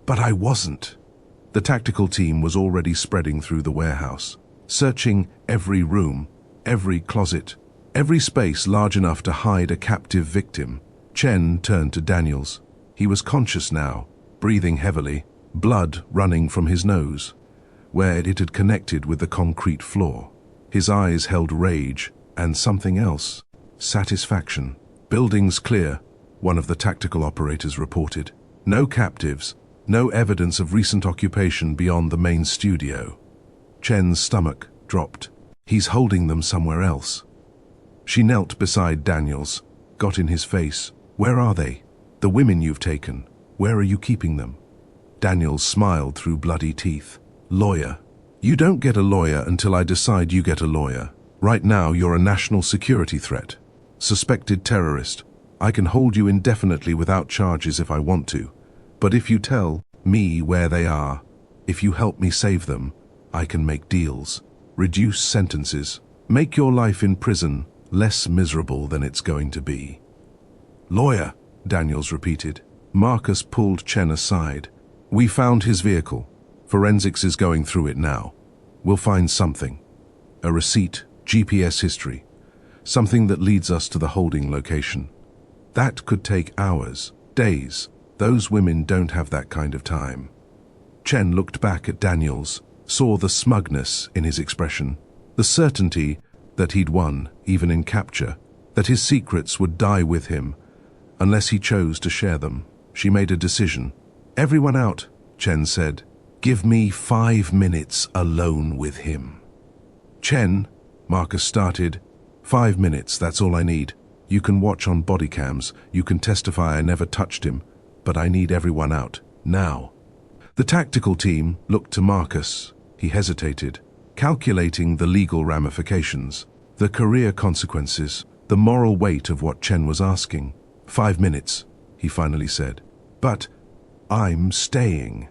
But I wasn't. The tactical team was already spreading through the warehouse, searching every room, every closet, every space large enough to hide a captive victim. Chen turned to Daniels. He was conscious now, breathing heavily, blood running from his nose, where it had connected with the concrete floor. His eyes held rage and something else, satisfaction. "Building's clear," one of the tactical operators reported. "No captives, no evidence of recent occupation beyond the main studio." Chen's stomach dropped. "He's holding them somewhere else." She knelt beside Daniels, got in his face. "Where are they? The women you've taken, where are you keeping them?" Daniels smiled through bloody teeth. "Lawyer. You don't get a lawyer until I decide you get a lawyer. Right now you're a national security threat. Suspected terrorist. I can hold you indefinitely without charges if I want to. But if you tell me where they are, if you help me save them, I can make deals. Reduce sentences. Make your life in prison less miserable than it's going to be." "Lawyer," Daniels repeated. Marcus pulled Chen aside. "We found his vehicle. Forensics is going through it now. We'll find something. A receipt, GPS history. Something that leads us to the holding location. That could take hours, days. Those women don't have that kind of time." Chen looked back at Daniels, saw the smugness in his expression, the certainty that he'd won, even in capture, that his secrets would die with him, unless he chose to share them. She made a decision. "Everyone out," Chen said. "Give me 5 minutes alone with him." "Chen," Marcus started. "5 minutes, that's all I need. You can watch on body cams, you can testify I never touched him, but I need everyone out, now." The tactical team looked to Marcus. He hesitated, calculating the legal ramifications, the career consequences, the moral weight of what Chen was asking. "5 minutes, he finally said. "But I'm staying."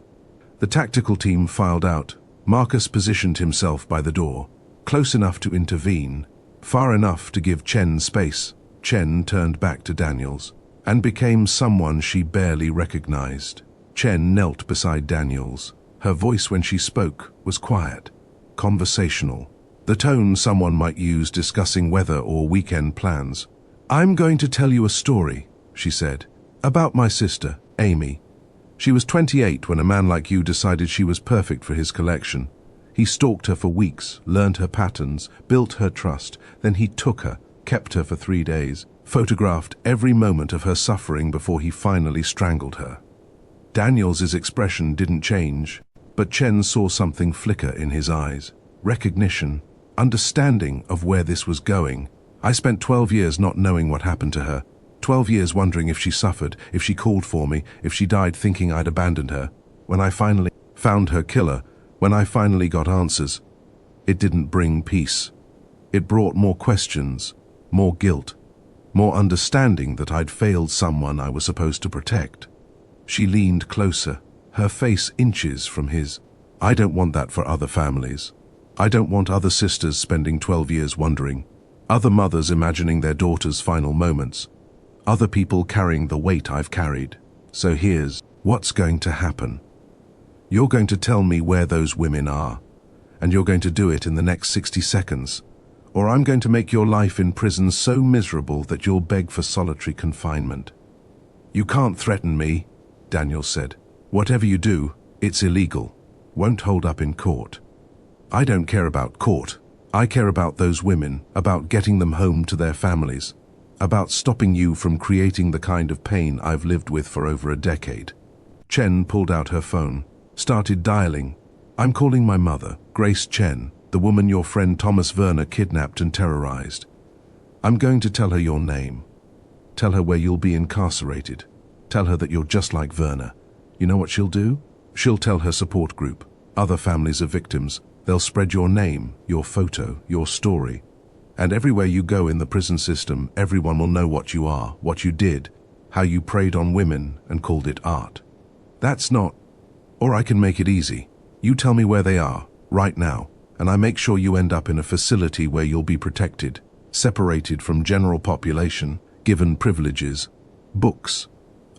The tactical team filed out. Marcus positioned himself by the door, close enough to intervene, far enough to give Chen space. Chen turned back to Daniels and became someone she barely recognized. Chen knelt beside Daniels. Her voice when she spoke was quiet, conversational, the tone someone might use discussing weather or weekend plans. "I'm going to tell you a story," she said, "about my sister, Amy. She was 28 when a man like you decided she was perfect for his collection. He stalked her for weeks, learned her patterns, built her trust, then he took her, kept her for 3 days, photographed every moment of her suffering before he finally strangled her." Daniels's expression didn't change, but Chen saw something flicker in his eyes. Recognition, understanding of where this was going. "I spent 12 years not knowing what happened to her. 12 years wondering if she suffered, if she called for me, if she died thinking I'd abandoned her. When I finally found her killer, when I finally got answers, it didn't bring peace. It brought more questions, more guilt, more understanding that I'd failed someone I was supposed to protect." She leaned closer, her face inches from his. "I don't want that for other families. I don't want other sisters spending 12 years wondering, other mothers imagining their daughters' final moments, other people carrying the weight I've carried. So here's what's going to happen. You're going to tell me where those women are, and you're going to do it in the next 60 seconds, or I'm going to make your life in prison so miserable that you'll beg for solitary confinement." "You can't threaten me," Daniel said. "Whatever you do, it's illegal. Won't hold up in court." "I don't care about court. I care about those women, about getting them home to their families, about stopping you from creating the kind of pain I've lived with for over a decade." Chen pulled out her phone, started dialing. "I'm calling my mother, Grace Chen, the woman your friend Thomas Werner kidnapped and terrorized. I'm going to tell her your name. Tell her where you'll be incarcerated. Tell her that you're just like Werner. You know what she'll do? She'll tell her support group, other families of victims. They'll spread your name, your photo, your story. And everywhere you go in the prison system, everyone will know what you are, what you did, how you preyed on women and called it art. That's not... Or I can make it easy. You tell me where they are, right now, and I make sure you end up in a facility where you'll be protected, separated from general population, given privileges, books,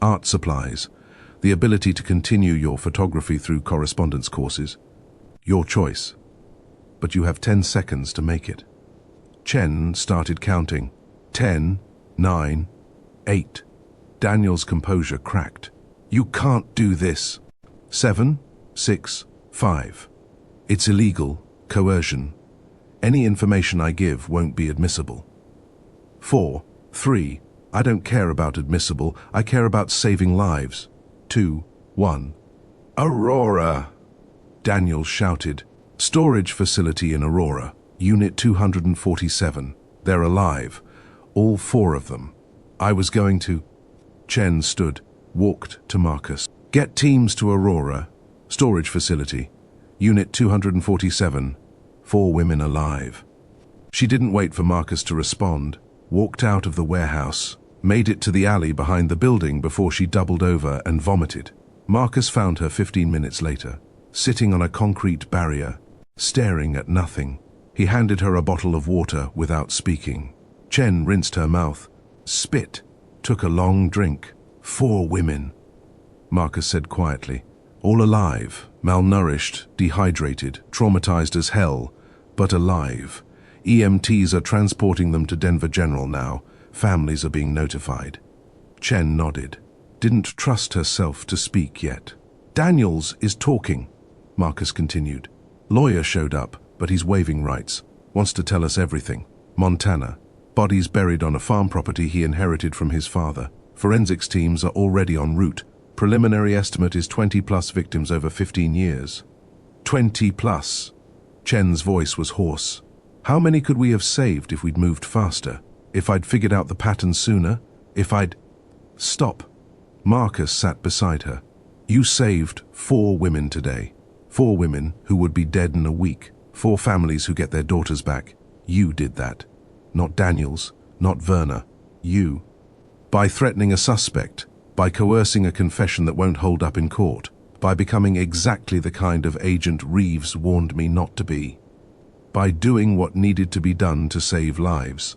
art supplies, the ability to continue your photography through correspondence courses. Your choice. But you have 10 seconds to make it. Chen started counting. 10, 9, 8. Daniel's composure cracked. You can't do this. 7, 6, 5. It's illegal, coercion. Any information I give won't be admissible. 4, 3. I don't care about admissible, I care about saving lives. 2, 1. Aurora! Daniel shouted. Storage facility in Aurora, Unit 247. They're alive. All 4 of them. I was going to... Chen stood, walked to Marcus. Get teams to Aurora. Storage facility. Unit 247. 4 women alive. She didn't wait for Marcus to respond, walked out of the warehouse, made it to the alley behind the building before she doubled over and vomited. Marcus found her 15 minutes later, sitting on a concrete barrier, staring at nothing. He handed her a bottle of water without speaking. Chen rinsed her mouth, spit, took a long drink. 4 women. Marcus said quietly, all alive, malnourished, dehydrated, traumatized as hell, but alive. EMTs are transporting them to Denver General now. Families are being notified. Chen nodded. Didn't trust herself to speak yet. Daniels is talking, Marcus continued. Lawyer showed up, but he's waiving rights. Wants to tell us everything. Montana. Bodies buried on a farm property he inherited from his father. Forensics teams are already en route. Preliminary estimate is 20+ victims over 15 years. 20+. Chen's voice was hoarse. How many could we have saved if we'd moved faster? If I'd figured out the pattern sooner? If I'd... Stop. Marcus sat beside her. You saved 4 women today. 4 women who would be dead in a week. 4 families who get their daughters back. You did that. Not Daniels, not Werner. You. By threatening a suspect, by coercing a confession that won't hold up in court, by becoming exactly the kind of agent Reeves warned me not to be. By doing what needed to be done to save lives.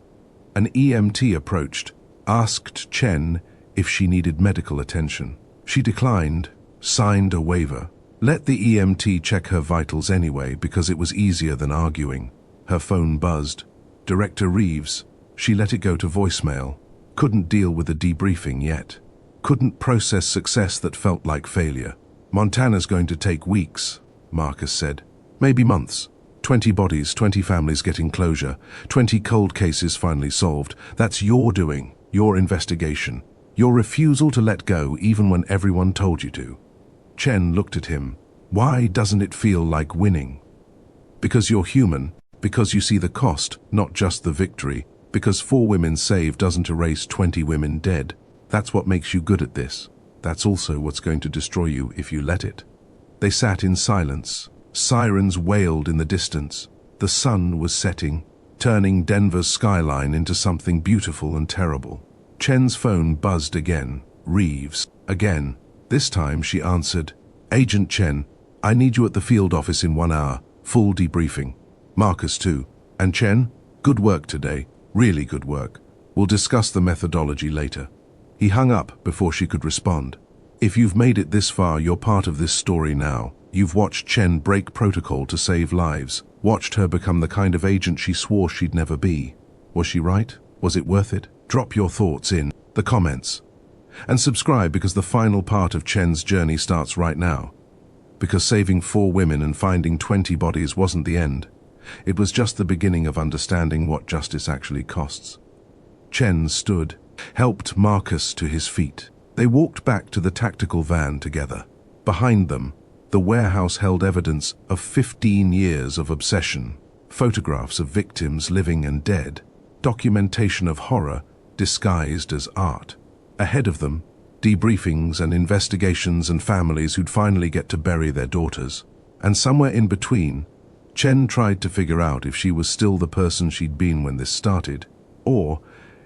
An EMT approached, asked Chen if she needed medical attention. She declined, signed a waiver. Let the EMT check her vitals anyway because it was easier than arguing. Her phone buzzed. Director Reeves. She let it go to voicemail. Couldn't deal with the debriefing yet. Couldn't process success that felt like failure. Montana's going to take weeks, Marcus said. Maybe months. 20 bodies, 20 families getting closure, 20 cold cases finally solved. That's your doing, your investigation, your refusal to let go even when everyone told you to. Chen looked at him. Why doesn't it feel like winning? Because you're human, because you see the cost, not just the victory, because 4 women saved doesn't erase 20 women dead. That's what makes you good at this. That's also what's going to destroy you if you let it. They sat in silence. Sirens wailed in the distance. The sun was setting, turning Denver's skyline into something beautiful and terrible. Chen's phone buzzed again. Reeves. Again. This time she answered. Agent Chen, I need you at the field office in 1 hour. Full debriefing. Marcus too. And Chen, good work today. Really good work. We'll discuss the methodology later. He hung up before she could respond. If you've made it this far, you're part of this story now. You've watched Chen break protocol to save lives, watched her become the kind of agent she swore she'd never be. Was she right? Was it worth it? Drop your thoughts in the comments. And subscribe because the final part of Chen's journey starts right now. Because saving 4 women and finding 20 bodies wasn't the end. It was just the beginning of understanding what justice actually costs. Chen stood, helped Marcus to his feet. They walked back to the tactical van together. Behind them, the warehouse held evidence of 15 years of obsession, photographs of victims living and dead, documentation of horror disguised as art. Ahead of them, debriefings and investigations and families who'd finally get to bury their daughters. And somewhere in between, Chen tried to figure out if she was still the person she'd been when this started, or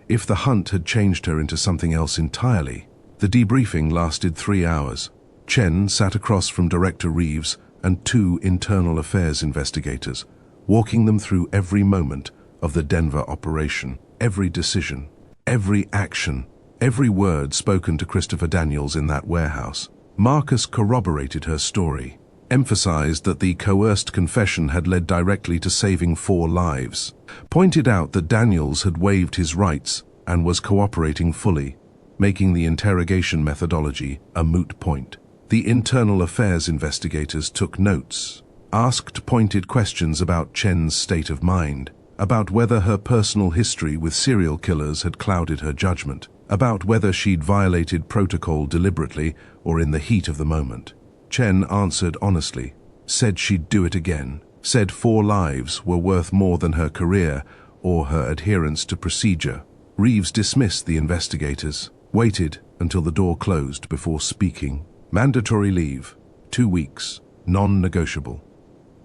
if the hunt had changed her into something else entirely. The debriefing lasted 3 hours. Chen sat across from Director Reeves and two internal affairs investigators, walking them through every moment of the Denver operation, every decision, every action, every word spoken to Christopher Daniels in that warehouse. Marcus corroborated her story, emphasized that the coerced confession had led directly to saving 4 lives, pointed out that Daniels had waived his rights and was cooperating fully, making the interrogation methodology a moot point. The internal affairs investigators took notes, asked pointed questions about Chen's state of mind, about whether her personal history with serial killers had clouded her judgment, about whether she'd violated protocol deliberately or in the heat of the moment. Chen answered honestly, said she'd do it again, said 4 lives were worth more than her career or her adherence to procedure. Reeves dismissed the investigators, waited until the door closed before speaking. Mandatory leave, 2 weeks, non-negotiable.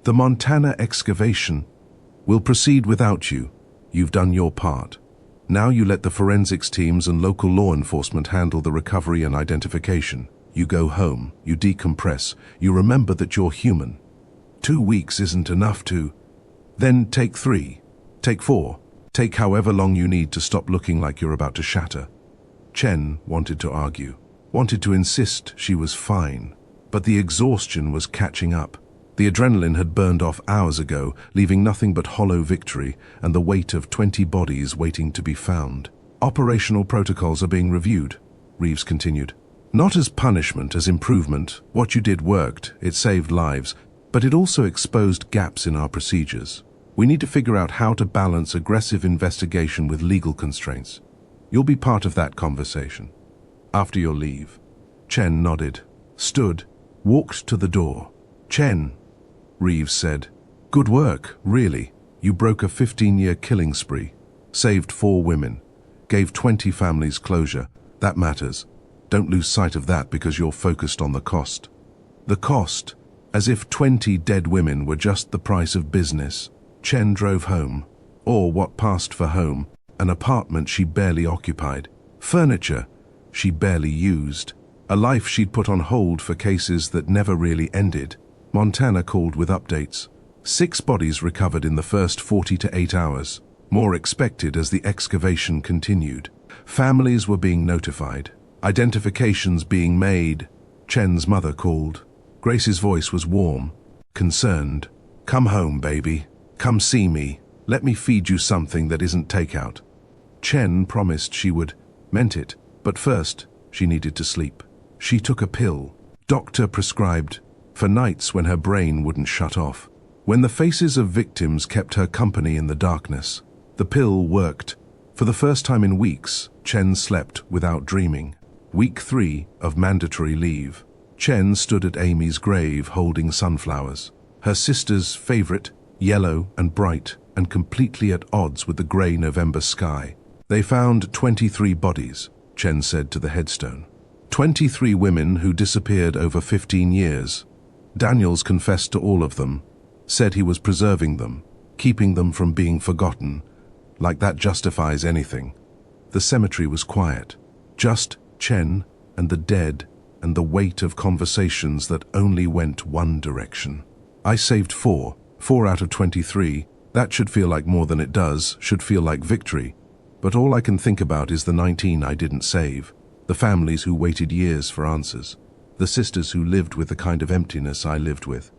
The Montana excavation will proceed without you. You've done your part. Now you let the forensics teams and local law enforcement handle the recovery and identification. You go home, you decompress, you remember that you're human. 2 weeks isn't enough to... Then take 3, take 4, take however long you need to stop looking like you're about to shatter. Chen wanted to argue, wanted to insist she was fine, but the exhaustion was catching up. The adrenaline had burned off hours ago, leaving nothing but hollow victory and the weight of 20 bodies waiting to be found. Operational protocols are being reviewed, Reeves continued. Not as punishment, as improvement. What you did worked, it saved lives, but it also exposed gaps in our procedures. We need to figure out how to balance aggressive investigation with legal constraints. You'll be part of that conversation. After your leave. Chen nodded, stood, walked to the door. Chen, Reeves said, good work, really. You broke a 15-year killing spree, saved 4 women, gave 20 families closure. That matters. Don't lose sight of that because you're focused on the cost. The cost, as if 20 dead women were just the price of business. Chen drove home, or what passed for home, an apartment she barely occupied, furniture she barely used, a life she'd put on hold for cases that never really ended. Montana called with updates. 6 bodies recovered in the first 48 hours, more expected as the excavation continued. Families were being notified, identifications being made. Chen's mother called. Grace's voice was warm, concerned. Come home, baby. Come see me. Let me feed you something that isn't takeout. Chen promised she would, meant it, but first, she needed to sleep. She took a pill, doctor prescribed, for nights when her brain wouldn't shut off. When the faces of victims kept her company in the darkness, the pill worked. For the first time in weeks, Chen slept without dreaming. Week 3 of mandatory leave. Chen stood at Amy's grave holding sunflowers. Her sister's favorite, yellow and bright and completely at odds with the grey November sky. They found 23 bodies, Chen said to the headstone. 23 women who disappeared over 15 years. Daniels confessed to all of them, said he was preserving them, keeping them from being forgotten. Like that justifies anything. The cemetery was quiet. Just Chen and the dead and the weight of conversations that only went one direction. I saved 4 out of 23. That should feel like more than it does, should feel like victory. But all I can think about is the 19 I didn't save. The families who waited years for answers. The sisters who lived with the kind of emptiness I lived with.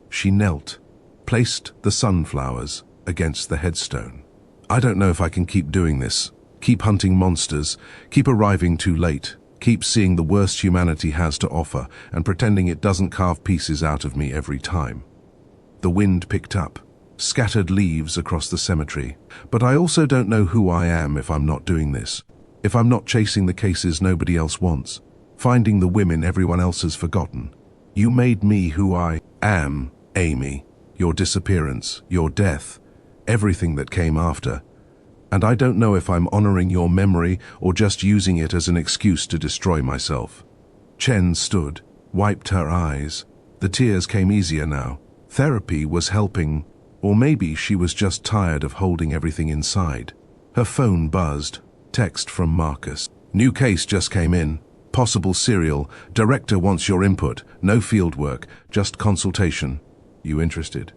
She knelt, placed the sunflowers against the headstone. I don't know if I can keep doing this. Keep hunting monsters, keep arriving too late, keep seeing the worst humanity has to offer and pretending it doesn't carve pieces out of me every time. The wind picked up, scattered leaves across the cemetery, but I also don't know who I am if I'm not doing this. If I'm not chasing the cases nobody else wants, finding the women everyone else has forgotten. You made me who I am, Amy. Your disappearance, your death, everything that came after. And I don't know if I'm honoring your memory or just using it as an excuse to destroy myself. Chen stood, wiped her eyes. The tears came easier now. Therapy was helping, or maybe she was just tired of holding everything inside. Her phone buzzed. Text from Marcus. New case just came in. Possible serial. Director wants your input. No field work, just consultation. You interested?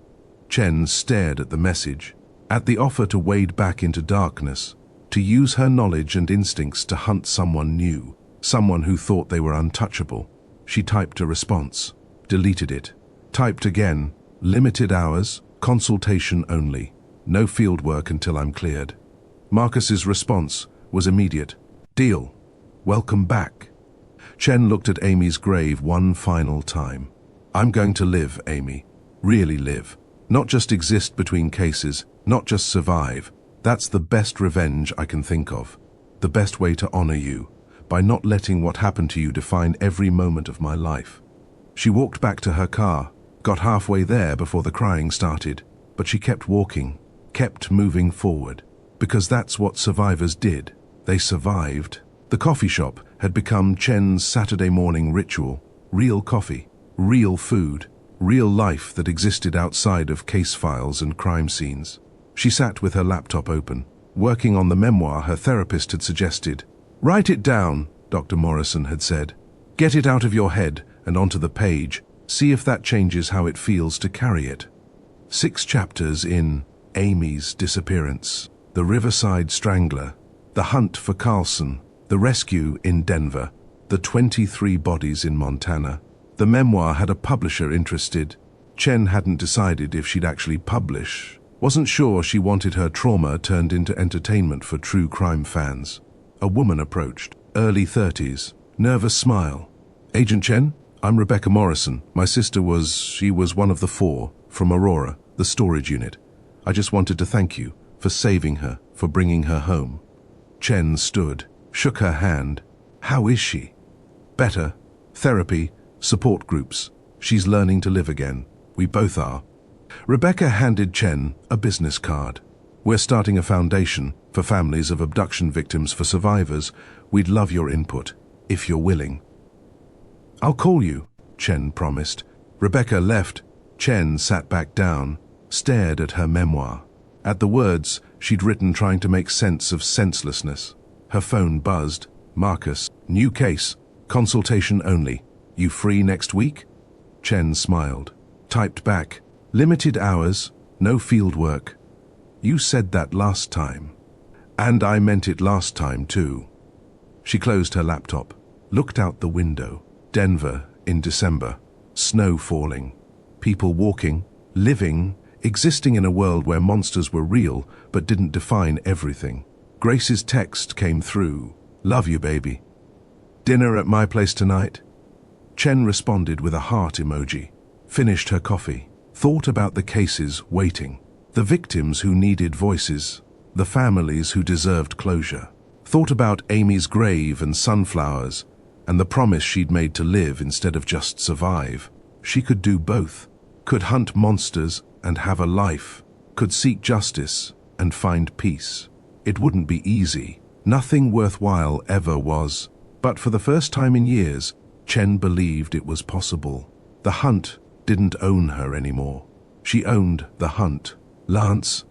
Chen stared at the message, at the offer to wade back into darkness, to use her knowledge and instincts to hunt someone new, someone who thought they were untouchable. She typed a response, deleted it, typed again, limited hours, consultation only, no field work until I'm cleared. Marcus's response was immediate. Deal. Welcome back. Chen looked at Amy's grave one final time. I'm going to live, Amy. Really live. Not just exist between cases, not just survive. That's the best revenge I can think of. The best way to honor you, by not letting what happened to you define every moment of my life. She walked back to her car, got halfway there before the crying started, but she kept walking, kept moving forward, because that's what survivors did. They survived. The coffee shop had become Chen's Saturday morning ritual. Real coffee, real food, real life that existed outside of case files and crime scenes. She sat with her laptop open, working on the memoir her therapist had suggested. Write it down, Dr. Morrison had said. Get it out of your head and onto the page. See if that changes how it feels to carry it. 6 chapters in Amy's disappearance, the Riverside strangler, the hunt for Carlson, the rescue in Denver, the 23 bodies in Montana. The memoir had a publisher interested. Chen hadn't decided if she'd actually publish. Wasn't sure she wanted her trauma turned into entertainment for true crime fans. A woman approached, early 30s, nervous smile. Agent Chen, I'm Rebecca Morrison. My sister she was one of the 4 from Aurora, the storage unit. I just wanted to thank you for saving her, for bringing her home. Chen stood, shook her hand. How is she? Better. Therapy, support groups. She's learning to live again. We both are. Rebecca handed Chen a business card. We're starting a foundation for families of abduction victims for survivors. We'd love your input, if you're willing. I'll call you, Chen promised. Rebecca left. Chen sat back down, stared at her memoir, at the words she'd written trying to make sense of senselessness. Her phone buzzed. Marcus, new case, consultation only. You free next week? Chen smiled, typed back, limited hours, no field work. You said that last time. And I meant it last time too. She closed her laptop, looked out the window. Denver in December, snow falling, people walking, living, existing in a world where monsters were real but didn't define everything. Grace's text came through. Love you, baby. Dinner at my place tonight? Chen responded with a heart emoji, finished her coffee, thought about the cases waiting, the victims who needed voices, the families who deserved closure, thought about Amy's grave and sunflowers, and the promise she'd made to live instead of just survive. She could do both, could hunt monsters and have a life, could seek justice and find peace. It wouldn't be easy. Nothing worthwhile ever was. But for the first time in years, Chen believed it was possible. The hunt didn't own her anymore. She owned the hunt. Lance,